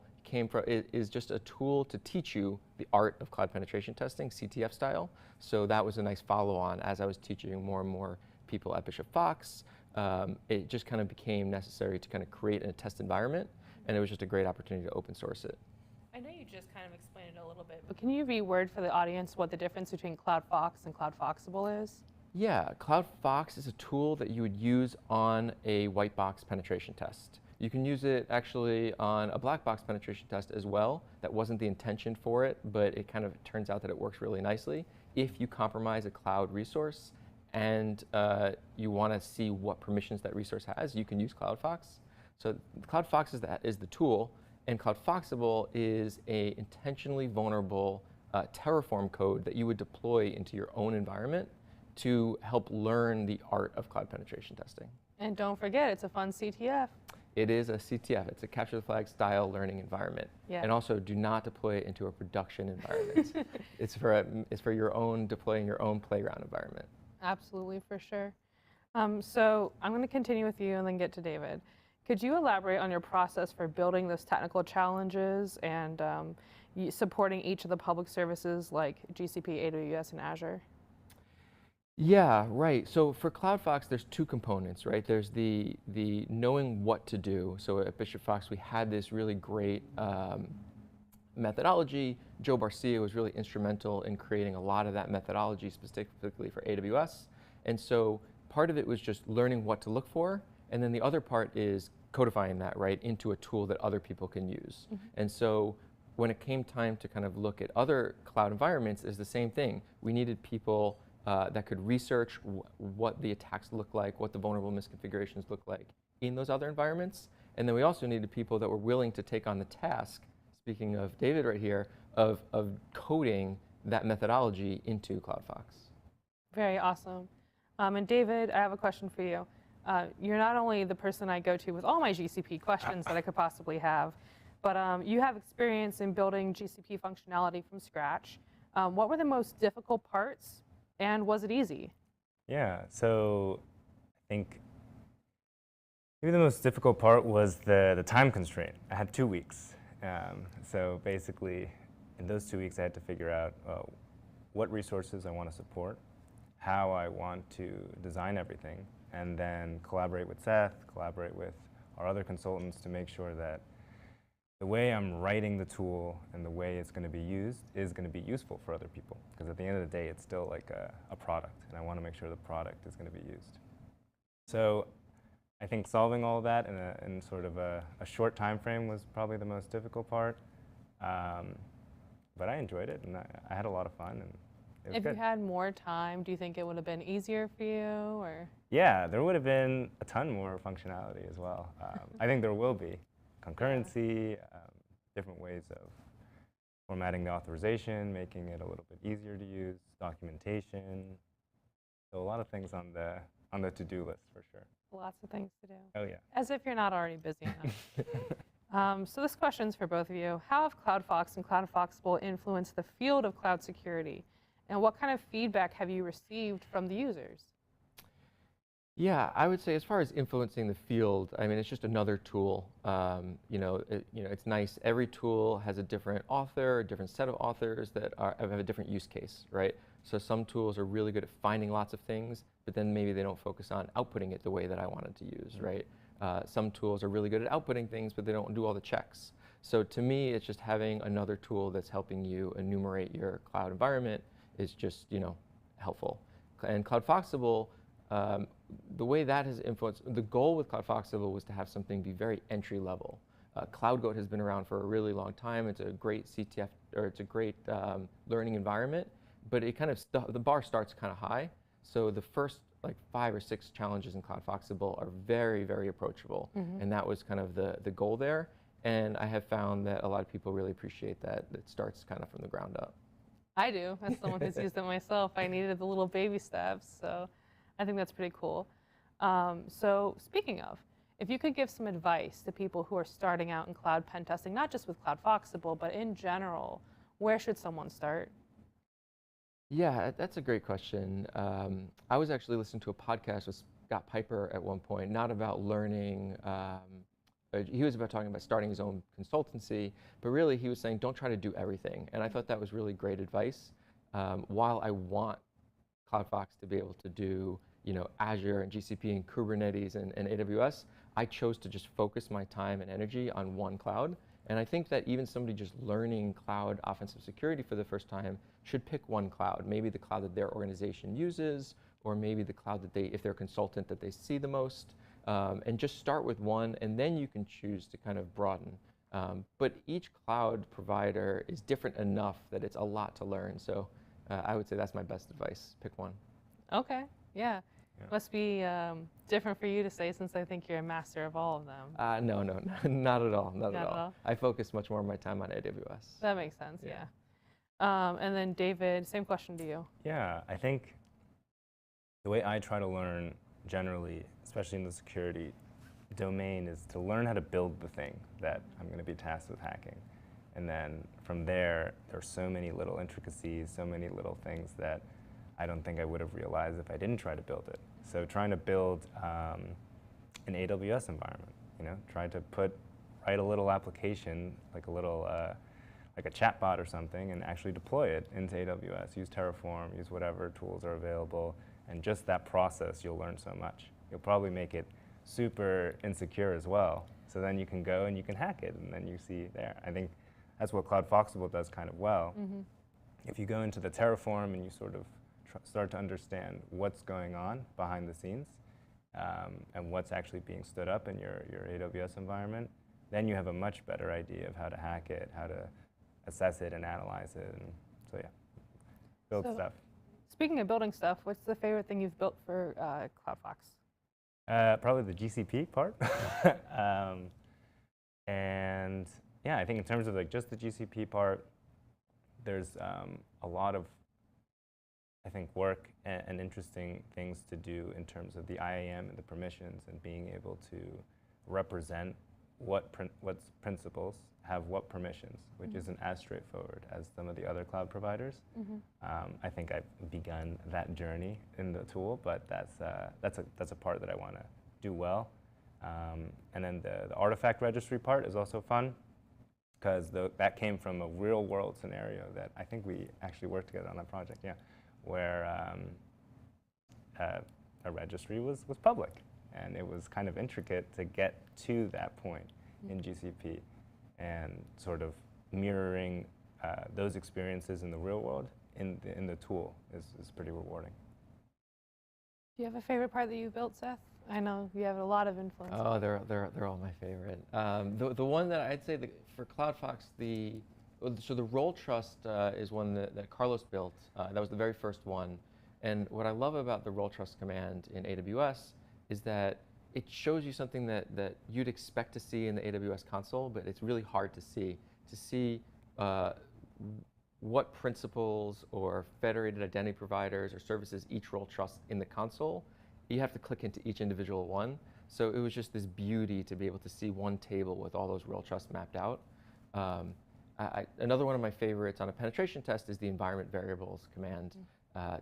is just a tool to teach you the art of cloud penetration testing, CTF style. So that was a nice follow-on as I was teaching more and more people at Bishop Fox. It just kind of became necessary to kind of create a test environment, and it was just a great opportunity to open source it. I know you just kind of explained it a little bit, but can you reword for the audience what the difference between CloudFox and CloudFoxable is? Yeah, CloudFox is a tool that you would use on a white box penetration test. You can use it actually on a black box penetration test as well. That wasn't the intention for it, but it kind of turns out that it works really nicely. If you compromise a cloud resource and you want to see what permissions that resource has, you can use CloudFox. So CloudFox is the tool, and CloudFoxable is a intentionally vulnerable Terraform code that you would deploy into your own environment to help learn the art of cloud penetration testing. And don't forget, it's a fun CTF. It is a CTF. It's a capture the flag style learning environment. Yeah. And also, do not deploy it into a production environment. It's for your own, deploying your own playground environment. Absolutely, for sure. So I'm going to continue with you and then get to David. Could you elaborate on your process for building those technical challenges and supporting each of the public services like GCP, AWS, and Azure? Yeah, right. So for CloudFox, there's 2 components, right? There's the knowing what to do. So at Bishop Fox, we had this really great methodology. Joe Barcia was really instrumental in creating a lot of that methodology specifically for AWS. And so part of it was just learning what to look for. And then the other part is codifying that, right, into a tool that other people can use. Mm-hmm. And so when it came time to kind of look at other cloud environments, it's the same thing. We needed people that could research what the attacks look like, what the vulnerable misconfigurations look like in those other environments. And then we also needed people that were willing to take on the task, speaking of David right here, of coding that methodology into CloudFox. Very awesome. And David, I have a question for you. You're not only the person I go to with all my GCP questions that I could possibly have, but you have experience in building GCP functionality from scratch. What were the most difficult parts? And was it easy? Yeah, so I think maybe the most difficult part was the time constraint. I had 2 weeks. So basically, in those 2 weeks, I had to figure out what resources I want to support, how I want to design everything, and then collaborate with Seth, collaborate with our other consultants to make sure that the way I'm writing the tool and the way it's going to be used is going to be useful for other people. Because at the end of the day, it's still like a product, and I want to make sure the product is going to be used. So I think solving all of that in sort of a short time frame was probably the most difficult part. But I enjoyed it, and I had a lot of fun. And it was If good. you had more time, do you think it would have been easier for you, or? Yeah, there would have been a ton more functionality as well. I think there will be. Concurrency, different ways of formatting the authorization, making it a little bit easier to use, documentation. So a lot of things on the to-do list for sure. Lots of things to do. Oh yeah. As if you're not already busy enough. So this question's for both of you. How have CloudFox and CloudFoxable influenced the field of cloud security? And what kind of feedback have you received from the users? Yeah, I would say as far as influencing the field, I mean, it's just another tool. It's nice. Every tool has a different author, a different set of authors that have a different use case, right? So some tools are really good at finding lots of things, but then maybe they don't focus on outputting it the way that I wanted to use, right? Some tools are really good at outputting things, but they don't do all the checks. So to me, it's just having another tool that's helping you enumerate your cloud environment is just, helpful. And CloudFoxable, the way that has influenced, the goal with CloudFoxable was to have something be very entry level. CloudGoat has been around for a really long time. It's a great CTF, or it's a great learning environment, but it kind of, the bar starts kind of high. So the first like 5 or 6 challenges in CloudFoxable are very, very approachable. And that was kind of the goal there. And I have found that a lot of people really appreciate that it starts kind of from the ground up. I do, as someone who's used it myself. I needed the little baby steps, so I think that's pretty cool. So speaking of, if you could give some advice to people who are starting out in cloud pen testing, not just with CloudFoxable, but in general, where should someone start? Yeah, that's a great question. I was actually listening to a podcast with Scott Piper at one point, not about learning. He was talking about starting his own consultancy, but really he was saying don't try to do everything. And I thought that was really great advice. While I want CloudFox to be able to do Azure and GCP and Kubernetes and AWS, I chose to just focus my time and energy on one cloud. And I think that even somebody just learning cloud offensive security for the first time should pick one cloud, maybe the cloud that their organization uses, or maybe the cloud that if they're a consultant, that they see the most, and just start with one, and then you can choose to kind of broaden. But each cloud provider is different enough that it's a lot to learn. So I would say that's my best advice. Pick one. Okay, yeah. Must be different for you to say, since I think you're a master of all of them. No, not at all, not at all. I focus much more of my time on AWS. That makes sense, yeah. And then David, same question to you. Yeah, I think the way I try to learn generally, especially in the security domain, is to learn how to build the thing that I'm going to be tasked with hacking. And then from there are so many little intricacies, so many little things that I don't think I would have realized if I didn't try to build it. So trying to build an AWS environment, try to write a little application, like a little, like a chatbot or something, and actually deploy it into AWS. Use Terraform, use whatever tools are available, and just that process, you'll learn so much. You'll probably make it super insecure as well. So then you can go and you can hack it, and then you see there. I think that's what CloudFoxable does kind of well. If you go into the Terraform and you sort of start to understand what's going on behind the scenes and what's actually being stood up in your AWS environment, then you have a much better idea of how to hack it, how to assess it and analyze it. And so yeah, build stuff. Speaking of building stuff, what's the favorite thing you've built for CloudFox? Probably the GCP part. And yeah, I think in terms of like just the GCP part, there's a lot of, I think, work and interesting things to do in terms of the IAM and the permissions and being able to represent what principals have what permissions, which isn't as straightforward as some of the other cloud providers. I think I've begun that journey in the tool, but that's a part that I want to do well. And then the artifact registry part is also fun, because that came from a real world scenario that I think we actually worked together on that project, yeah, where a registry was public, and it was kind of intricate to get to that point in GCP, and sort of mirroring those experiences in the real world in the tool is pretty rewarding. Do you have a favorite part that you built, Seth? I know you have a lot of influence. Oh, they're all my favorite. The one that I'd say for CloudFox, the role trust is one that Carlos built. That was the very first one. And what I love about the role trust command in AWS is that it shows you something that you'd expect to see in the AWS console, but it's really hard to see what principals or federated identity providers or services each role trusts in the console. You have to click into each individual one. So it was just this beauty to be able to see one table with all those role trusts mapped out. Another one of my favorites on a penetration test is the environment variables command.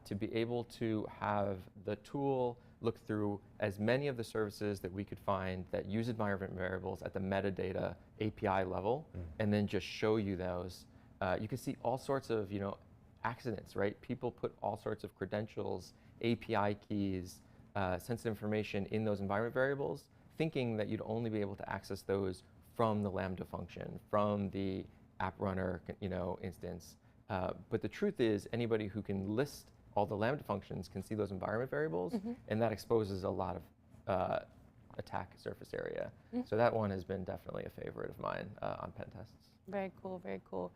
To be able to have the tool look through as many of the services that we could find that use environment variables at the metadata API level, and then just show you those. You can see all sorts of accidents, right? People put all sorts of credentials, API keys, sensitive information in those environment variables, thinking that you'd only be able to access those from the Lambda function, from the app runner instance. But the truth is, anybody who can list all the Lambda functions can see those environment variables, and that exposes a lot of attack surface area. So that one has been definitely a favorite of mine on pen tests. Very cool, very cool.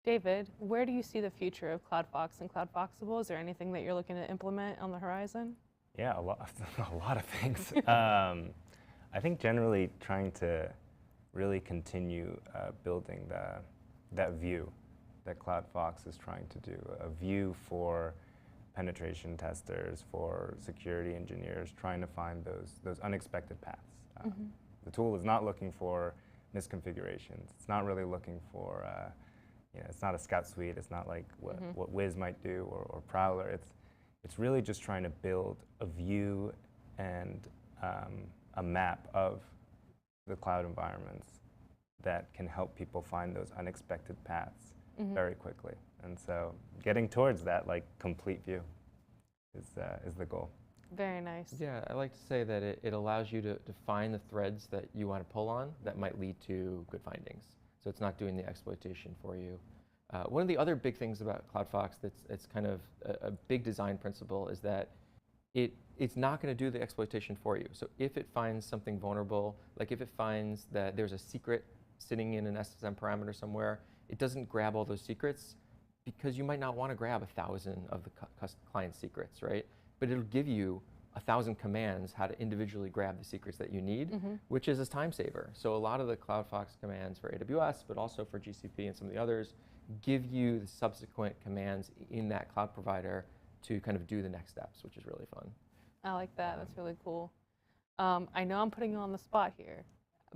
David, where do you see the future of CloudFox and CloudFoxable? Is there anything that you're looking to implement on the horizon? Yeah, a lot of things. I think generally trying to really continue building that view that CloudFox is trying to do, a view for penetration testers, for security engineers, trying to find those unexpected paths. The tool is not looking for misconfigurations. It's not really looking for, it's not a scout suite. It's not like what Wiz might do or Prowler. It's really just trying to build a view and a map of the cloud environments that can help people find those unexpected paths very quickly. And so getting towards that complete view is the goal. Very nice. Yeah, I like to say that it allows you to find the threads that you want to pull on that might lead to good findings. So it's not doing the exploitation for you. One of the other big things about CloudFox that's kind of a big design principle is that it's not going to do the exploitation for you. So if it finds something vulnerable, like if it finds that there's a secret sitting in an SSM parameter somewhere, it doesn't grab all those secrets because you might not want to grab 1,000 of the client secrets, right? But it'll give you 1,000 commands how to individually grab the secrets that you need, which is a time saver. So a lot of the CloudFox commands for AWS, but also for GCP and some of the others, give you the subsequent commands in that cloud provider to kind of do the next steps, which is really fun. I like that. That's really cool. I know I'm putting you on the spot here,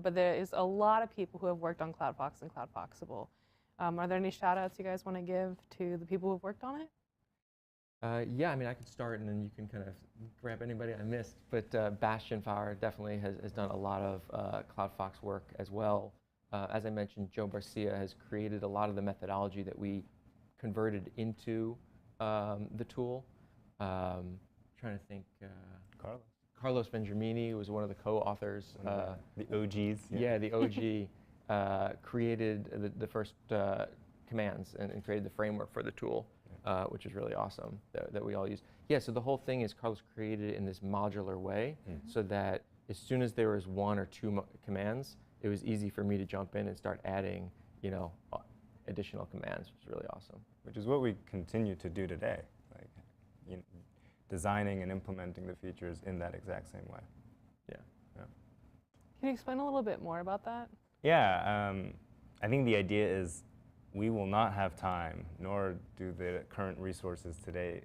but there is a lot of people who have worked on CloudFox and CloudFoxable. Are there any shout outs you guys want to give to the people who've worked on it? Yeah, I mean, I could start and then you can kind of grab anybody I missed. But Bastian Fauer definitely has done a lot of CloudFox work as well. As I mentioned, Joe Garcia has created a lot of the methodology that we converted into the tool. Trying to think. Carlos Benjamini was one of the co-authors. The OGs. Yeah, the OG created the first commands and created the framework for the tool, which is really awesome that we all use. Yeah, so the whole thing is Carlos created it in this modular way so that as soon as there was one or two commands, it was easy for me to jump in and start adding, additional commands, which is really awesome. Which is what we continue to do today, designing and implementing the features in that exact same way. Yeah. Can you explain a little bit more about that? Yeah, I think the idea is we will not have time, nor do the current resources today,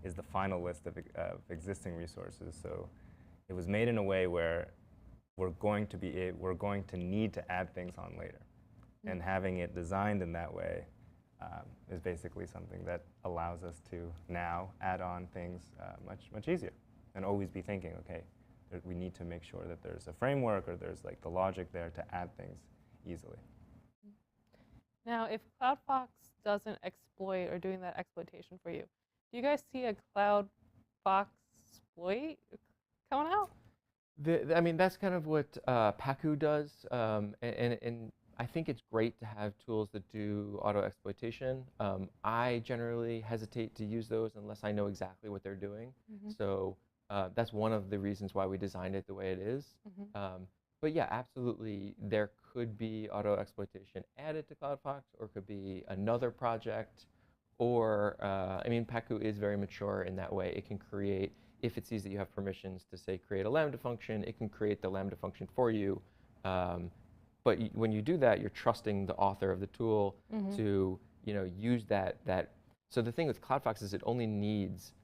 is the final list of existing resources. So it was made in a way where we're going to need to add things on later. And having it designed in that way is basically something that allows us to now add on things much easier and always be thinking, okay, we need to make sure that there's a framework or there's the logic there to add things easily. Now, if CloudFox doesn't exploit or doing that exploitation for you, do you guys see a CloudFox exploit coming out? I mean, that's kind of what Pacu does, and I think it's great to have tools that do auto exploitation. I generally hesitate to use those unless I know exactly what they're doing. So that's one of the reasons why we designed it the way it is. But yeah, absolutely, there could be auto exploitation added to CloudFox, or could be another project, or I mean, Pacu is very mature in that way. It can create, if it sees that you have permissions to say create a Lambda function, it can create the Lambda function for you. But when you do that, you're trusting the author of the tool to use that. So the thing with CloudFox is it only needs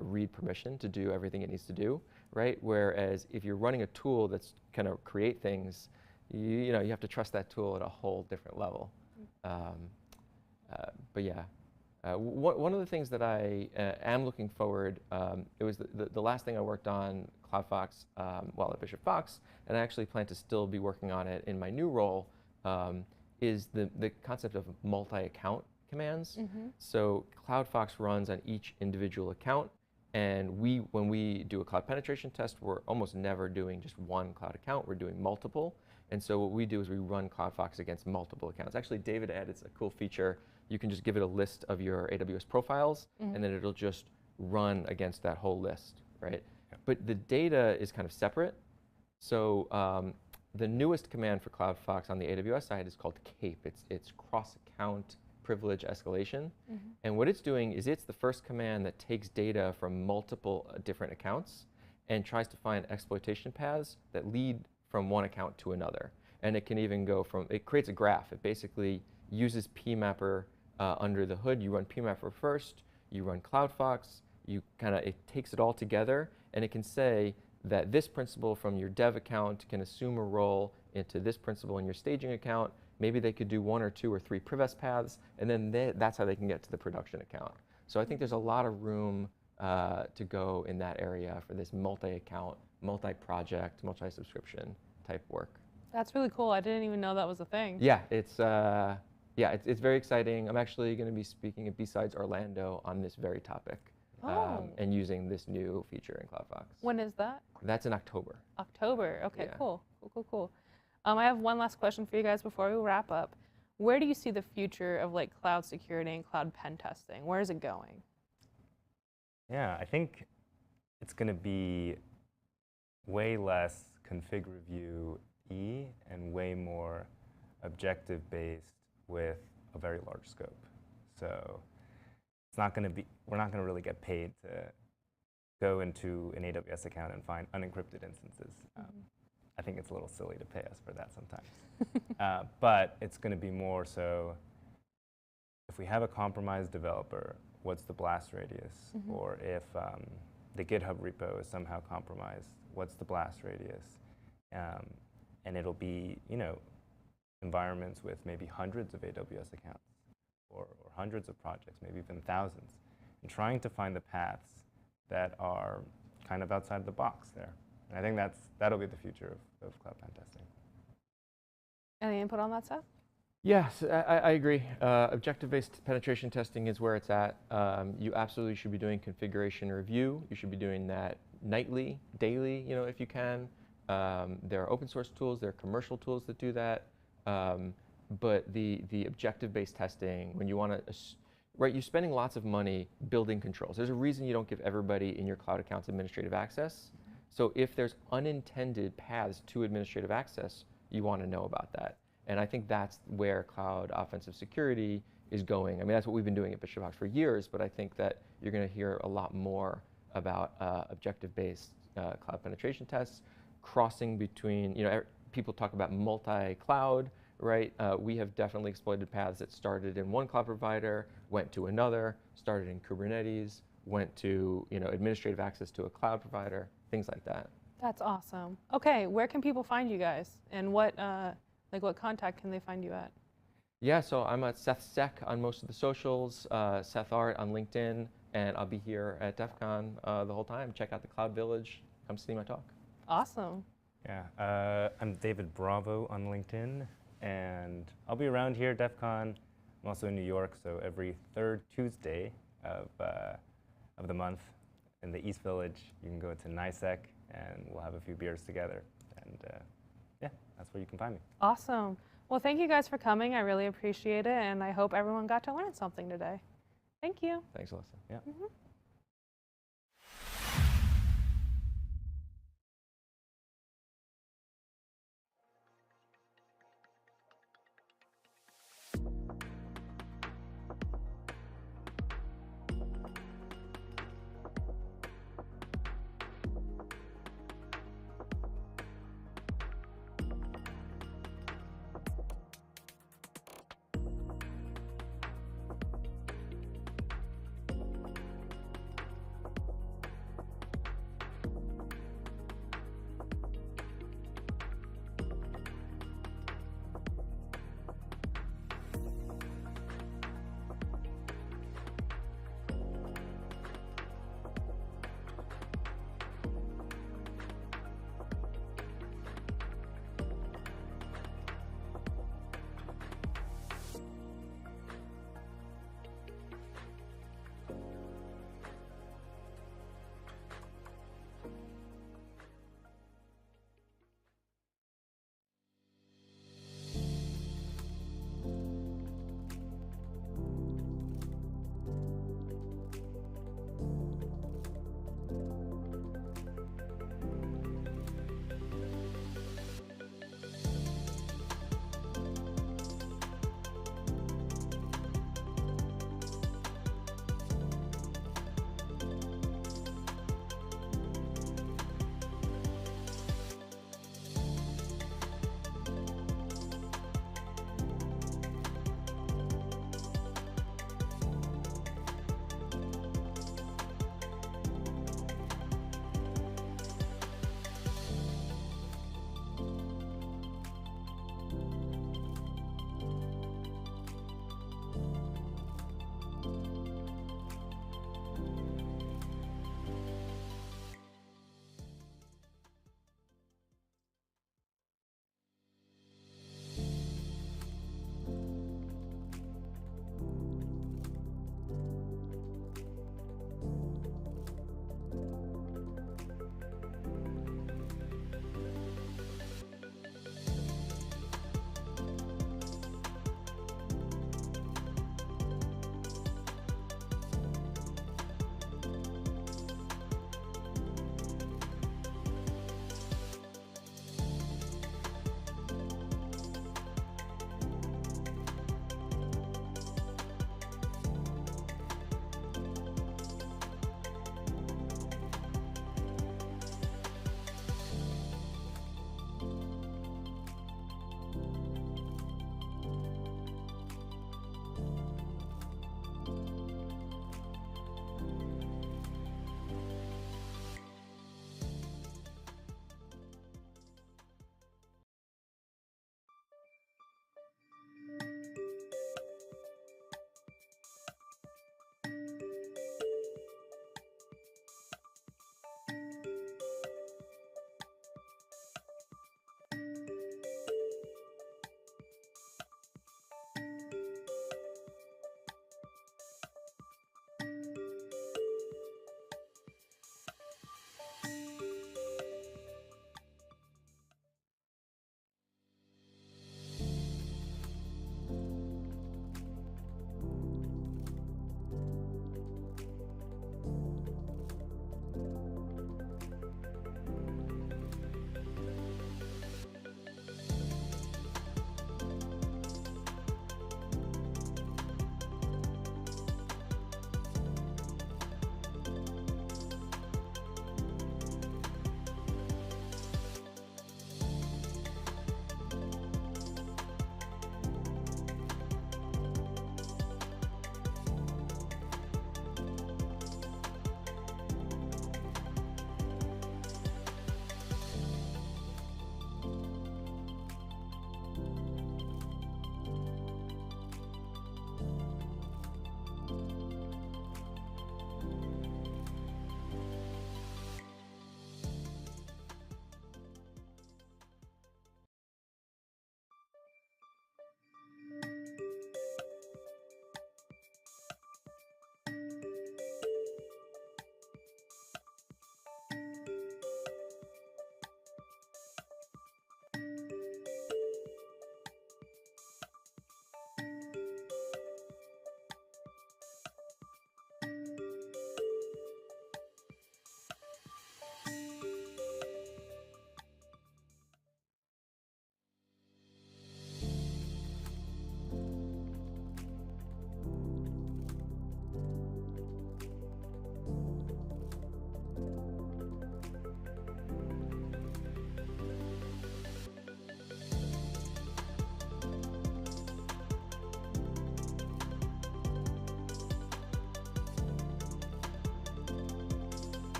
read permission to do everything it needs to do, right? Whereas if you're running a tool that's kind of create things, you have to trust that tool at a whole different level. But yeah. One of the things that I am looking forward, it was the last thing I worked on CloudFox while at Bishop Fox, and I actually plan to still be working on it in my new role, is the concept of multi-account commands. So CloudFox runs on each individual account, and when we do a cloud penetration test, we're almost never doing just one cloud account, we're doing multiple. And so what we do is we run CloudFox against multiple accounts. Actually, David added a cool feature. You can just give it a list of your AWS profiles, and then it'll just run against that whole list, right? But the data is kind of separate. So the newest command for CloudFox on the AWS side is called CAPE. It's cross-account privilege escalation. And what it's doing is it's the first command that takes data from multiple different accounts and tries to find exploitation paths that lead from one account to another. And it can even go from, it creates a graph. It basically uses PMapper under the hood. You run PMapper first, you run CloudFox, it takes it all together, and it can say that this principal from your dev account can assume a role into this principal in your staging account. Maybe they could do 1 or 2 or 3 Privest paths, and then that's how they can get to the production account. So I think there's a lot of room to go in that area for this multi-account, multi-project, multi-subscription type work. That's really cool. I didn't even know that was a thing. Yeah, it's very exciting. I'm actually going to be speaking at B-Sides Orlando on this very topic, and using this new feature in CloudFox. When is that? That's in October. October. Okay, Yeah. Cool. I have one last question for you guys before we wrap up. Where do you see the future of cloud security and cloud pen testing? Where is it going? Yeah, I think it's going to be way less config review-y and way more objective-based with a very large scope. So it's not going to be, we're not going to really get paid to go into an AWS account and find unencrypted instances. I think it's a little silly to pay us for that sometimes. But it's going to be more so, if we have a compromised developer, what's the blast radius? Or if the GitHub repo is somehow compromised, what's the blast radius? And it'll be, environments with maybe hundreds of AWS accounts or hundreds of projects, maybe even thousands, and trying to find the paths that are kind of outside the box there. And I think that'll be the future of cloud pen testing. Any input on that, Seth? Yes, I agree. Objective-based penetration testing is where it's at. You absolutely should be doing configuration review. You should be doing that nightly, daily, if you can. There are open source tools, there are commercial tools that do that. But the objective-based testing, when you want to, right, you're spending lots of money building controls. There's a reason you don't give everybody in your cloud accounts administrative access. So if there's unintended paths to administrative access, you want to know about that. And I think that's where cloud offensive security is going. I mean, that's what we've been doing at Bishop Fox for years, but I think that you're going to hear a lot more about objective-based cloud penetration tests, crossing between, people talk about multi-cloud, right? We have definitely exploited paths that started in one cloud provider, went to another, started in Kubernetes, went to, administrative access to a cloud provider, things like that. That's awesome. Okay, where can people find you guys? And what contact can they find you at? Yeah, so I'm at Seth Sec on most of the socials, Seth Art on LinkedIn, and I'll be here at DEF CON the whole time. Check out the Cloud Village. Come see my talk. Awesome. Yeah, I'm David Bravo on LinkedIn, And I'll be around here at DEF CON. I'm also in New York, so every third Tuesday of the month in the East Village, you can go to NISEC, and we'll have a few beers together. And yeah, that's where you can find me. Awesome. Well, thank you guys for coming. I really appreciate it, and I hope everyone got to learn something today. Thank you. Thanks, Alyssa. Yeah.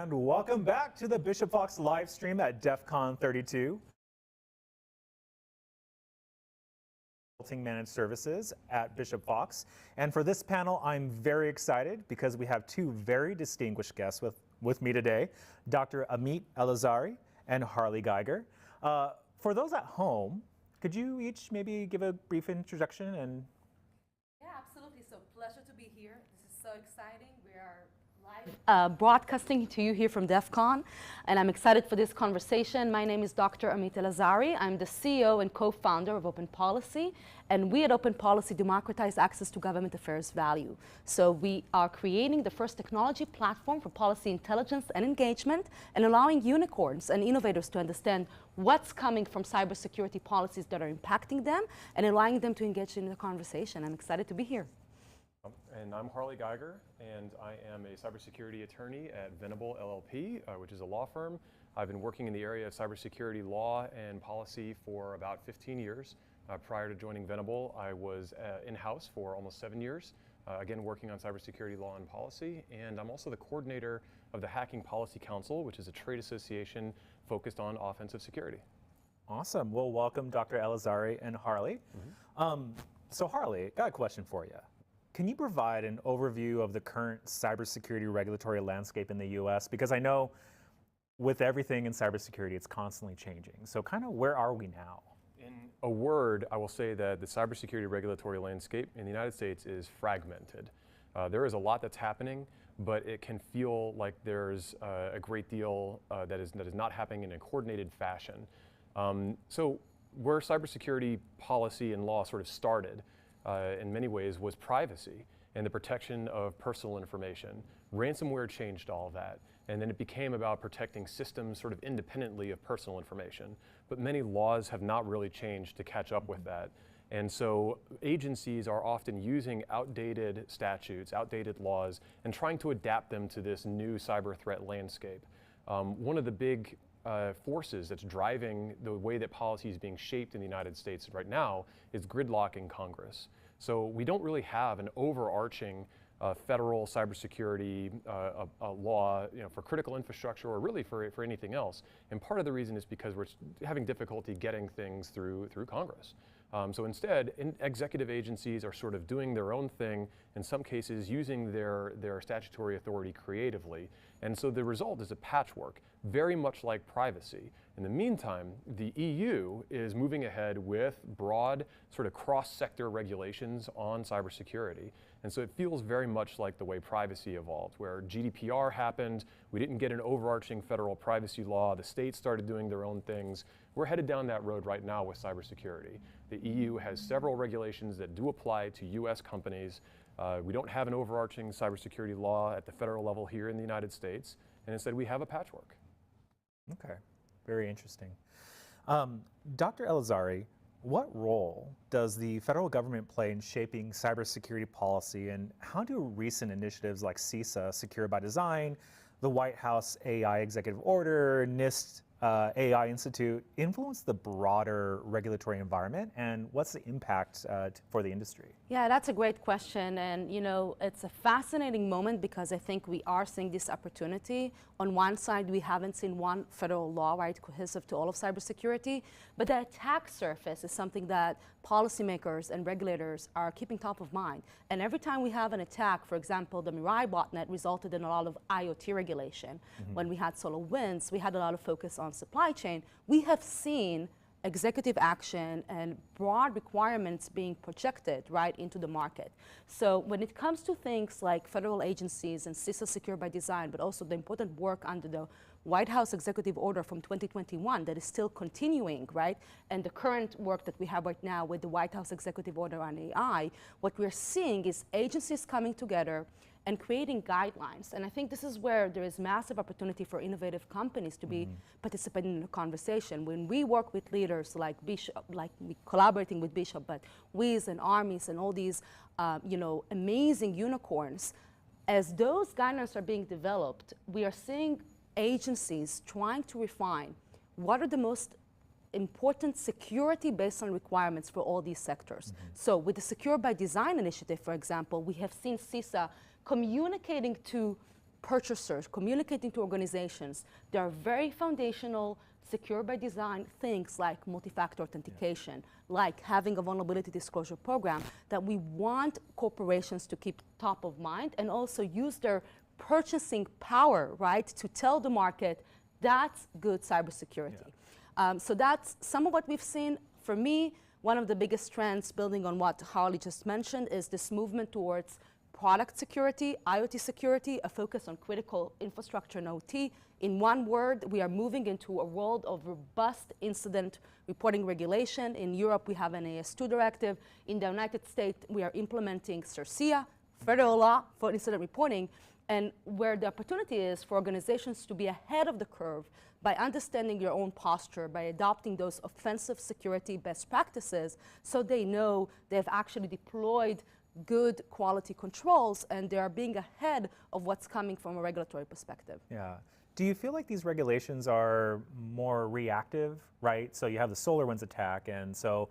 And welcome back to the Bishop Fox live stream at DEF CON 32. Managed services at Bishop Fox. And for this panel, I'm very excited because we have two very distinguished guests with me today, Dr. Amit Elazari and Harley Geiger. For those at home, could you each maybe give a brief introduction? And yeah, absolutely. So pleasure to be here. This is so exciting. We are live broadcasting to you here from DEF CON, and I'm excited for this conversation. My name is Dr. Amit Elazari. I'm the CEO and co-founder of Open Policy, and we at Open Policy democratize access to government affairs value. So we are creating the first technology platform for policy intelligence and engagement, and allowing unicorns and innovators to understand what's coming from cybersecurity policies that are impacting them, and allowing them to engage in the conversation. I'm excited to be here. And I'm Harley Geiger, and I am a cybersecurity attorney at Venable LLP, which is a law firm. I've been working in the area of cybersecurity law and policy for about 15 years. Prior to joining Venable, I was in-house for almost 7 years, again working on cybersecurity law and policy. And I'm also the coordinator of the Hacking Policy Council, which is a trade association focused on offensive security. awesome. Well, welcome Dr. Elazari and Harley. So Harley, got a question for you. Can you provide an overview of the current cybersecurity regulatory landscape in the US? Because I know with everything in cybersecurity, it's constantly changing. So kind of where are we now? In a word, I will say that the cybersecurity regulatory landscape in the United States is fragmented. There is a lot that's happening, but it can feel like there's a great deal that is not happening in a coordinated fashion. So where cybersecurity policy and law sort of started in many ways was privacy and the protection of personal information. Ransomware changed all of that, and then it became about protecting systems sort of independently of personal information. But many laws have not really changed to catch up with that. And so agencies are often using outdated statutes, outdated laws, and trying to adapt them to this new cyber threat landscape. One of the big forces that's driving the way that policy is being shaped in the United States right now is gridlock in Congress. So we don't really have an overarching federal cybersecurity law, for critical infrastructure or really for anything else. And part of the reason is because we're having difficulty getting things through Congress. So instead, executive agencies are sort of doing their own thing, in some cases using their statutory authority creatively. And so the result is a patchwork, very much like privacy. In the meantime, the EU is moving ahead with broad sort of cross-sector regulations on cybersecurity. And so it feels very much like the way privacy evolved, where GDPR happened, we didn't get an overarching federal privacy law, the states started doing their own things. We're headed down that road right now with cybersecurity. The EU has several regulations that do apply to US companies. We don't have an overarching cybersecurity law at the federal level here in the United States, and instead we have a patchwork. Okay, very interesting. Dr. Elazari, what role does the federal government play in shaping cybersecurity policy, and how do recent initiatives like CISA, Secure by Design, the White House AI Executive Order, NIST AI Institute, influence the broader regulatory environment, and what's the impact for the industry? Yeah, that's a great question, and it's a fascinating moment because I think we are seeing this opportunity. On one side, we haven't seen one federal law, right, cohesive to all of cybersecurity, but the attack surface is something that policymakers and regulators are keeping top of mind. And every time we have an attack, for example, the Mirai botnet resulted in a lot of IoT regulation. When we had SolarWinds, we had a lot of focus on supply chain. We have seen executive action and broad requirements being projected right into the market. So when it comes to things like federal agencies and CISA Secure by Design, but also the important work under the White House Executive Order from 2021 that is still continuing, right? And the current work that we have right now with the White House Executive Order on AI, what we're seeing is agencies coming together and creating guidelines. And I think this is where there is massive opportunity for innovative companies to be participating in the conversation. When we work with leaders like Bishop, like we collaborating with Bishop, but Wiz and Armies and all these amazing unicorns, as those guidelines are being developed, we are seeing agencies trying to refine what are the most important security baseline requirements for all these sectors. So with the Secure by Design initiative, for example, we have seen CISA communicating to purchasers, communicating to organizations. There are very foundational, secure by design things like multi-factor authentication, like having a vulnerability disclosure program that we want corporations to keep top of mind and also use their purchasing power, right, to tell the market that's good cybersecurity. So that's some of what we've seen. For me, one of the biggest trends, building on what Harley just mentioned, is this movement towards product security, IoT security, a focus on critical infrastructure and OT. In one word, we are moving into a world of robust incident reporting regulation. In Europe, we have an AS2 directive. In the United States, we are implementing CERCIA, federal law for incident reporting, and where the opportunity is for organizations to be ahead of the curve by understanding your own posture, by adopting those offensive security best practices, so they know they've actually deployed good quality controls and they are being ahead of what's coming from a regulatory perspective. Yeah. Do you feel like these regulations are more reactive, right? So you have the SolarWinds attack, and so,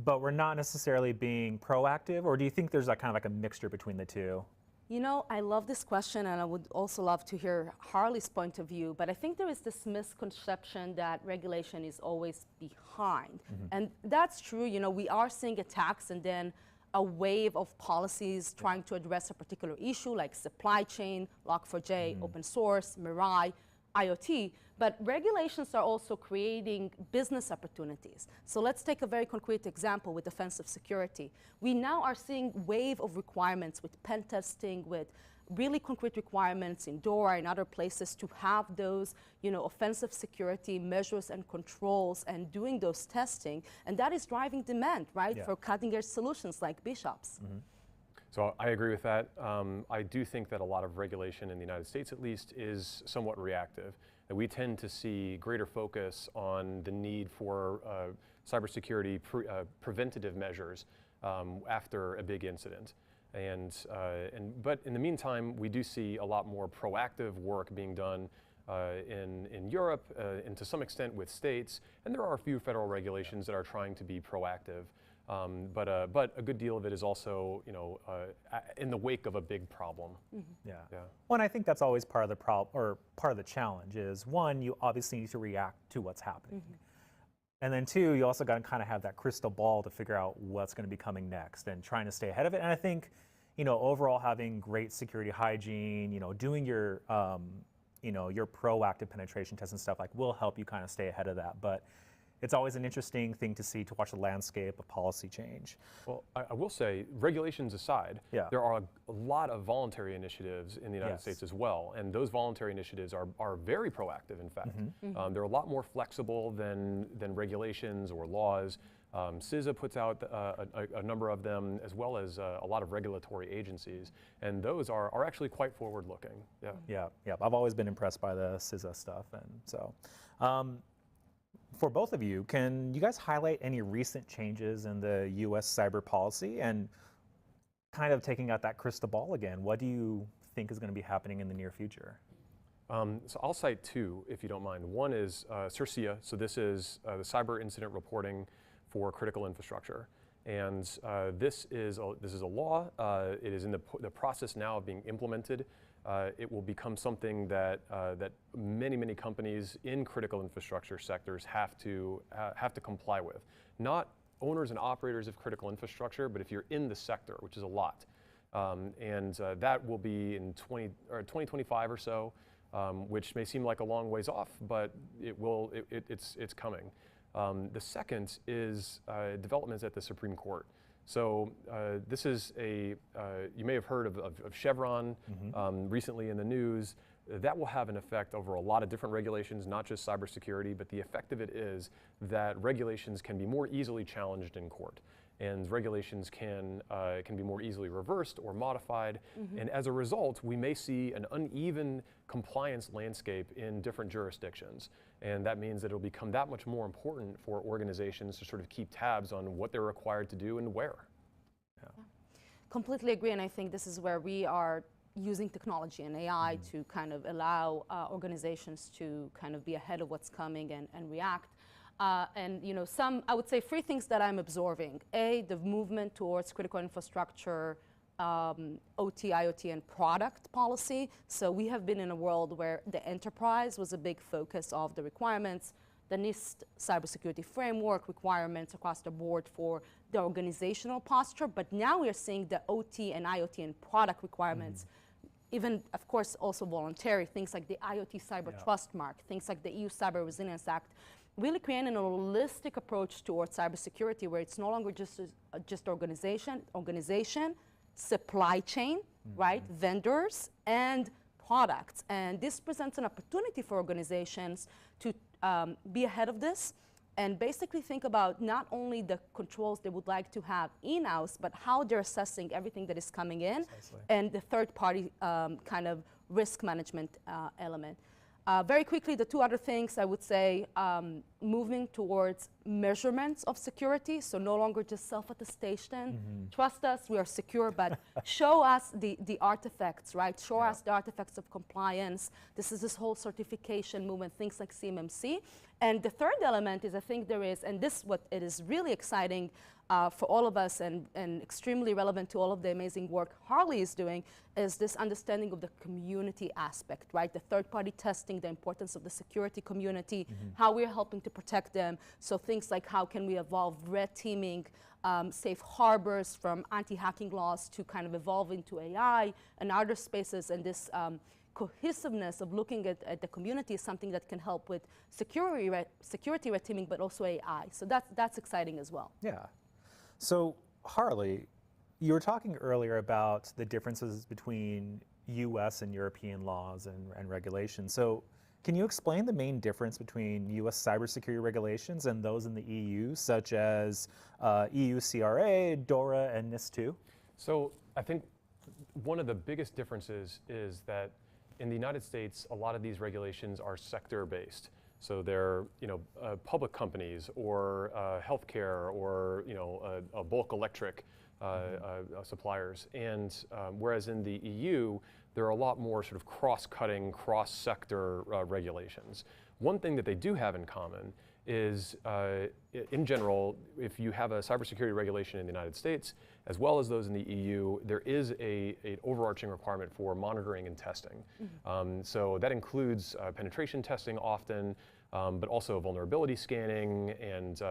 but we're not necessarily being proactive, or do you think there's like kind of like a mixture between the two? You know, I love this question, and I would also love to hear Harley's point of view, but I think there is this misconception that regulation is always behind. And that's true. You know, we are seeing attacks and then a wave of policies trying to address a particular issue like supply chain, Log4j, open source, Mirai, IoT, but regulations are also creating business opportunities. So let's take a very concrete example with offensive security. We now are seeing wave of requirements with pen testing, with really concrete requirements in DORA and other places to have those, you know, offensive security measures and controls and doing those testing, and that is driving demand, right, for cutting-edge solutions like Bishop's. So I agree with that. I do think that a lot of regulation in the United States, at least, is somewhat reactive. That we tend to see greater focus on the need for cybersecurity preventative measures after a big incident. But in the meantime, we do see a lot more proactive work being done in Europe and to some extent with states. And there are a few federal regulations that are trying to be proactive. But a good deal of it is also, you know, in the wake of a big problem. Yeah. Well, and I think that's always part of the problem, or part of the challenge is, one, you obviously need to react to what's happening. And then two, you also got to kind of have that crystal ball to figure out what's going to be coming next and trying to stay ahead of it. And I think, you know, overall having great security hygiene, you know, doing your, you know, your proactive penetration tests and stuff like will help you kind of stay ahead of that. But it's always an interesting thing to see, to watch the landscape of policy change. Well, I will say, regulations aside, there are a lot of voluntary initiatives in the United States as well, and those voluntary initiatives are very proactive, in fact. They're a lot more flexible than regulations or laws. CISA puts out a number of them, as well as a lot of regulatory agencies, and those are actually quite forward-looking. Yeah. I've always been impressed by the CISA stuff, and so. For both of you, can you guys highlight any recent changes in the U.S. cyber policy, and kind of taking out that crystal ball again, what do you think is going to be happening in the near future? So I'll cite two, if you don't mind. One is CERCIA. So this is the cyber incident reporting for critical infrastructure. And this is a law. It is in the process now of being implemented. It will become something that many companies in critical infrastructure sectors have to comply with. Not owners and operators of critical infrastructure, but if you're in the sector, which is a lot. That will be in 2025 or so, which may seem like a long ways off, but it's coming. The second is developments at the Supreme Court. So this is you may have heard of Chevron recently in the news. That will have an effect over a lot of different regulations, not just cybersecurity, but the effect of it is that regulations can be more easily challenged in court. And regulations can be more easily reversed or modified. And as a result, we may see an uneven compliance landscape in different jurisdictions. And that means that it'll become that much more important for organizations to sort of keep tabs on what they're required to do and where. Completely agree, and I think this is where we are using technology and AI to kind of allow organizations to kind of be ahead of what's coming and react. And you know, I would say three things that I'm absorbing. A, the movement towards critical infrastructure OT, IoT, and product policy. So we have been in a world where the enterprise was a big focus of the requirements, the NIST cybersecurity framework requirements across the board for the organizational posture. But now we are seeing the OT and IoT and product requirements, even, of course, also voluntary, things like the IoT Cyber Trust Mark, things like the EU Cyber Resilience Act, really creating a holistic approach towards cybersecurity where it's no longer just organization, supply chain, right, vendors, and products. And this presents an opportunity for organizations to be ahead of this and basically think about not only the controls they would like to have in-house, but how they're assessing everything that is coming in and the third-party kind of risk management element. Very quickly, the two other things I would say, moving towards measurements of security, so no longer just self-attestation. Trust us, we are secure, but show us the artifacts, right? Show us the artifacts of compliance. This is this whole certification movement, things like CMMC. And the third element is, I think there is, and this what it is really exciting for all of us and extremely relevant to all of the amazing work Harley is doing, is this understanding of the community aspect, right? The third-party testing, the importance of the security community, how we're helping to protect them. So things like how can we evolve red teaming, safe harbors from anti-hacking laws to kind of evolve into AI and other spaces, and this cohesiveness of looking at the community is something that can help with security red teaming, but also AI. So that's exciting as well. Yeah. So Harley, you were talking earlier about the differences between US and European laws and regulations. So can you explain the main difference between US cybersecurity regulations and those in the EU, such as EU CRA, DORA, and NIS2? So I think one of the biggest differences is that in the United States, a lot of these regulations are sector-based. So they're, public companies or healthcare or, bulk electric suppliers. And whereas in the EU, there are a lot more sort of cross-cutting, cross-sector regulations. One thing that they do have in common is, in general, if you have a cybersecurity regulation in the United States, as well as those in the EU, there is an overarching requirement for monitoring and testing. So that includes penetration testing often, but also vulnerability scanning and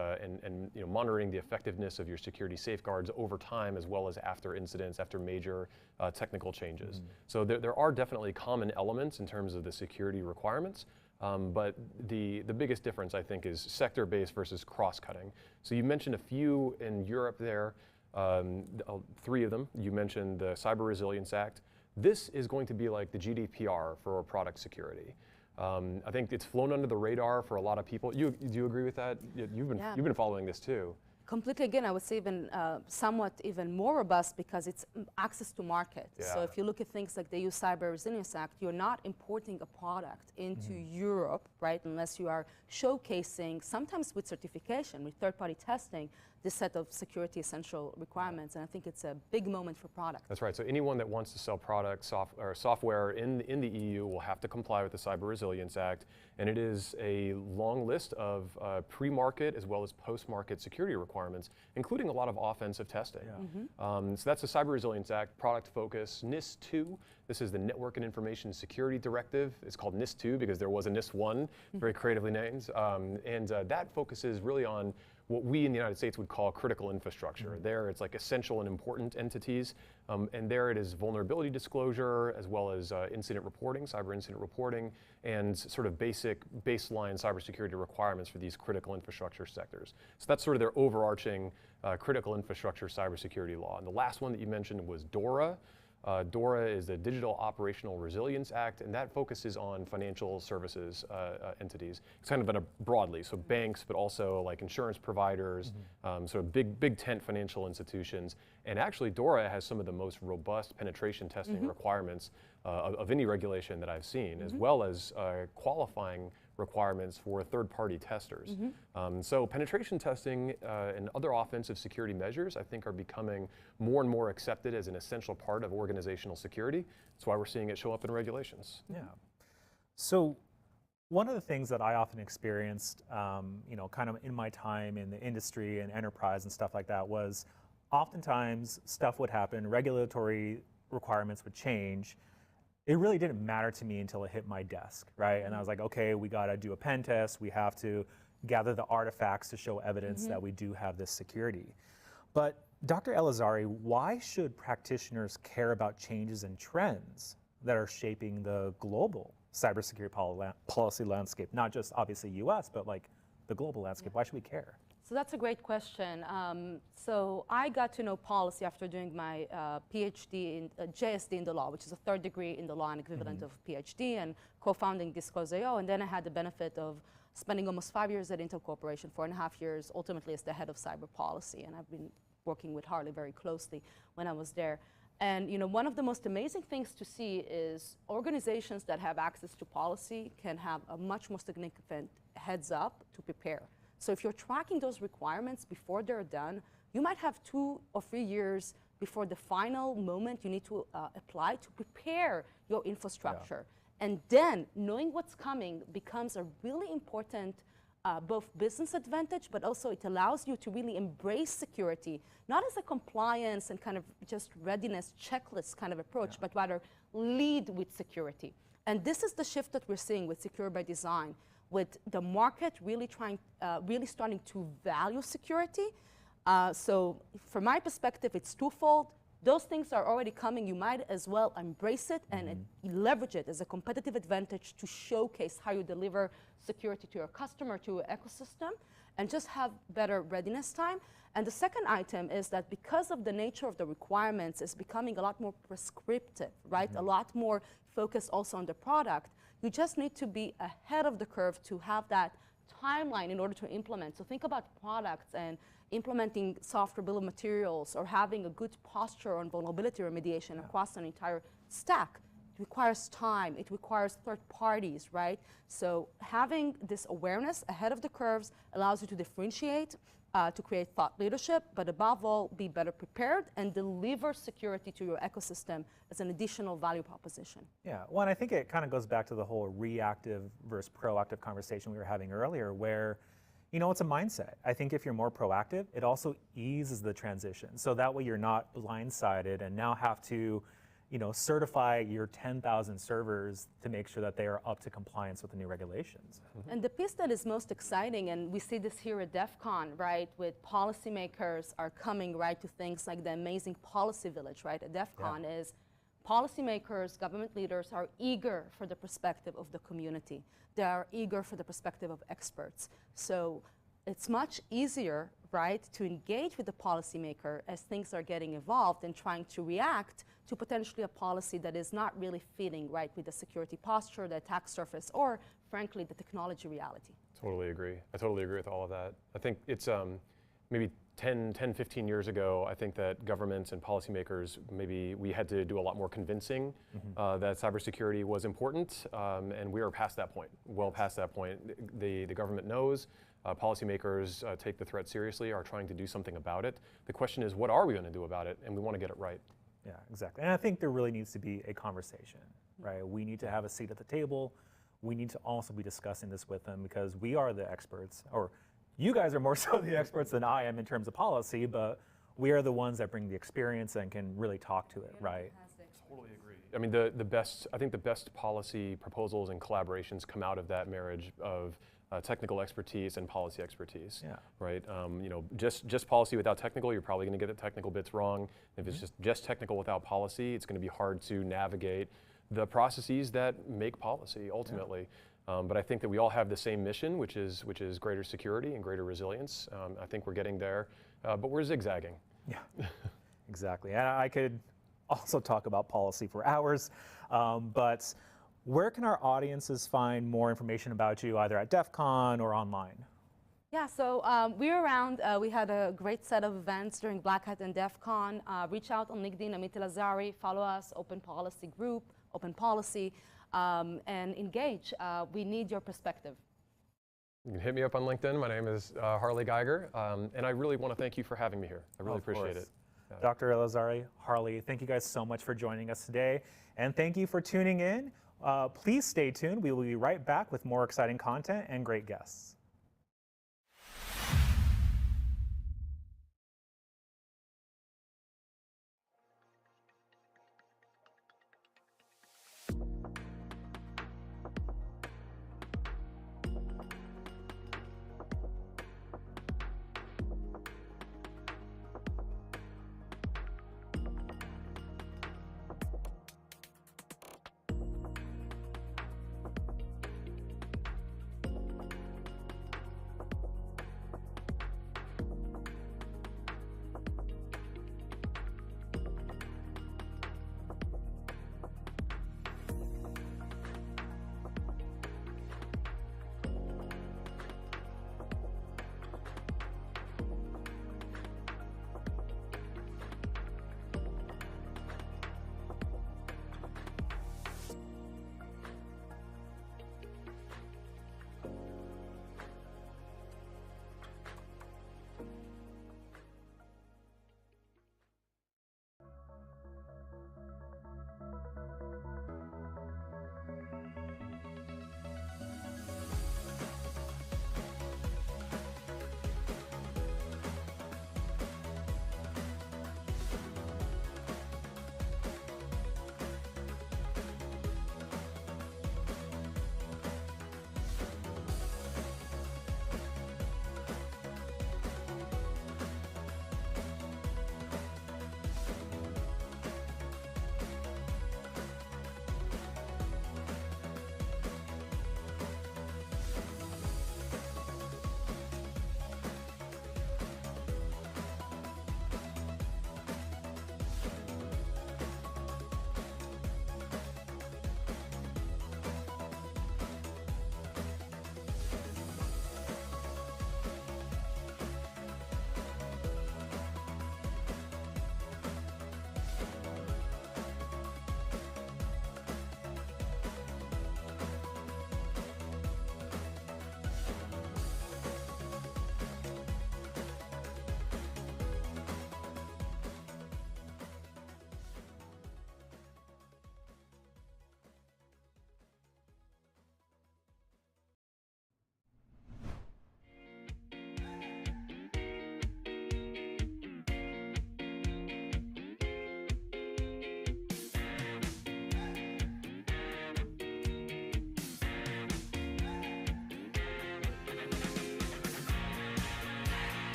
monitoring the effectiveness of your security safeguards over time, as well as after incidents, after major technical changes. So there are definitely common elements in terms of the security requirements. But the biggest difference, I think, is sector-based versus cross-cutting. So you mentioned a few in Europe there, 3 of them. You mentioned the Cyber Resilience Act. This is going to be like the GDPR for product security. I think it's flown under the radar for a lot of people. Do you agree with that? You've been following this too. Completely, again, I would say even somewhat even more robust because it's access to market. So if you look at things like the EU Cyber Resilience Act, you're not importing a product into Europe, right, unless you are showcasing, sometimes with certification, with third-party testing, this set of security essential requirements, and I think it's a big moment for products. That's right. So anyone that wants to sell products or software in the EU will have to comply with the Cyber Resilience Act, and it is a long list of pre-market as well as post-market security requirements, including a lot of offensive testing. So that's the Cyber Resilience Act, product focus. NIS2, this is the Network and Information Security Directive. It's called NIS2 because there was a NIS1, very creatively named, and that focuses really on what we in the United States would call critical infrastructure. There it's like essential and important entities, and there it is vulnerability disclosure as well as incident reporting, cyber incident reporting, and sort of basic baseline cybersecurity requirements for these critical infrastructure sectors. So that's sort of their overarching critical infrastructure cybersecurity law. And the last one that you mentioned was DORA. DORA is the Digital Operational Resilience Act, and that focuses on financial services entities. It's kind of broadly, so banks, but also like insurance providers, sort of big tent financial institutions. And actually, DORA has some of the most robust penetration testing requirements of any regulation that I've seen, as well as qualifying requirements for third-party testers. So penetration testing and other offensive security measures, I think, are becoming more and more accepted as an essential part of organizational security. That's why we're seeing it show up in regulations. Yeah. So one of the things that I often experienced, kind of in my time in the industry and enterprise and stuff like that, was oftentimes stuff would happen, regulatory requirements would change. It really didn't matter to me until it hit my desk, right? And I was like, okay, we got to do a pen test. We have to gather the artifacts to show evidence that we do have this security. But Dr. Elazari, why should practitioners care about changes and trends that are shaping the global cybersecurity policy landscape, not just obviously US, but like the global landscape? Why should we care? So that's a great question. So I got to know policy after doing my PhD in J.S.D. in the law, which is a third degree in the law and equivalent of PhD, and co-founding Disclose.io. And then I had the benefit of spending almost 5 years at Intel Corporation, 4.5 years, ultimately as the head of cyber policy. And I've been working with Harley very closely when I was there. And you know, one of the most amazing things to see is organizations that have access to policy can have a much more significant heads up to prepare. So if you're tracking those requirements before they're done, you might have 2 or 3 years before the final moment you need to apply to prepare your infrastructure. And then knowing what's coming becomes a really important both business advantage, but also it allows you to really embrace security, not as a compliance and kind of just readiness checklist kind of approach, but rather lead with security. And this is the shift that we're seeing with Secure by Design, with the market really starting to value security. So from my perspective, it's twofold. Those things are already coming. You might as well embrace it and leverage it as a competitive advantage to showcase how you deliver security to your customer, to your ecosystem, and just have better readiness time. And the second item is that because of the nature of the requirements, it's becoming a lot more prescriptive, right? A lot more focused also on the product. You just need to be ahead of the curve to have that timeline in order to implement. So think about products and implementing software bill of materials or having a good posture on vulnerability remediation across an entire stack. It requires time, it requires third parties, right? So having this awareness ahead of the curves allows you to differentiate, to create thought leadership, but above all, be better prepared and deliver security to your ecosystem as an additional value proposition. Yeah, well, and I think it kind of goes back to the whole reactive versus proactive conversation we were having earlier, where, you know, it's a mindset. I think if you're more proactive, it also eases the transition. So that way you're not blindsided and now have to, you know, certify your 10,000 servers to make sure that they are up to compliance with the new regulations. And the piece that is most exciting, and we see this here at DEF CON, right, with policymakers are coming, right, to things like the amazing policy village, right, at DEF CON is policymakers, government leaders are eager for the perspective of the community. They are eager for the perspective of experts. So it's much easier, right, to engage with the policymaker as things are getting evolved and trying to react to potentially a policy that is not really fitting, right, with the security posture, the attack surface, or frankly, the technology reality. Totally agree. I totally agree with all of that. I think it's maybe 10, 15 years ago, I think that governments and policymakers, maybe we had to do a lot more convincing that cybersecurity was important, and we are past that point, well past that point. The government knows, policymakers take the threat seriously, are trying to do something about it. The question is, what are we going to do about it? And we want to get it right. Yeah, exactly. And I think there really needs to be a conversation, right? We need to have a seat at the table. We need to also be discussing this with them because we are the experts, or you guys are more so the experts than I am in terms of policy, but we are the ones that bring the experience and can really talk to it, right? Totally agree. I mean, I think the best policy proposals and collaborations come out of that marriage of technical expertise and policy expertise, right? You know, just policy without technical, you're probably going to get the technical bits wrong. If it's just technical without policy, it's going to be hard to navigate the processes that make policy ultimately. But I think that we all have the same mission, which is greater security and greater resilience. I think we're getting there, but we're zigzagging. Yeah, exactly. And I could also talk about policy for hours, but where can our audiences find more information about you, either at DEF CON or online? Yeah, so we're around. We had a great set of events during Black Hat and DEF CON. Reach out on LinkedIn, Amit Elazari, follow us, Open Policy Group, Open Policy, and engage. We need your perspective. You can hit me up on LinkedIn. My name is Harley Geiger, and I really want to thank you for having me here. I really appreciate it. Dr. Elazari, Harley, thank you guys so much for joining us today, and thank you for tuning in. Please stay tuned. We will be right back with more exciting content and great guests.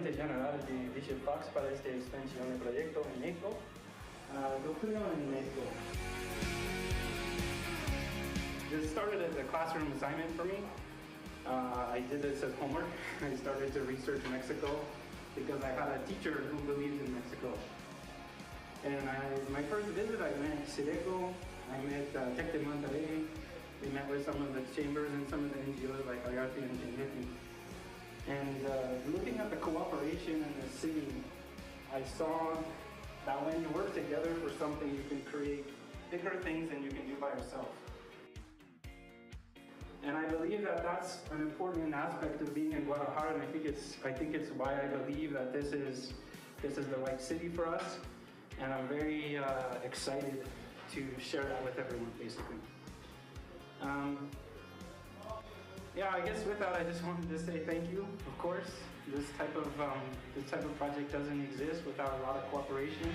gerente general de Bishop Fox para esta extensión de proyecto en México. Yo creo en México. This started as a classroom assignment for me. I did this as homework. I started to research Mexico because I had a teacher who believed in Mexico. And my first visit, I met Sideco, I met Tec de Monterrey. We met with some of the chambers and some of the NGOs like Ayarti and Tiniti. And looking at the cooperation in the city, I saw that when you work together for something, you can create bigger things than you can do by yourself. And I believe that that's an important aspect of being in Guadalajara, and I think it's why I believe that this is the right city for us. And I'm very excited to share that with everyone, basically. Yeah, I guess with that, I just wanted to say thank you. Of course, this type of project doesn't exist without a lot of cooperation.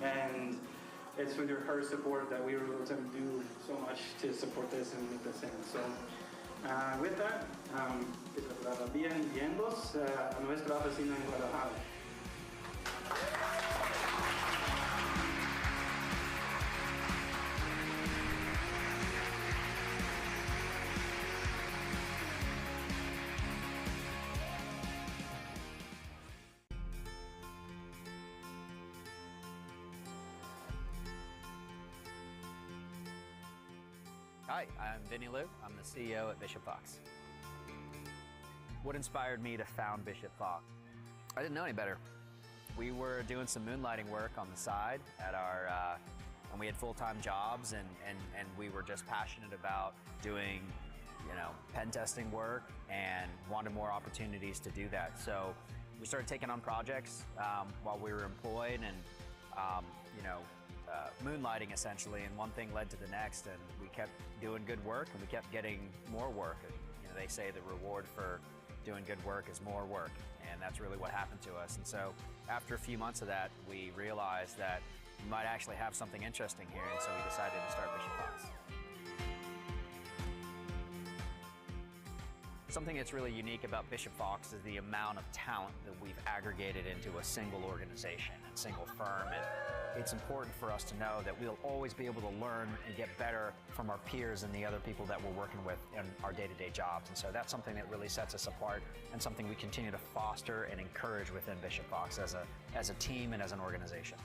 And it's with her support that we were able to do so much to support this and make this happen. So with that, bienvenidos a nuestra oficina en Guadalajara. Hi, I'm Vinny Lou. I'm the CEO at Bishop Fox. What inspired me to found Bishop Fox? I didn't know any better. We were doing some moonlighting work on the side at our, and we had full-time jobs, and we were just passionate about doing, pen testing work and wanted more opportunities to do that. So we started taking on projects while we were employed, and moonlighting essentially, and one thing led to the next, and we kept doing good work, and we kept getting more work. They say the reward for doing good work is more work, and that's really what happened to us. And so after a few months of that, we realized that we might actually have something interesting here, and so we decided to start Bishop Fox. Something that's really unique about Bishop Fox is the amount of talent that we've aggregated into a single organization and single firm. And it's important for us to know that we'll always be able to learn and get better from our peers and the other people that we're working with in our day-to-day jobs. And so that's something that really sets us apart, and something we continue to foster and encourage within Bishop Fox as a team and as an organization.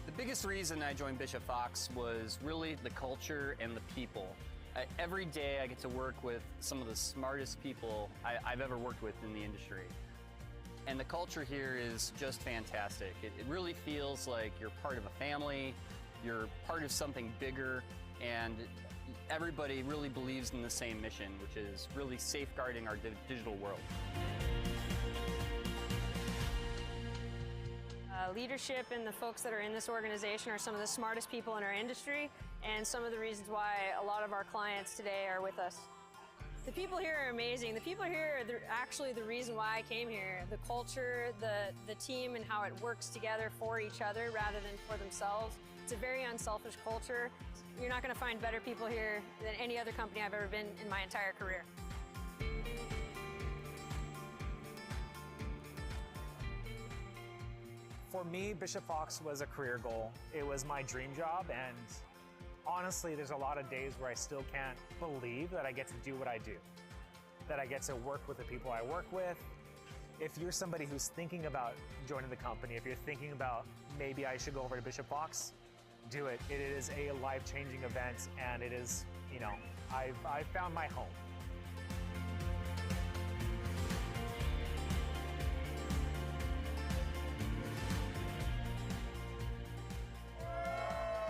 The biggest reason I joined Bishop Fox was really the culture and the people. Every day I get to work with some of the smartest people I've ever worked with in the industry. And the culture here is just fantastic. It really feels like you're part of a family, you're part of something bigger, and everybody really believes in the same mission, which is really safeguarding our digital world. Leadership and the folks that are in this organization are some of the smartest people in our industry, and some of the reasons why a lot of our clients today are with us. The people here are amazing. The people here are actually the reason why I came here. The culture, the team, and how it works together for each other rather than for themselves. It's a very unselfish culture. You're not going to find better people here than any other company I've ever been in my entire career. For me, Bishop Fox was a career goal. It was my dream job, and honestly, there's a lot of days where I still can't believe that I get to do what I do, that I get to work with the people I work with. If you're somebody who's thinking about joining the company, if you're thinking about maybe I should go over to Bishop Fox, do it. It is a life-changing event, and it is, I've found my home.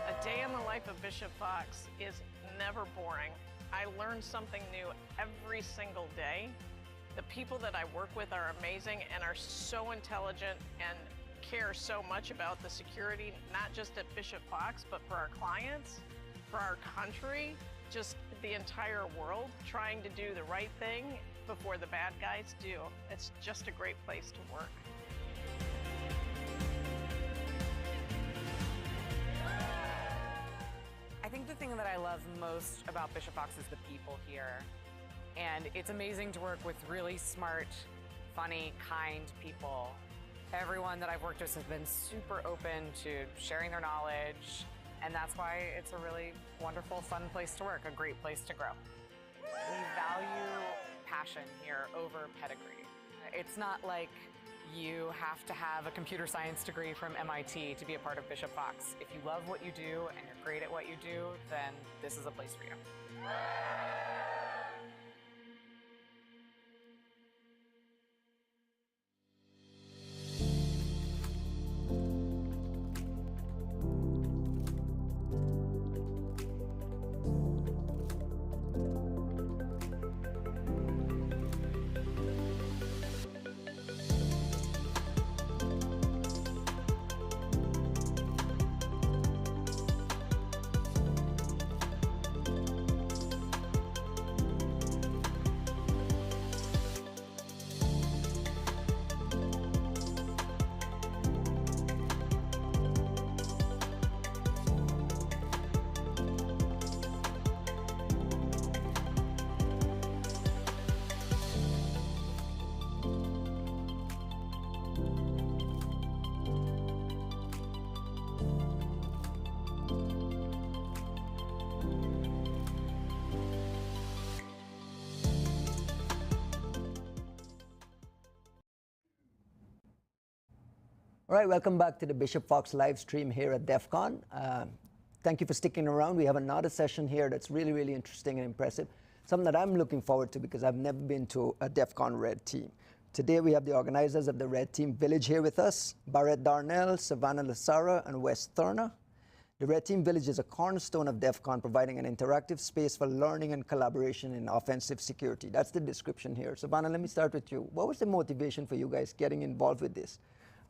A day in the life of Bishop Fox is never boring. I learn something new every single day. The people that I work with are amazing and are so intelligent and care so much about the security, not just at Bishop Fox, but for our clients, for our country, just the entire world, trying to do the right thing before the bad guys do. It's just a great place to work. think the thing that I love most about Bishop Fox is the people here. And it's amazing to work with really smart, funny, kind people. Everyone that I've worked with has been super open to sharing their knowledge, and that's why it's a really wonderful, fun place to work, a great place to grow. We value passion here over pedigree. It's not like you have to have a computer science degree from MIT to be a part of Bishop Fox. If you love what you do and you're great at what you do, then this is a place for you. All right, welcome back to the Bishop Fox live stream here at DEF CON. Thank you for sticking around. We have another session here that's really, really interesting and impressive. Something that I'm looking forward to because I've never been to a DEF CON Red Team. Today we have the organizers of the Red Team Village here with us, Barrett, Darnell, Savannah, Lazzara, and West Thurner. The Red Team Village is a cornerstone of DEF CON, providing an interactive space for learning and collaboration in offensive security. That's the description here. Savannah, let me start with you. What was the motivation for you guys getting involved with this?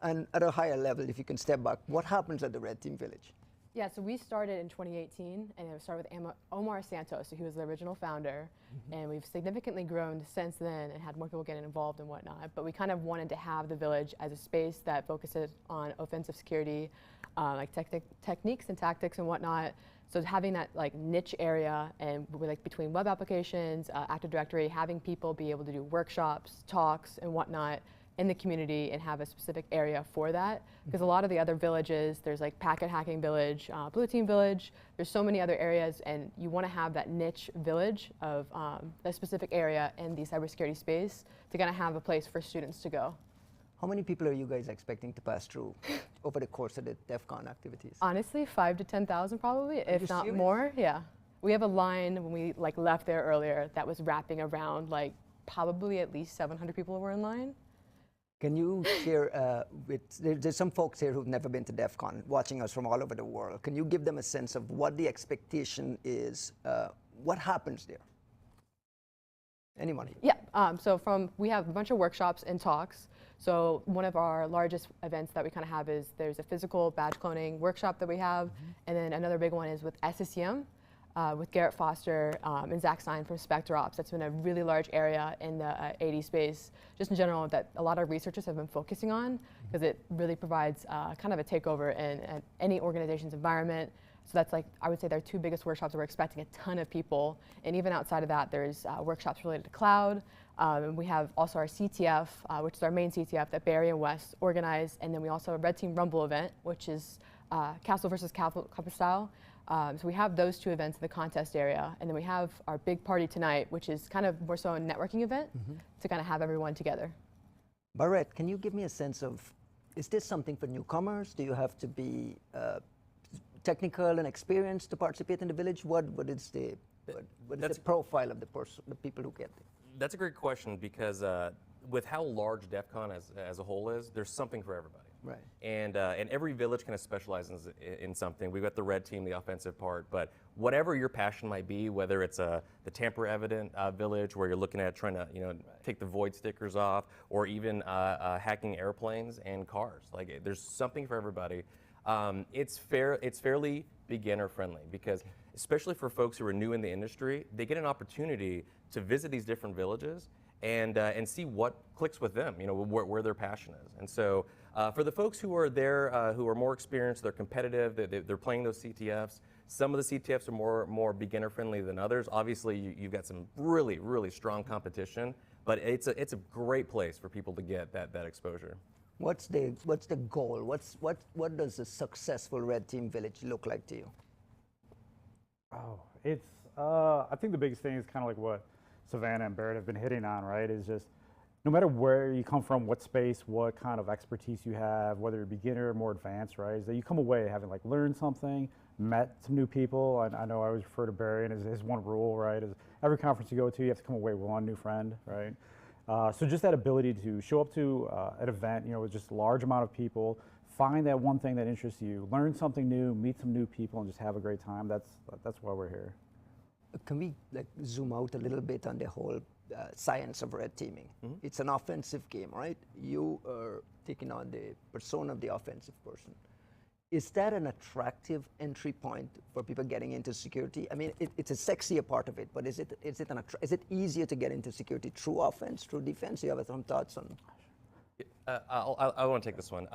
And at a higher level, if you can step back, what happens at the Red Team Village? Yeah, so we started in 2018, and it started with Omar Santos, who was the original founder, and we've significantly grown since then and had more people getting involved and whatnot. But we kind of wanted to have the village as a space that focuses on offensive security, like techniques and tactics and whatnot. So having that like niche area and like between web applications, Active Directory, having people be able to do workshops, talks, and whatnot in the community and have a specific area for that. Because a lot of the other villages, there's like Packet Hacking Village, Blue Team Village, there's so many other areas, and you want to have that niche village of that specific area in the cybersecurity space to kind of have a place for students to go. How many people are you guys expecting to pass through over the course of the DEF CON activities? Honestly, 5,000 to 10,000 probably, if not serious? more, yeah. We have a line when we like left there earlier that was wrapping around like probably at least 700 people were in line. Can you share there's some folks here who've never been to DEF CON watching us from all over the world. Can you give them a sense of what the expectation is? What happens there? Anyone here? Yeah, we have a bunch of workshops and talks. So one of our largest events that we kind of have is there's a physical badge cloning workshop that we have, and then another big one is with SCCM. With Garrett Foster and Zach Stein from Spectre Ops. That's been a really large area in the AD space, just in general, that a lot of researchers have been focusing on, because it really provides kind of a takeover in any organization's environment. So that's like, I would say their two biggest workshops. We're expecting a ton of people. And even outside of that, there's workshops related to cloud. And we have also our CTF, which is our main CTF that Barry and Wes organize. And then we also have a Red Team Rumble event, which is Castle versus Castle style. So we have those two events in the contest area, and then we have our big party tonight, which is kind of more so a networking event to kind of have everyone together. Barrett, can you give me a sense of, is this something for newcomers? Do you have to be technical and experienced to participate in the village? What is the profile of the people who get there? That's a great question, because with how large DEF CON as a whole is, there's something for everybody. Right. And every village kind of specializes in something. We've got the red team, the offensive part, but whatever your passion might be, whether it's the tamper-evident village where you're looking at trying to take the void stickers off, or even hacking airplanes and cars. Like, there's something for everybody. It's fairly beginner-friendly, because especially for folks who are new in the industry, they get an opportunity to visit these different villages and see what clicks with them, where their passion is. And so For the folks who are there, who are more experienced, they're competitive, they're playing those CTFs. Some of the CTFs are more beginner friendly than others. Obviously, you've got some really strong competition, but it's a great place for people to get that exposure. What's the goal? What does a successful Red Team Village look like to you? Oh, it's I think the biggest thing is kind of like what Savannah and Barrett have been hitting on, right? Is just no matter where you come from, what space, what kind of expertise you have, whether you're beginner or more advanced, right? Is that you come away having like learned something, met some new people. And I know I always refer to Barrett as his one rule, right? Is every conference you go to, you have to come away with one new friend, right? So just that ability to show up to an event, you know, with just a large amount of people, find that one thing that interests you, learn something new, meet some new people, and just have a great time. That's why we're here. Can we like zoom out a little bit on the whole science of red teaming? Mm-hmm. It's an offensive game, right? You are taking on the persona of the offensive person. Is that an attractive entry point for people getting into security? I mean, it's a sexier part of it, but is it easier to get into security through offense, through defense? You have some thoughts on? I want to take this one.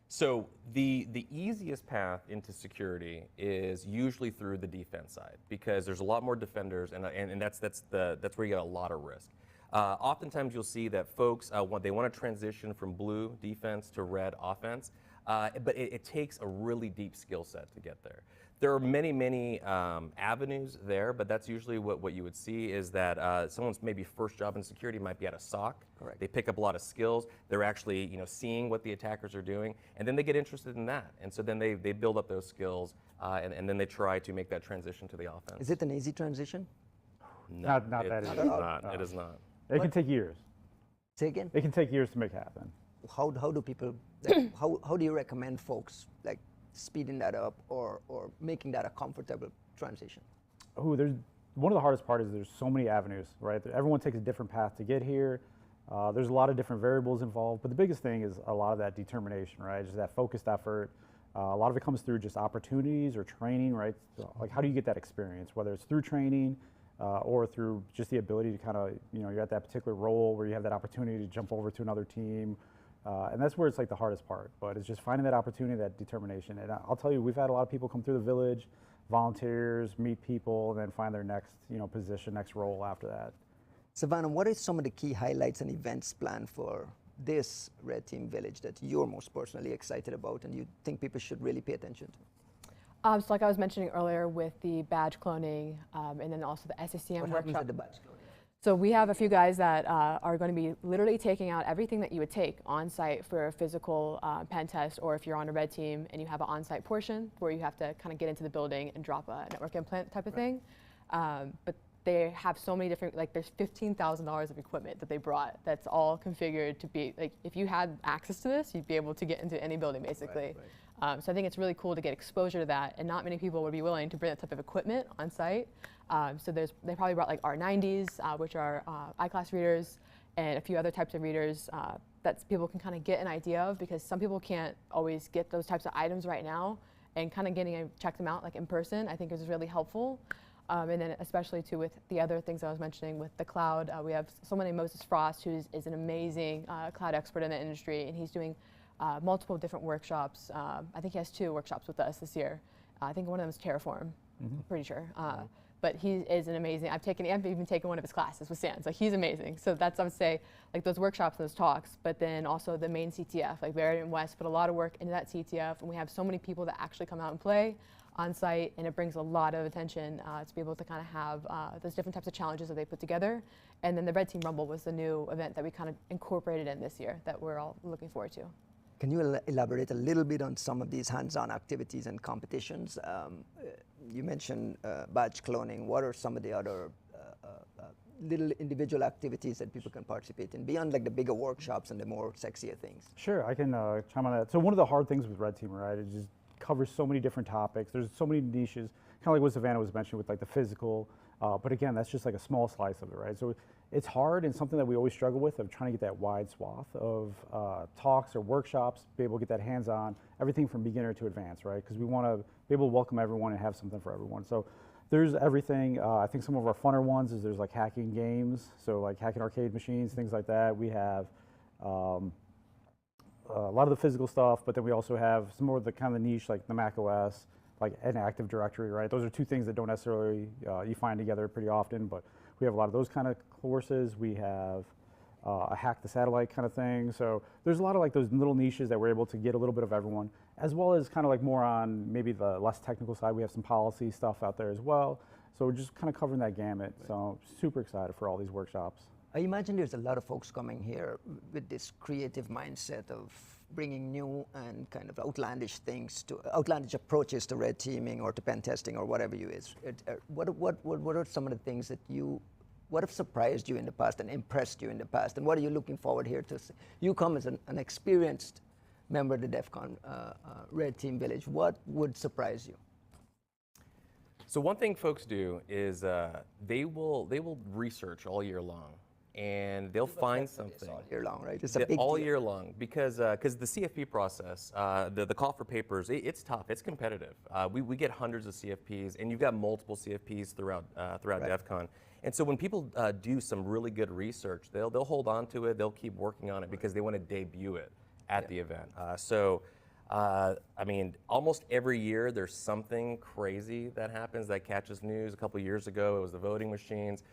So the easiest path into security is usually through the defense side because there's a lot more defenders, and that's where you get a lot of risk. Oftentimes you'll see that folks they want to transition from blue defense to red offense, but it takes a really deep skill set to get there. There are many avenues there, but that's usually what you would see is that someone's maybe first job in security might be at a SOC. Correct. They pick up a lot of skills. They're actually seeing what the attackers are doing, and then they get interested in that. And so then they build up those skills, and then they try to make that transition to the offense. Is it an easy transition? No, not that easy. It is not. It can take years. Say again? It can take years to make happen. How do people, like, how do you recommend folks like speeding that up or making that a comfortable transition? Oh, there's one of the hardest part is there's so many avenues, right? Everyone takes a different path to get here. There's a lot of different variables involved, but the biggest thing is a lot of that determination, right? Just that focused effort. A lot of it comes through just opportunities or training, right? So, like, how do you get that experience, whether it's through training or through just the ability to kind of, you're at that particular role where you have that opportunity to jump over to another team. And that's where it's like the hardest part, but it's just finding that opportunity, that determination. And I'll tell you, we've had a lot of people come through the village, volunteers, meet people, and then find their next, position, next role after that. Savannah, what are some of the key highlights and events planned for this Red Team Village that you're most personally excited about and you think people should really pay attention to? So like I was mentioning earlier with the badge cloning and then also the SCCM what workshop. happens at the badge cloning? So we have a few guys that are going to be literally taking out everything that you would take on site for a physical pen test, or if you're on a red team and you have an on-site portion where you have to kind of get into the building and drop a network implant type of thing. But they have so many different, like there's $15,000 of equipment that they brought that's all configured to be, like if you had access to this, you'd be able to get into any building basically. So I think it's really cool to get exposure to that, and not many people would be willing to bring that type of equipment on site. So they probably brought like R90s, which are I-class readers, and a few other types of readers that people can kind of get an idea of, because some people can't always get those types of items right now, and kind of getting to check them out like in person I think is really helpful. And then especially too with the other things I was mentioning with the cloud, we have someone named Moses Frost who is an amazing cloud expert in the industry, and he's doing multiple different workshops. I think he has 2 workshops with us this year. I think one of them is Terraform, I'm pretty sure. But he is an amazing, I've even taken one of his classes with Sans, like he's amazing. So that's, I would say, like those workshops and those talks, but then also the main CTF, like Barrett and Wes put a lot of work into that CTF, and we have so many people that actually come out and play on site, and it brings a lot of attention to be able to kind of have those different types of challenges that they put together. And then the Red Team Rumble was the new event that we kind of incorporated in this year that we're all looking forward to. Can you elaborate a little bit on some of these hands-on activities and competitions? You mentioned badge cloning. What are some of the other little individual activities that people can participate in beyond like the bigger workshops and the more sexier things? Sure, I can chime on that. So one of the hard things with Red Team, right, it just covers so many different topics. There's so many niches, kind of like what Savannah was mentioning with like the physical, but again, that's just like a small slice of it, right? So it's hard, and something that we always struggle with of trying to get that wide swath of talks or workshops, be able to get that hands-on, everything from beginner to advanced, right? Because we want to be able to welcome everyone and have something for everyone. So there's everything. I think some of our funner ones is there's like hacking games, so like hacking arcade machines, things like that. We have a lot of the physical stuff, but then we also have some more of the kind of niche, like the Mac OS, like an Active Directory, right? Those are two things that don't necessarily you find together pretty often, but we have a lot of those kind of courses. We have a hack the satellite kind of thing. So there's a lot of like those little niches that we're able to get a little bit of everyone, as well as kind of like more on maybe the less technical side. We have some policy stuff out there as well. So we're just kind of covering that gamut. So super excited for all these workshops. I imagine there's a lot of folks coming here with this creative mindset of bringing new and kind of outlandish approaches to red teaming or to pen testing or whatever you is. What are some of the things that what have surprised you in the past and impressed you in the past, and what are you looking forward here to see? You come as an experienced member of the DEF CON Red Team Village. What would surprise you? So one thing folks do is they will research all year long, and they'll find something all year long, right? It's a big all deal. year long because the CFP process, the call for papers, it's tough, it's competitive. We get hundreds of CFPs, and you've got multiple CFPs throughout DEF CON. And so when people do some really good research, they'll hold on to it, they'll keep working on it because they want to debut it at the event. I mean, almost every year there's something crazy that happens that catches news. A couple of years ago, it was the voting machines.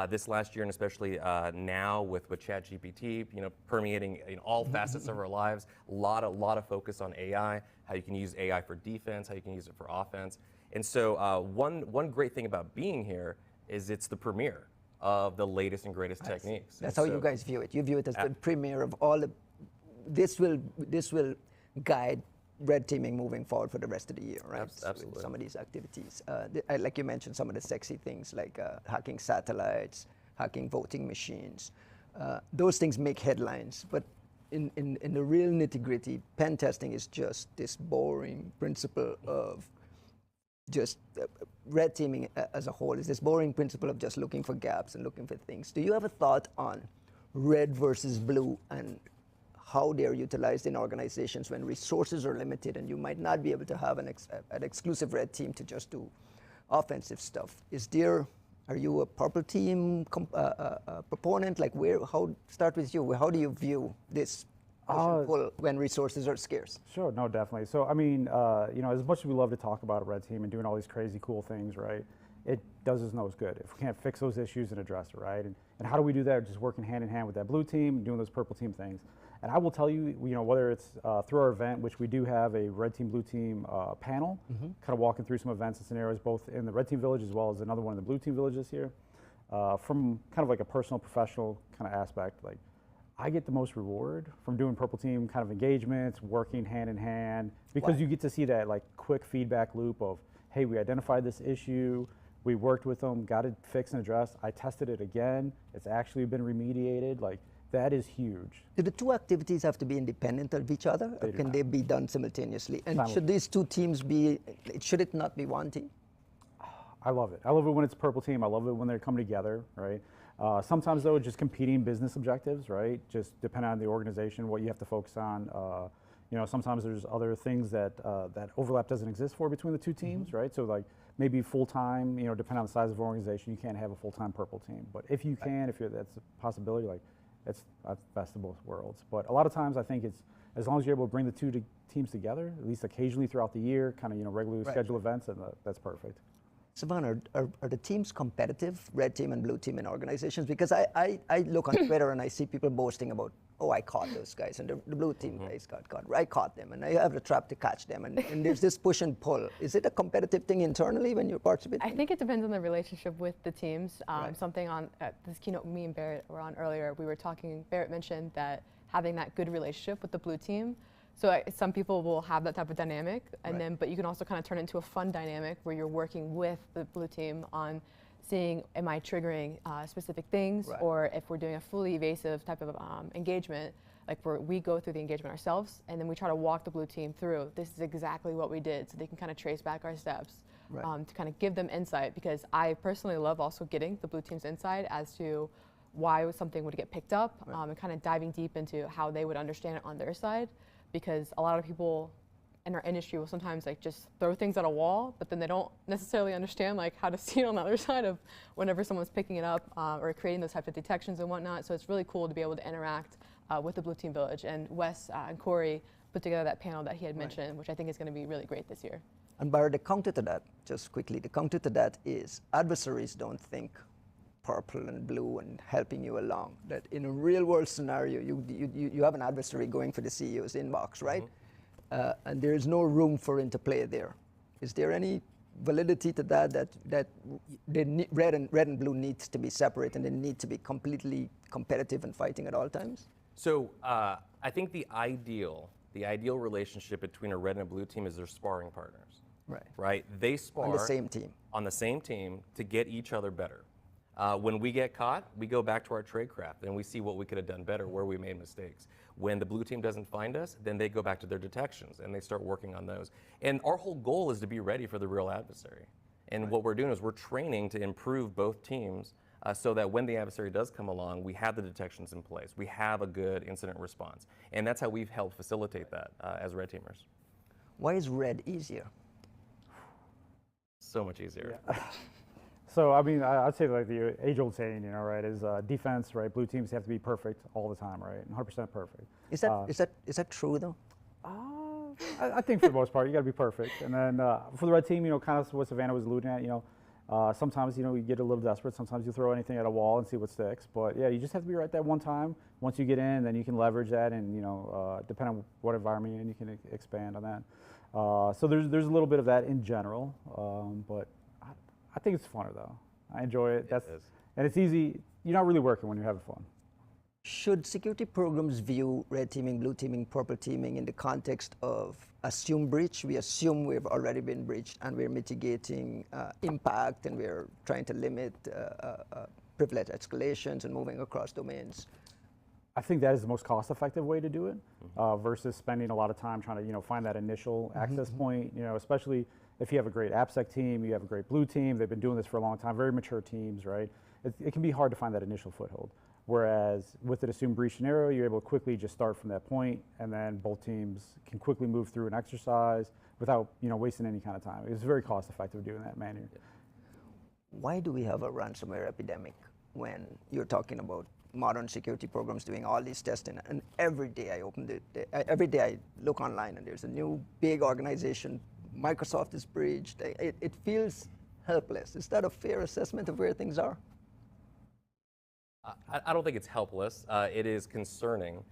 This last year, and especially now with ChatGPT, permeating all facets of our lives, a lot of focus on AI, how you can use AI for defense, how you can use it for offense. And so one great thing about being here is it's the premiere of the latest and greatest techniques. That's how you guys view it. You view it as the premiere of all the. This will guide red teaming moving forward for the rest of the year, right? Absolutely. With some of these activities, like you mentioned, some of the sexy things like hacking satellites, hacking voting machines. Those things make headlines, but in the real nitty-gritty, pen testing is just this boring principle of just red teaming as a whole is this boring principle of just looking for gaps and looking for things. Do you have a thought on red versus blue and how they're utilized in organizations when resources are limited and you might not be able to have an exclusive red team to just do offensive stuff? Are you a purple team proponent? Like start with you. How do you view this pull when resources are scarce? Sure, no, definitely. So, I mean, as much as we love to talk about a red team and doing all these crazy cool things, right, it does us no good if we can't fix those issues and address it, right? And how do we do that? Just working hand in hand with that blue team, doing those purple team things. And I will tell you, whether it's through our event, which we do have a red team, blue team panel, kind of walking through some events and scenarios, both in the red team village as well as another one in the blue team village this year, from kind of like a personal, professional kind of aspect, like, I get the most reward from doing purple team kind of engagements, working hand in hand, because you get to see that like quick feedback loop of, hey, we identified this issue, we worked with them, got it fixed and addressed, I tested it again, it's actually been remediated, like that is huge. Do the two activities have to be independent of each other, or can they be done simultaneously? And should these two teams should it not be one team? I love it. I love it when it's purple team, I love it when they're coming together, right? Sometimes though, just competing business objectives, right? Just depending on the organization, what you have to focus on. Sometimes there's other things that that overlap doesn't exist for between the two teams, right? So like maybe full-time, depending on the size of the organization, you can't have a full-time purple team. But if you can, that's a possibility, like that's best of both worlds. But a lot of times I think it's, as long as you're able to bring the two teams together, at least occasionally throughout the year, kind of, regularly scheduled events, and that's perfect. Savannah, are the teams competitive, red team and blue team in organizations? Because I look on Twitter and I see people boasting about, oh, I caught those guys, and the blue team guys got caught. I caught them, and I have the trap to catch them, and there's this push and pull. Is it a competitive thing internally when you're participating? I think it depends on the relationship with the teams. Something on this keynote me and Barrett were on earlier, we were talking, Barrett mentioned that having that good relationship with the blue team. So some people will have that type of dynamic, and but you can also kind of turn it into a fun dynamic where you're working with the blue team on seeing, am I triggering specific things, or if we're doing a fully evasive type of engagement, like where we go through the engagement ourselves, and then we try to walk the blue team through, this is exactly what we did, so they can kind of trace back our steps to kind of give them insight, because I personally love also getting the blue team's insight as to why something would get picked up, and kind of diving deep into how they would understand it on their side. Because a lot of people in our industry will sometimes like just throw things at a wall, but then they don't necessarily understand like how to see it on the other side of whenever someone's picking it up or creating those types of detections and whatnot. So it's really cool to be able to interact with the Blue Team Village. And Wes and Corey put together that panel that he had mentioned, which I think is going to be really great this year. And Barrett, the counter to that, just quickly, the counter to that is adversaries don't think purple and blue and helping you along. That in a real world scenario, you have an adversary going for the CEO's inbox, right? And there is no room for interplay there. Is there any validity to that red and blue needs to be separate and they need to be completely competitive and fighting at all times? So I think the ideal relationship between a red and a blue team is their sparring partners. Right. Right? They spar on the same team. On the same team to get each other better. When we get caught, we go back to our tradecraft and we see what we could have done better, where we made mistakes. When the blue team doesn't find us, then they go back to their detections and they start working on those. And our whole goal is to be ready for the real adversary. And what we're doing is we're training to improve both teams so that when the adversary does come along, we have the detections in place. We have a good incident response. And that's how we've helped facilitate that as red teamers. Why is red easier? So much easier. Yeah. So, I mean, I'd say like the age-old saying, you know, right, is defense, right? Blue teams have to be perfect all the time, right? 100% perfect. Is that true, though? I think for the most part, you got to be perfect. And then for the red team, you know, kind of what Savannah was alluding at, you know, sometimes, you know, you get a little desperate. Sometimes you throw anything at a wall and see what sticks. But, yeah, you just have to be right that one time. Once you get in, then you can leverage that and, you know, depending on what environment you're in, you can expand on that. So there's a little bit of that in general, but I think it's funner though. I enjoy it. And it's easy. You're not really working when you're having fun. Should security programs view red teaming, blue teaming, purple teaming in the context of assumed breach? We assume we've already been breached and we're mitigating impact and we're trying to limit privilege escalations and moving across domains. I think that is the most cost-effective way to do it versus spending a lot of time trying to, you know, find that initial access point, you know, especially if you have a great AppSec team, you have a great blue team, they've been doing this for a long time, very mature teams, right? It can be hard to find that initial foothold. Whereas with an assumed breach scenario, you're able to quickly just start from that point, and then both teams can quickly move through an exercise without, you know, wasting any kind of time. It's very cost-effective doing that manner. Why do we have a ransomware epidemic when you're talking about modern security programs doing all these testing? And every day I look online and there's a new big organization. Microsoft is breached. It feels helpless. Is that a fair assessment of where things are? I don't think it's helpless. It is concerning.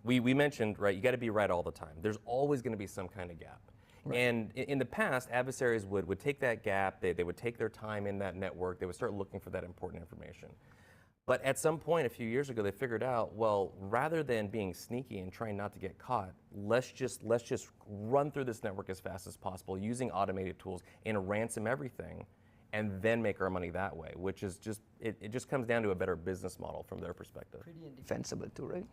We mentioned, right, you got to be right all the time. There's always going to be some kind of gap. Right. And in the past, adversaries would take that gap, they would take their time in that network, they would start looking for that important information. But at some point a few years ago, they figured out, well, rather than being sneaky and trying not to get caught, let's just run through this network as fast as possible using automated tools and ransom everything, and then make our money that way, which is just, it just comes down to a better business model from their perspective. Pretty indefensible too, right?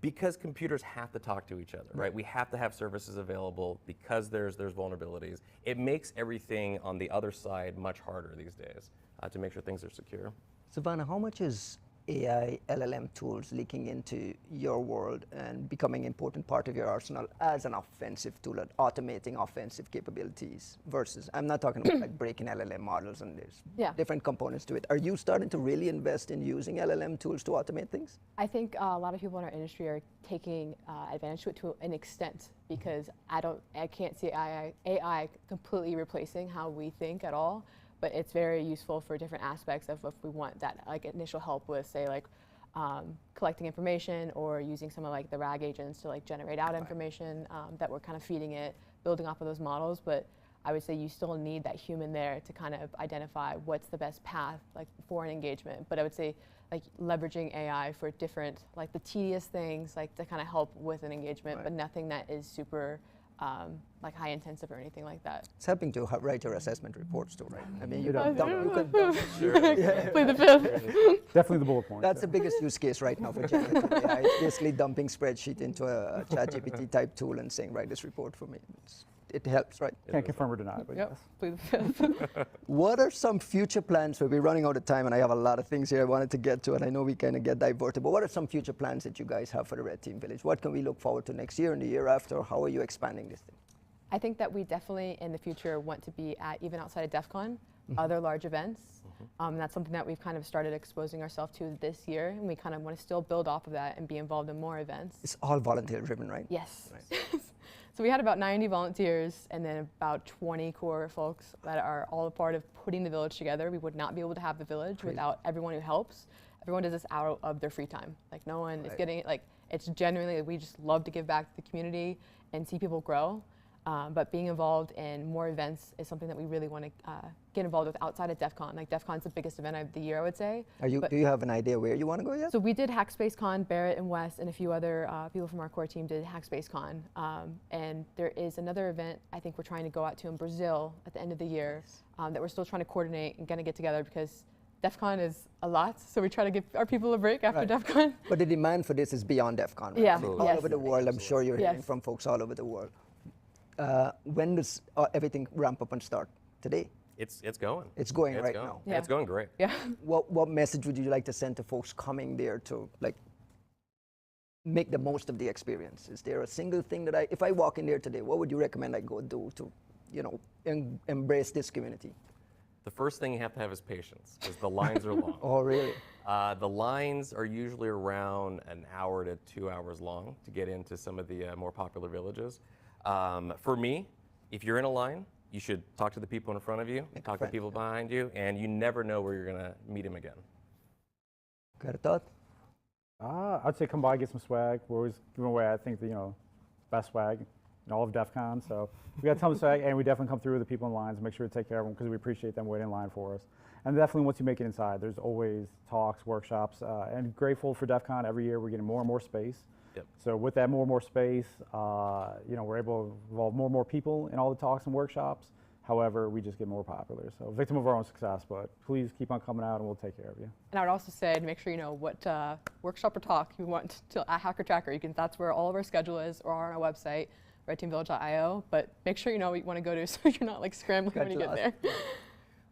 Because computers have to talk to each other, right? We have to have services available because there's vulnerabilities. It makes everything on the other side much harder these days to make sure things are secure. Savannah, how much is AI, LLM tools leaking into your world and becoming an important part of your arsenal as an offensive tool at automating offensive capabilities versus, I'm not talking about like breaking LLM models and there's different components to it. Are you starting to really invest in using LLM tools to automate things? I think a lot of people in our industry are taking advantage of it to an extent because I can't see AI completely replacing how we think at all. But it's very useful for different aspects of if we want that like initial help with, say, like collecting information or using some of like the RAG agents to like generate out information that we're kind of feeding it, building off of those models. But I would say you still need that human there to kind of identify what's the best path like for an engagement. But I would say like leveraging AI for different like the tedious things like to kind of help with an engagement, but nothing that is super like high intensive or anything like that. It's helping to write your assessment reports too, right? I mean, you Yeah. can dump Play the fifth. Definitely the bullet point. That's the biggest use case right now for generative AI. It's basically dumping spreadsheet into a ChatGPT type tool and saying, write this report for me. It helps, right? Can't confirm or deny, but yes. Play the fifth. What are some future plans? We're running out of time and I have a lot of things here I wanted to get to and I know we kind of get diverted, but what are some future plans that you guys have for the Red Team Village? What can we look forward to next year and the year after? How are you expanding this thing? I think that we definitely in the future want to be at even outside of DEF CON, other large events. That's something that we've kind of started exposing ourselves to this year, and we kind of want to still build off of that and be involved in more events. It's all volunteer driven, right? Yes. So we had about 90 volunteers and then about 20 core folks that are all a part of putting the village together. We would not be able to have the village without everyone who helps. Everyone does this out of their free time. Like no one is getting, like it's genuinely, like, we just love to give back to the community and see people grow. But being involved in more events is something that we really want to get involved with outside of DEF CON. Like DEF CON's the biggest event of the year, I would say. Do you have an idea where you want to go yet? So we did Hackspace Con, Barrett and Wes and a few other people from our core team did Hackspace Con. And there is another event I think we're trying to go out to in Brazil at the end of the year that we're still trying to coordinate and going to get together because DEF CON is a lot, so we try to give our people a break after DEF CON. But the demand for this is beyond DEF CON, right? Yeah. I mean, all over the world, I'm sure you're hearing from folks all over the world. When does everything ramp up and start? Today? It's going. It's going right now. Yeah. It's going great. Yeah. What message would you like to send to folks coming there to like make the most of the experience? Is there a single thing that if I walk in there today, what would you recommend I go do to, embrace this community? The first thing you have to have is patience, because the lines are long. Oh, really? The lines are usually around an hour to 2 hours long to get into some of the more popular villages. For me, if you're in a line, you should talk to the people in front of you, talk to the people behind you, and you never know where you're going to meet them again. Got a thought? I'd say come by, get some swag. We're always giving away, I think, best swag in all of DEF CON. So we got a ton of swag, and we definitely come through with the people in lines and make sure to take care of them because we appreciate them waiting in line for us. And definitely once you make it inside, there's always talks, workshops, and grateful for DEF CON. Every year we're getting more and more space. Yep. So with that more and more space, we're able to involve more and more people in all the talks and workshops. However, we just get more popular. So victim of our own success, but please keep on coming out and we'll take care of you. And I would also say to make sure you know what workshop or talk you want to at Hacker Tracker. That's where all of our schedule is or on our website, redteamvillage.io. But make sure you know what you want to go to so you're not like scrambling when you get there.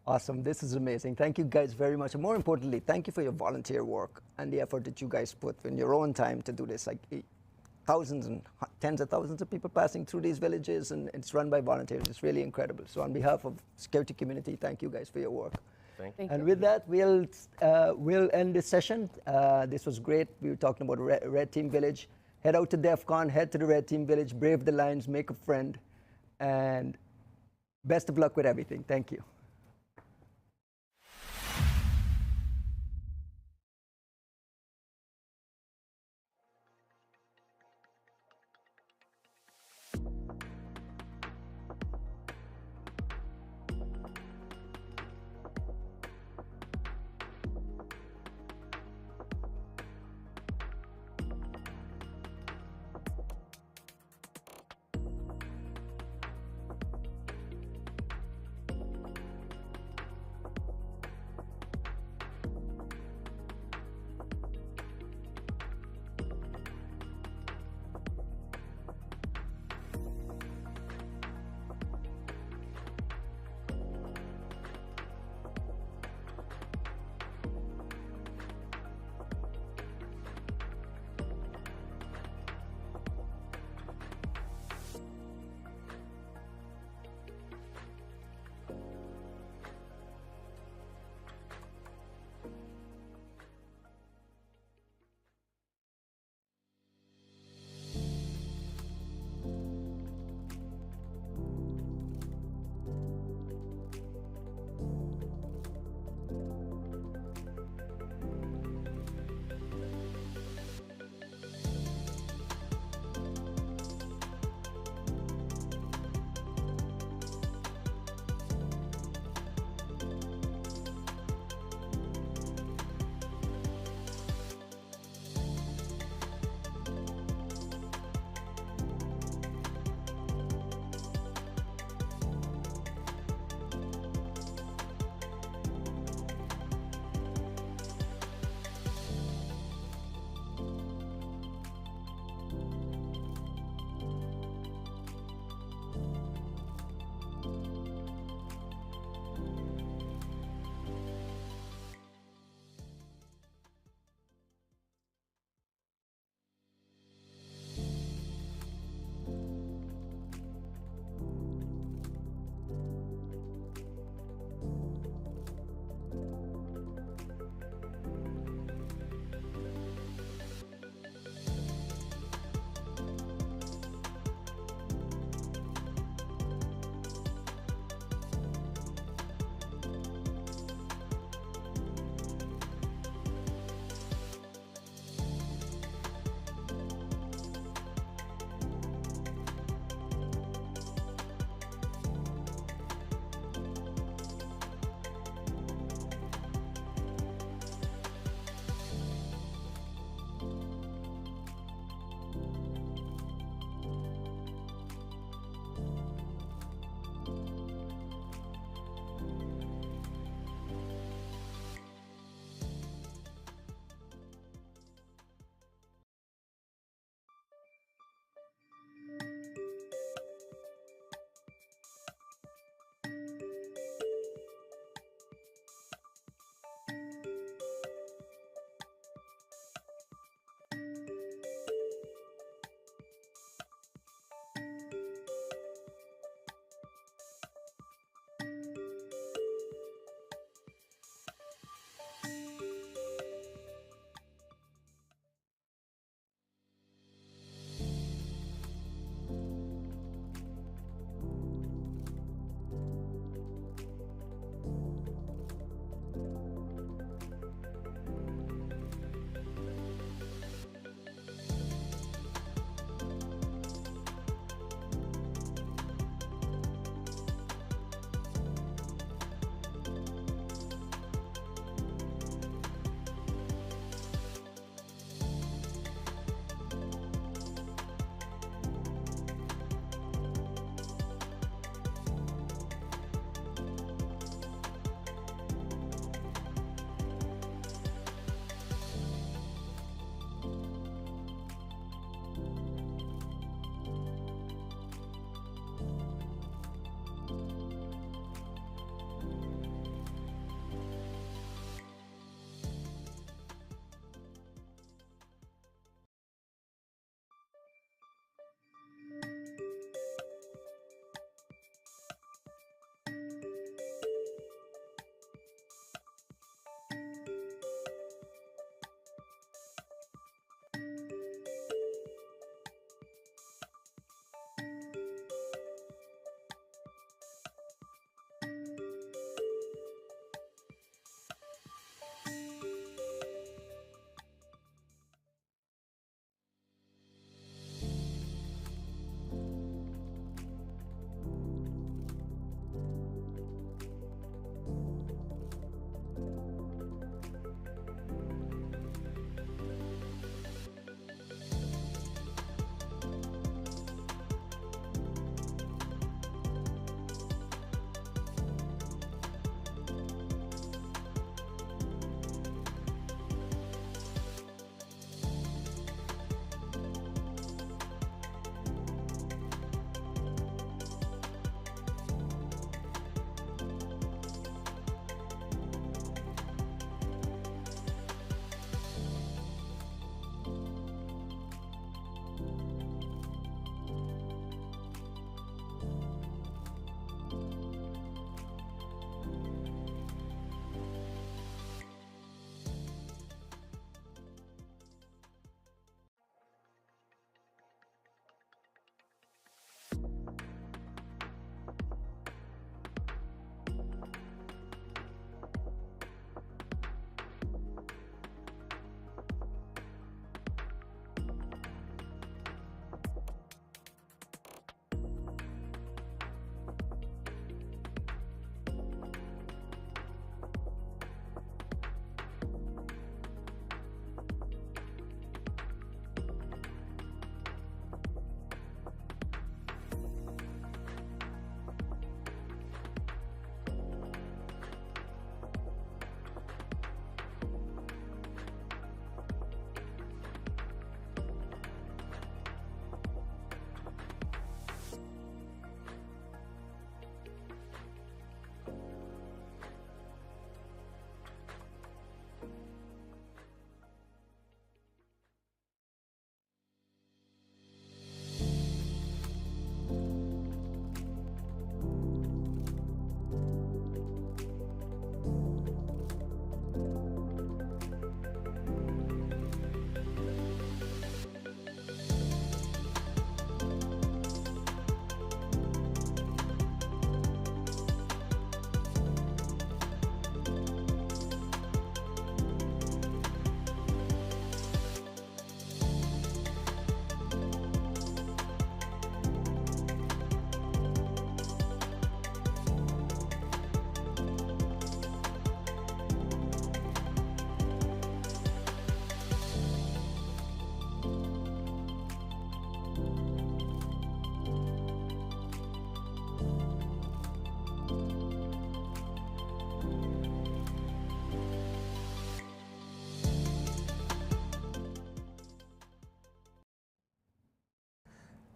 Awesome, this is amazing. Thank you guys very much. And more importantly, thank you for your volunteer work and the effort that you guys put in your own time to do this. Like thousands and tens of thousands of people passing through these villages, and it's run by volunteers. It's really incredible. So on behalf of the security community, thank you guys for your work. Thank you. And with that, we'll end this session. This was great. We were talking about Red Team Village. Head out to DEF CON, head to the Red Team Village, brave the lines, make a friend, and best of luck with everything. Thank you.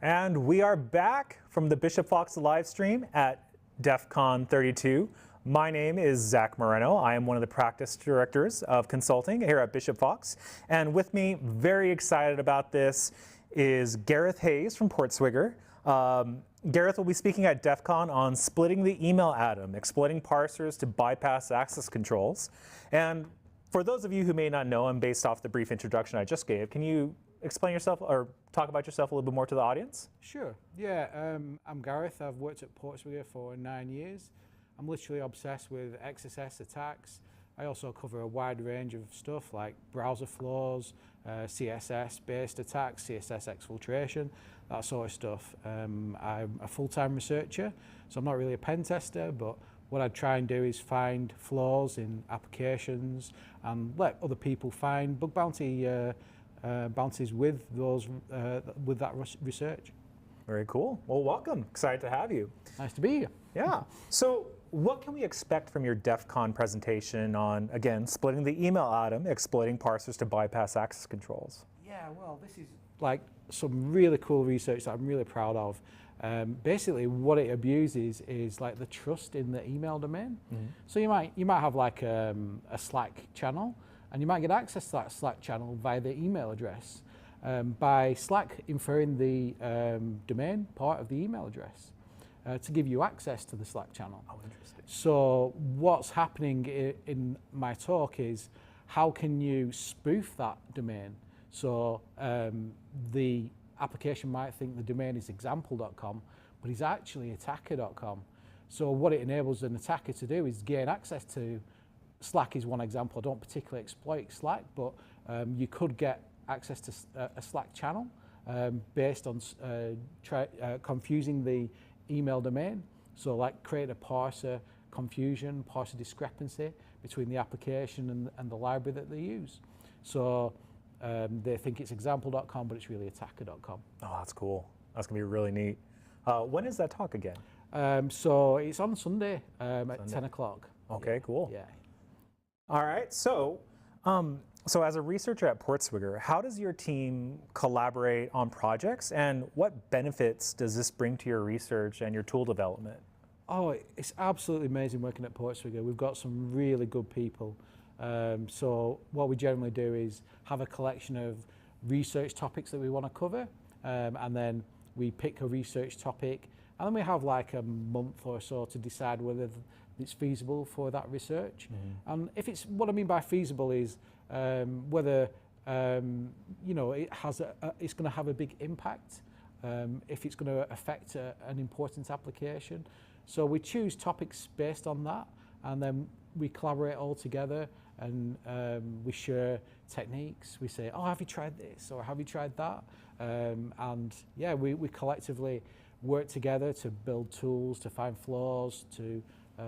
And we are back from the Bishop Fox live stream at DEF CON 32. My name is Zach Moreno. I am one of the practice directors of consulting here at Bishop Fox. And with me, very excited about this, is Gareth Heyes from Portswigger. Gareth will be speaking at DEF CON on splitting the email atom, exploiting parsers to bypass access controls. And for those of you who may not know, and based off the brief introduction I just gave, can you explain yourself or talk about yourself a little bit more to the audience? Sure. Yeah, I'm Gareth. I've worked at Portswigger for 9 years. I'm literally obsessed with XSS attacks. I also cover a wide range of stuff like browser flaws, CSS-based attacks, CSS exfiltration, that sort of stuff. I'm a full-time researcher, so I'm not really a pen tester, but what I try and do is find flaws in applications and let other people find bug bounties with those with that research. Very cool. Well, welcome. Excited to have you. Nice to be here. Yeah. So what can we expect from your DEF CON presentation on, again, splitting the email atom, exploiting parsers to bypass access controls? Yeah, well, this is like some really cool research that I'm really proud of. Basically, what it abuses is like the trust in the email domain. Mm-hmm. So you might have like a Slack channel, and you might get access to that Slack channel via the email address by Slack inferring the domain part of the email address to give you access to the Slack channel. Oh, interesting. So what's happening in my talk is how can you spoof that domain? So the application might think the domain is example.com, but it's actually attacker.com. So what it enables an attacker to do is gain access to Slack is one example. I don't particularly exploit Slack, but you could get access to a Slack channel based on confusing the email domain. So like create a parser confusion, parser discrepancy between the application and the library that they use. So they think it's example.com, but it's really attacker.com. Oh, that's cool. That's going to be really neat. When is that talk again? So it's on Sunday at 10 o'clock. Okay, cool. Yeah. All right. So, so as a researcher at Portswigger, how does your team collaborate on projects, and what benefits does this bring to your research and your tool development? Oh, it's absolutely amazing working at Portswigger. We've got some really good people. So what we generally do is have a collection of research topics that we want to cover, and then we pick a research topic, and then we have like a month or so to decide whether it's feasible for that research. Mm-hmm. And if it's, what I mean by feasible is whether you know, it's going to have a big impact, if it's going to affect an important application. So we choose topics based on that, and then we collaborate all together, and we share techniques. We say, oh, have you tried this, or have you tried that? And yeah, we collectively work together to build tools, to find flaws, to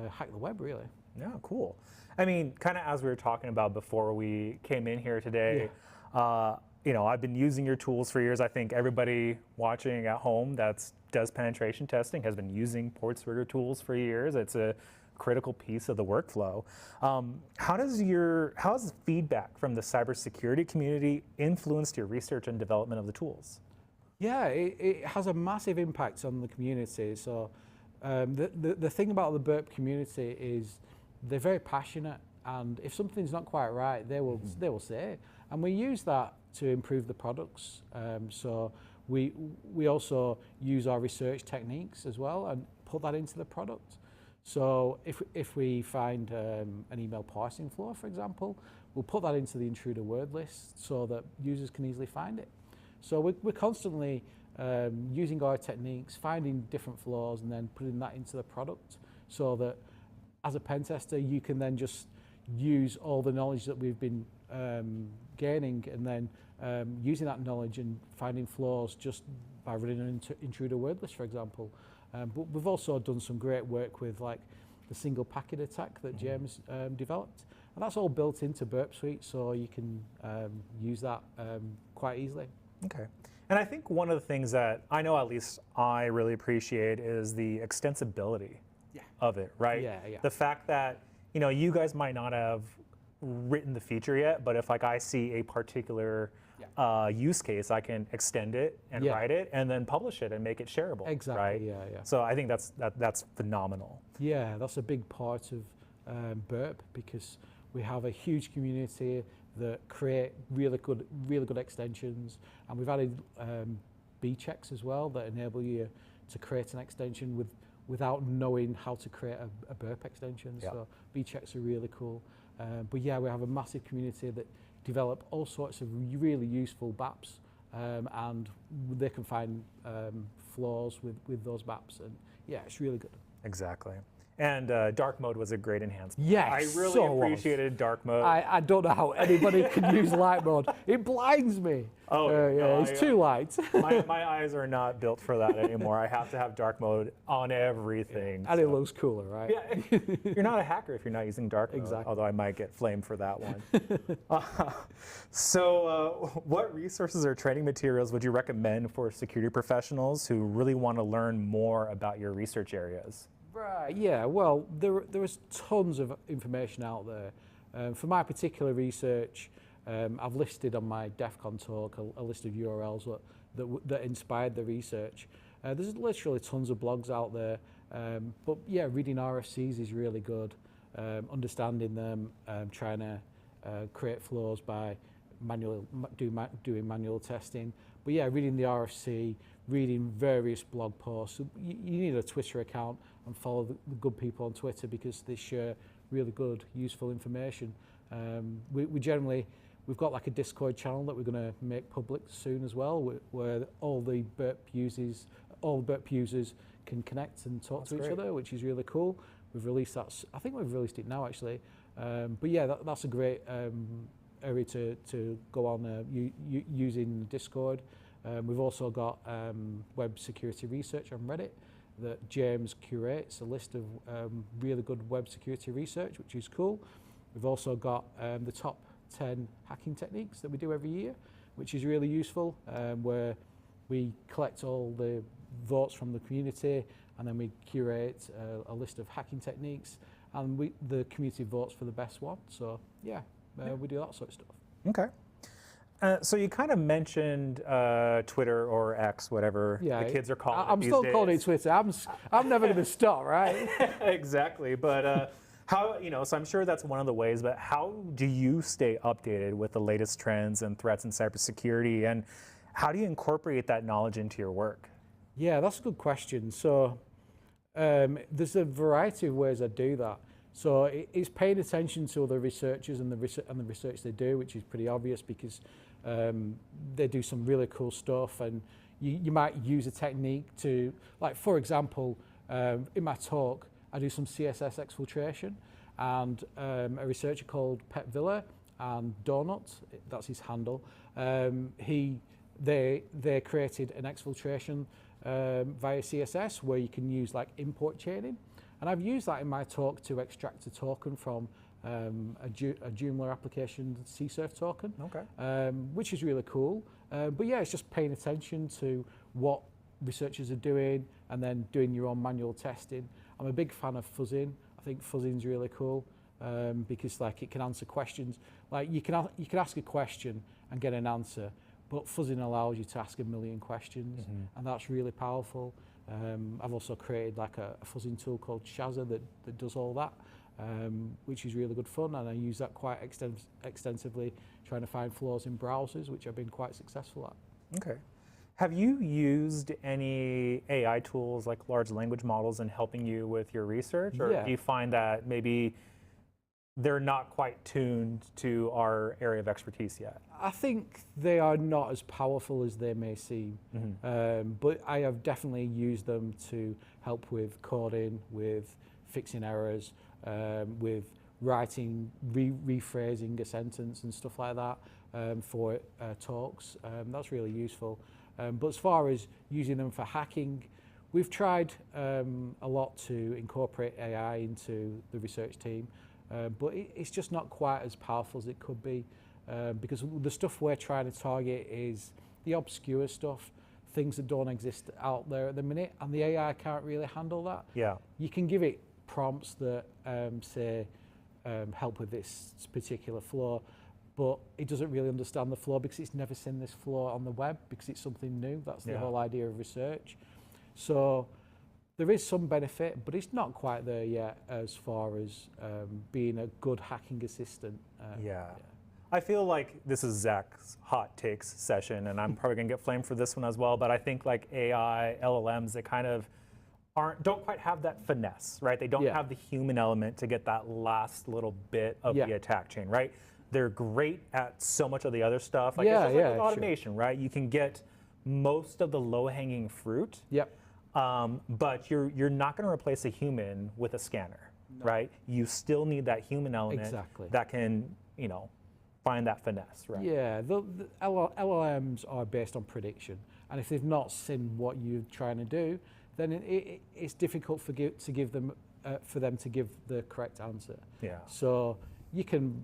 hack the web, really. Yeah, cool. I mean, kind of as we were talking about before we came in here today, yeah. You know, I've been using your tools for years. I think everybody watching at home that does penetration testing has been using Portswigger tools for years. It's a critical piece of the workflow. How has feedback from the cybersecurity community influenced your research and development of the tools? Yeah, it has a massive impact on the community. So the thing about the Burp community is they're very passionate, and if something's not quite right, they will say it. And we use that to improve the products. So we also use our research techniques as well and put that into the product. So if we find an email parsing flaw, for example, we'll put that into the intruder word list so that users can easily find it. So we're constantly using our techniques, finding different flaws, and then putting that into the product so that as a pen tester, you can then just use all the knowledge that we've been gaining, and then using that knowledge and finding flaws just by running an intruder word list, for example. But we've also done some great work with like the single packet attack that James developed. And that's all built into Burp Suite, so you can use that quite easily. Okay. And I think one of the things that I know at least I really appreciate is the extensibility of it, right? Yeah, yeah. The fact that, you guys might not have written the feature yet, but if like I see a particular use case, I can extend it and write it and then publish it and make it shareable. Exactly, right? yeah. So I think that's phenomenal. Yeah, that's a big part of Burp, because we have a huge community that create really good extensions, and we've added B checks as well that enable you to create an extension without knowing how to create a Burp extension. So B checks are really cool. But yeah, we have a massive community that develop all sorts of really useful BAPs, and they can find flaws with those BAPs, and yeah, it's really good. Exactly. And dark mode was a great enhancement. Yes, I really so appreciated dark mode. I don't know how anybody can use light mode. It blinds me. Oh, yeah, it's too light. my eyes are not built for that anymore. I have to have dark mode on everything. And it looks cooler, right? Yeah, you're not a hacker if you're not using dark mode. Exactly. Although I might get flamed for that one. What resources or training materials would you recommend for security professionals who really want to learn more about your research areas? Right, yeah, well, there is tons of information out there. For my particular research, I've listed on my DEF CON talk a list of URLs that inspired the research. There's literally tons of blogs out there, but yeah, reading RFCs is really good. Understanding them, trying to create flows by doing manual testing. But yeah, reading the RFC, reading various blog posts. You need a Twitter account and follow the good people on Twitter, because they share really good, useful information. We've got like a Discord channel that we're going to make public soon as well, where all the Burp users can connect and talk to each other, which is really cool. We've released that. I think we've released it now actually. But yeah, that's a great area to go on using Discord. We've also got web security research on Reddit that James curates a list of really good web security research, which is cool. We've also got the top 10 hacking techniques that we do every year, which is really useful, where we collect all the votes from the community and then we curate a list of hacking techniques, and the community votes for the best one. So yeah, we do that sort of stuff. Okay. So you kind of mentioned Twitter or X, whatever the kids are calling it I'm these still days. calling it Twitter. I'm never going to stop, right? Exactly. But how, so I'm sure that's one of the ways, but how do you stay updated with the latest trends and threats in cybersecurity, and how do you incorporate that knowledge into your work? Yeah, that's a good question. So there's a variety of ways I do that. So it's paying attention to other researchers and the research they do, which is pretty obvious, because they do some really cool stuff, and you might use a technique to, like for example, in my talk, I do some CSS exfiltration, and a researcher called Pet Villa and Donut, that's his handle, they created an exfiltration via CSS where you can use like import chaining. And I've used that in my talk to extract a token from a Joomla application CSurf token, which is really cool. But yeah, it's just paying attention to what researchers are doing and then doing your own manual testing. I'm a big fan of fuzzing. I think fuzzing's really cool because like it can answer questions. Like you can ask a question and get an answer, but fuzzing allows you to ask a million questions, and that's really powerful. I've also created like a fuzzing tool called Shazza that does all that, which is really good fun, and I use that quite extensively trying to find flaws in browsers, which I've been quite successful at. Okay. Have you used any AI tools like large language models in helping you with your research, or do you find that maybe they're not quite tuned to our area of expertise yet? I think they are not as powerful as they may seem, but I have definitely used them to help with coding, with fixing errors, with writing, rephrasing a sentence and stuff like that for talks. That's really useful. But as far as using them for hacking, we've tried a lot to incorporate AI into the research team, but it's just not quite as powerful as it could be, because the stuff we're trying to target is the obscure stuff, things that don't exist out there at the minute, and the AI can't really handle that. Yeah. You can give it prompts that say help with this particular flaw, but it doesn't really understand the flaw because it's never seen this flaw on the web because it's something new. That's the whole idea of research. So there is some benefit, but it's not quite there yet as far as being a good hacking assistant. I feel like this is Zach's hot takes session, and I'm probably gonna get flamed for this one as well, but I think like AI, LLMs, they kind of don't quite have that finesse, right? They don't have the human element to get that last little bit of the attack chain, right? They're great at so much of the other stuff. Like it's just like with automation, right? You can get most of the low-hanging fruit. But you're not going to replace a human with a scanner, right? You still need that human element that can, you know, find that finesse, right? Yeah, the LLMs are based on prediction, and if they've not seen what you're trying to do, then it's difficult for them to give the correct answer. So you can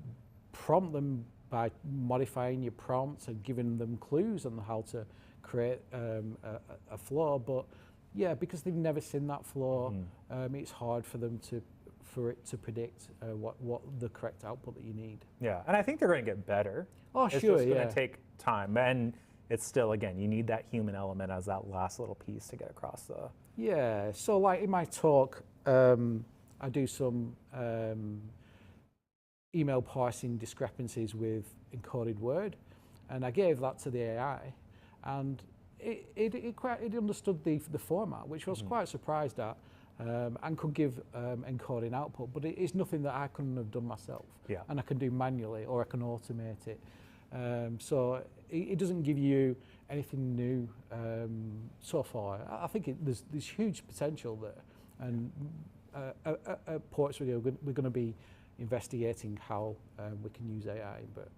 prompt them by modifying your prompts and giving them clues on how to create a flaw, but yeah, because they've never seen that flaw, it's hard for them for it to predict what the correct output that you need. Yeah, and I think they're going to get better. Oh, it's sure, just going to take time, and it's still, again, you need that human element as that last little piece to get across the. Yeah, so like in my talk, I do some email parsing discrepancies with encoded word, and I gave that to the AI, and it understood the format, which I was quite surprised at, and could give encoding output, but it is nothing that I couldn't have done myself, and I can do manually or I can automate it. So it doesn't give you anything new so far. I think there's huge potential there, and at Ports Radio we're going to be investigating how we can use AI in burp.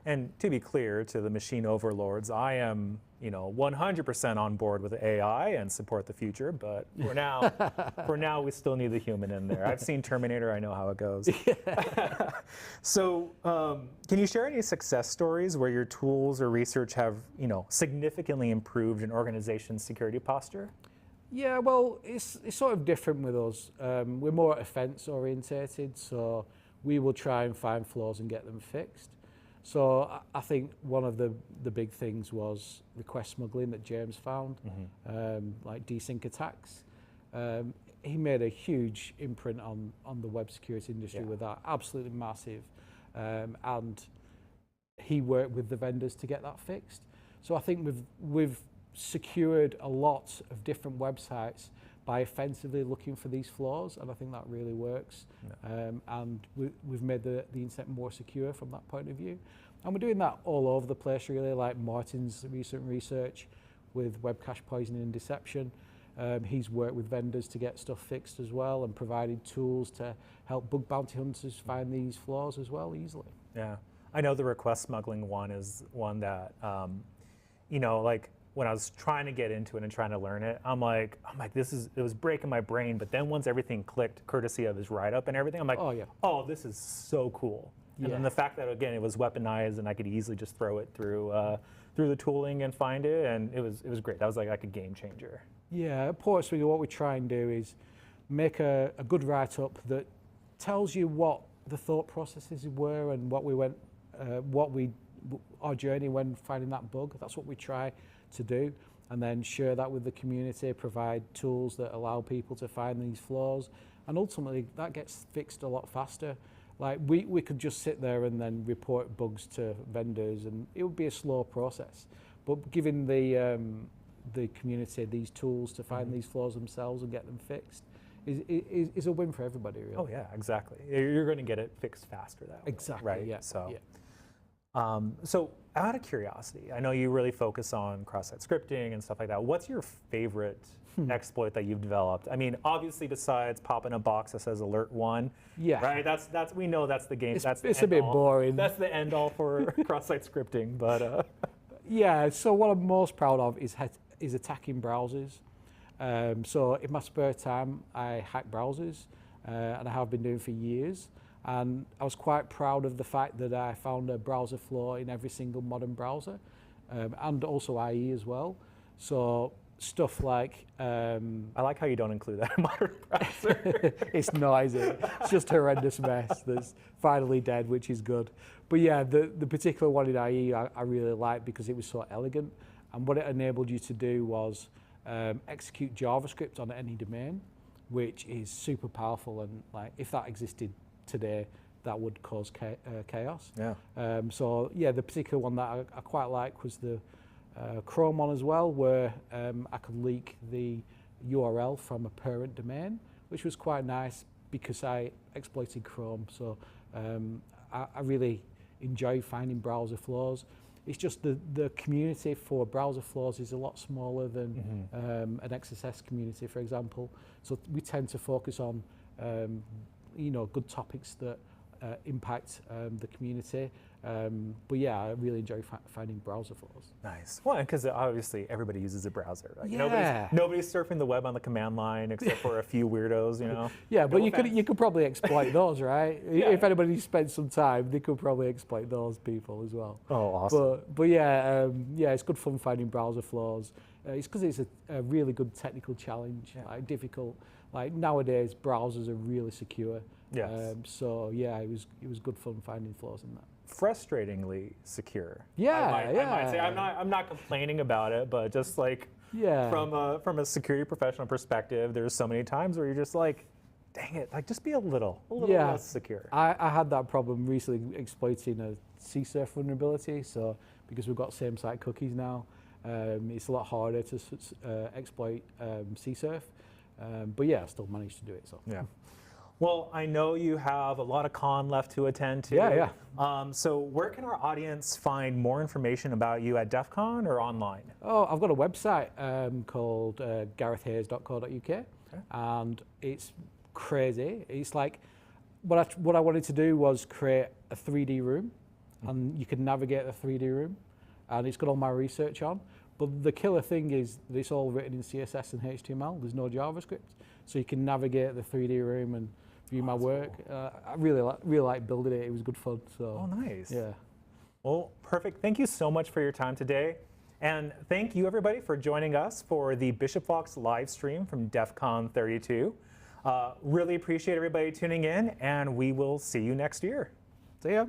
And to be clear to the machine overlords, I am, 100% on board with AI and support the future. But for now, we still need the human in there. I've seen Terminator. I know how it goes. So, can you share any success stories where your tools or research have, significantly improved an organization's security posture? Yeah, well, it's sort of different with us. We're more offense orientated, so we will try and find flaws and get them fixed. So I think one of the big things was request smuggling that James found, like desync attacks. He made a huge imprint on the web security industry with that, absolutely massive. And he worked with the vendors to get that fixed. So I think we've secured a lot of different websites by offensively looking for these flaws, and I think that really works. And we've made the internet more secure from that point of view. And we're doing that all over the place, really, like Martin's recent research with web cache poisoning and deception. He's worked with vendors to get stuff fixed as well, and provided tools to help bug bounty hunters find these flaws as well easily. Yeah, I know the request smuggling one is one that, like, when I was trying to get into it and trying to learn it, I'm like, it was breaking my brain. But then once everything clicked, courtesy of his write-up and everything, I'm like, oh, this is so cool. And then the fact that, again, it was weaponized and I could easily just throw it through the tooling and find it, and it was great. That was like a game changer. Yeah, at Ports Radio, what we try and do is make a good write-up that tells you what the thought processes were and what we went, our journey when finding that bug. That's what we try to do, and then share that with the community, provide tools that allow people to find these flaws, and ultimately that gets fixed a lot faster. Like we could just sit there and then report bugs to vendors, and it would be a slow process. But giving the community these tools to find these flaws themselves and get them fixed is a win for everybody, really. Oh yeah, exactly. You're going to get it fixed faster that way. Exactly. Right. Yeah. So. So out of curiosity, I know you really focus on cross-site scripting and stuff like that. What's your favorite exploit that you've developed? I mean, obviously, besides popping a box that says alert 1, right? That's we know that's the game. It's a bit boring. That's the end all for cross-site scripting, but yeah. So what I'm most proud of is attacking browsers. So in my spare time, I hack browsers, and I have been doing for years. And I was quite proud of the fact that I found a browser flaw in every single modern browser, and also IE as well. So stuff like I like how you don't include that in modern browser. it's noisy. It's just a horrendous mess that's finally dead, which is good. But yeah, the particular one in IE I really liked because it was so elegant, and what it enabled you to do was execute JavaScript on any domain, which is super powerful, and like if that existed today, that would cause chaos. Yeah. So yeah, the particular one that I quite like was the Chrome one as well, where I could leak the URL from a parent domain, which was quite nice because I exploited Chrome. So I really enjoy finding browser flaws. It's just the community for browser flaws is a lot smaller than an XSS community, for example. So we tend to focus on good topics that impact the community. But yeah, I really enjoy finding browser flaws. Nice. Well, because obviously everybody uses a browser. Like Yeah. Nobody's surfing the web on the command line except for a few weirdos, you know. Yeah, but No you could probably exploit those, right? Yeah. If anybody spent some time, they could probably exploit those people as well. Oh, awesome. But yeah, it's good fun finding browser flaws. It's because it's a really good technical challenge, like difficult. Like nowadays, browsers are really secure. Yes. So yeah, it was good fun finding flaws in that. Frustratingly secure. Yeah, I might say I'm not complaining about it, but just like from a security professional perspective, there's so many times where you're just like, dang it, like just be a little less secure. I had that problem recently exploiting a CSurf vulnerability. So because we've got same site cookies now, it's a lot harder to exploit CSurf. But yeah, I still managed to do it. So yeah. Well, I know you have a lot of con left to attend to. Yeah. So where can our audience find more information about you at DEF CON or online? Oh, I've got a website called garethheyes.co.uk, and it's crazy. It's like what I wanted to do was create a 3D room, and you can navigate the 3D room, and it's got all my research on. But the killer thing is that it's all written in CSS and HTML. There's no JavaScript, so you can navigate the 3D room and view my work. Cool. I really like building it. It was good fun. So. Oh, nice. Yeah. Well, perfect. Thank you so much for your time today. And thank you, everybody, for joining us for the Bishop Fox live stream from DEF CON 32. Really appreciate everybody tuning in, and we will see you next year. See ya.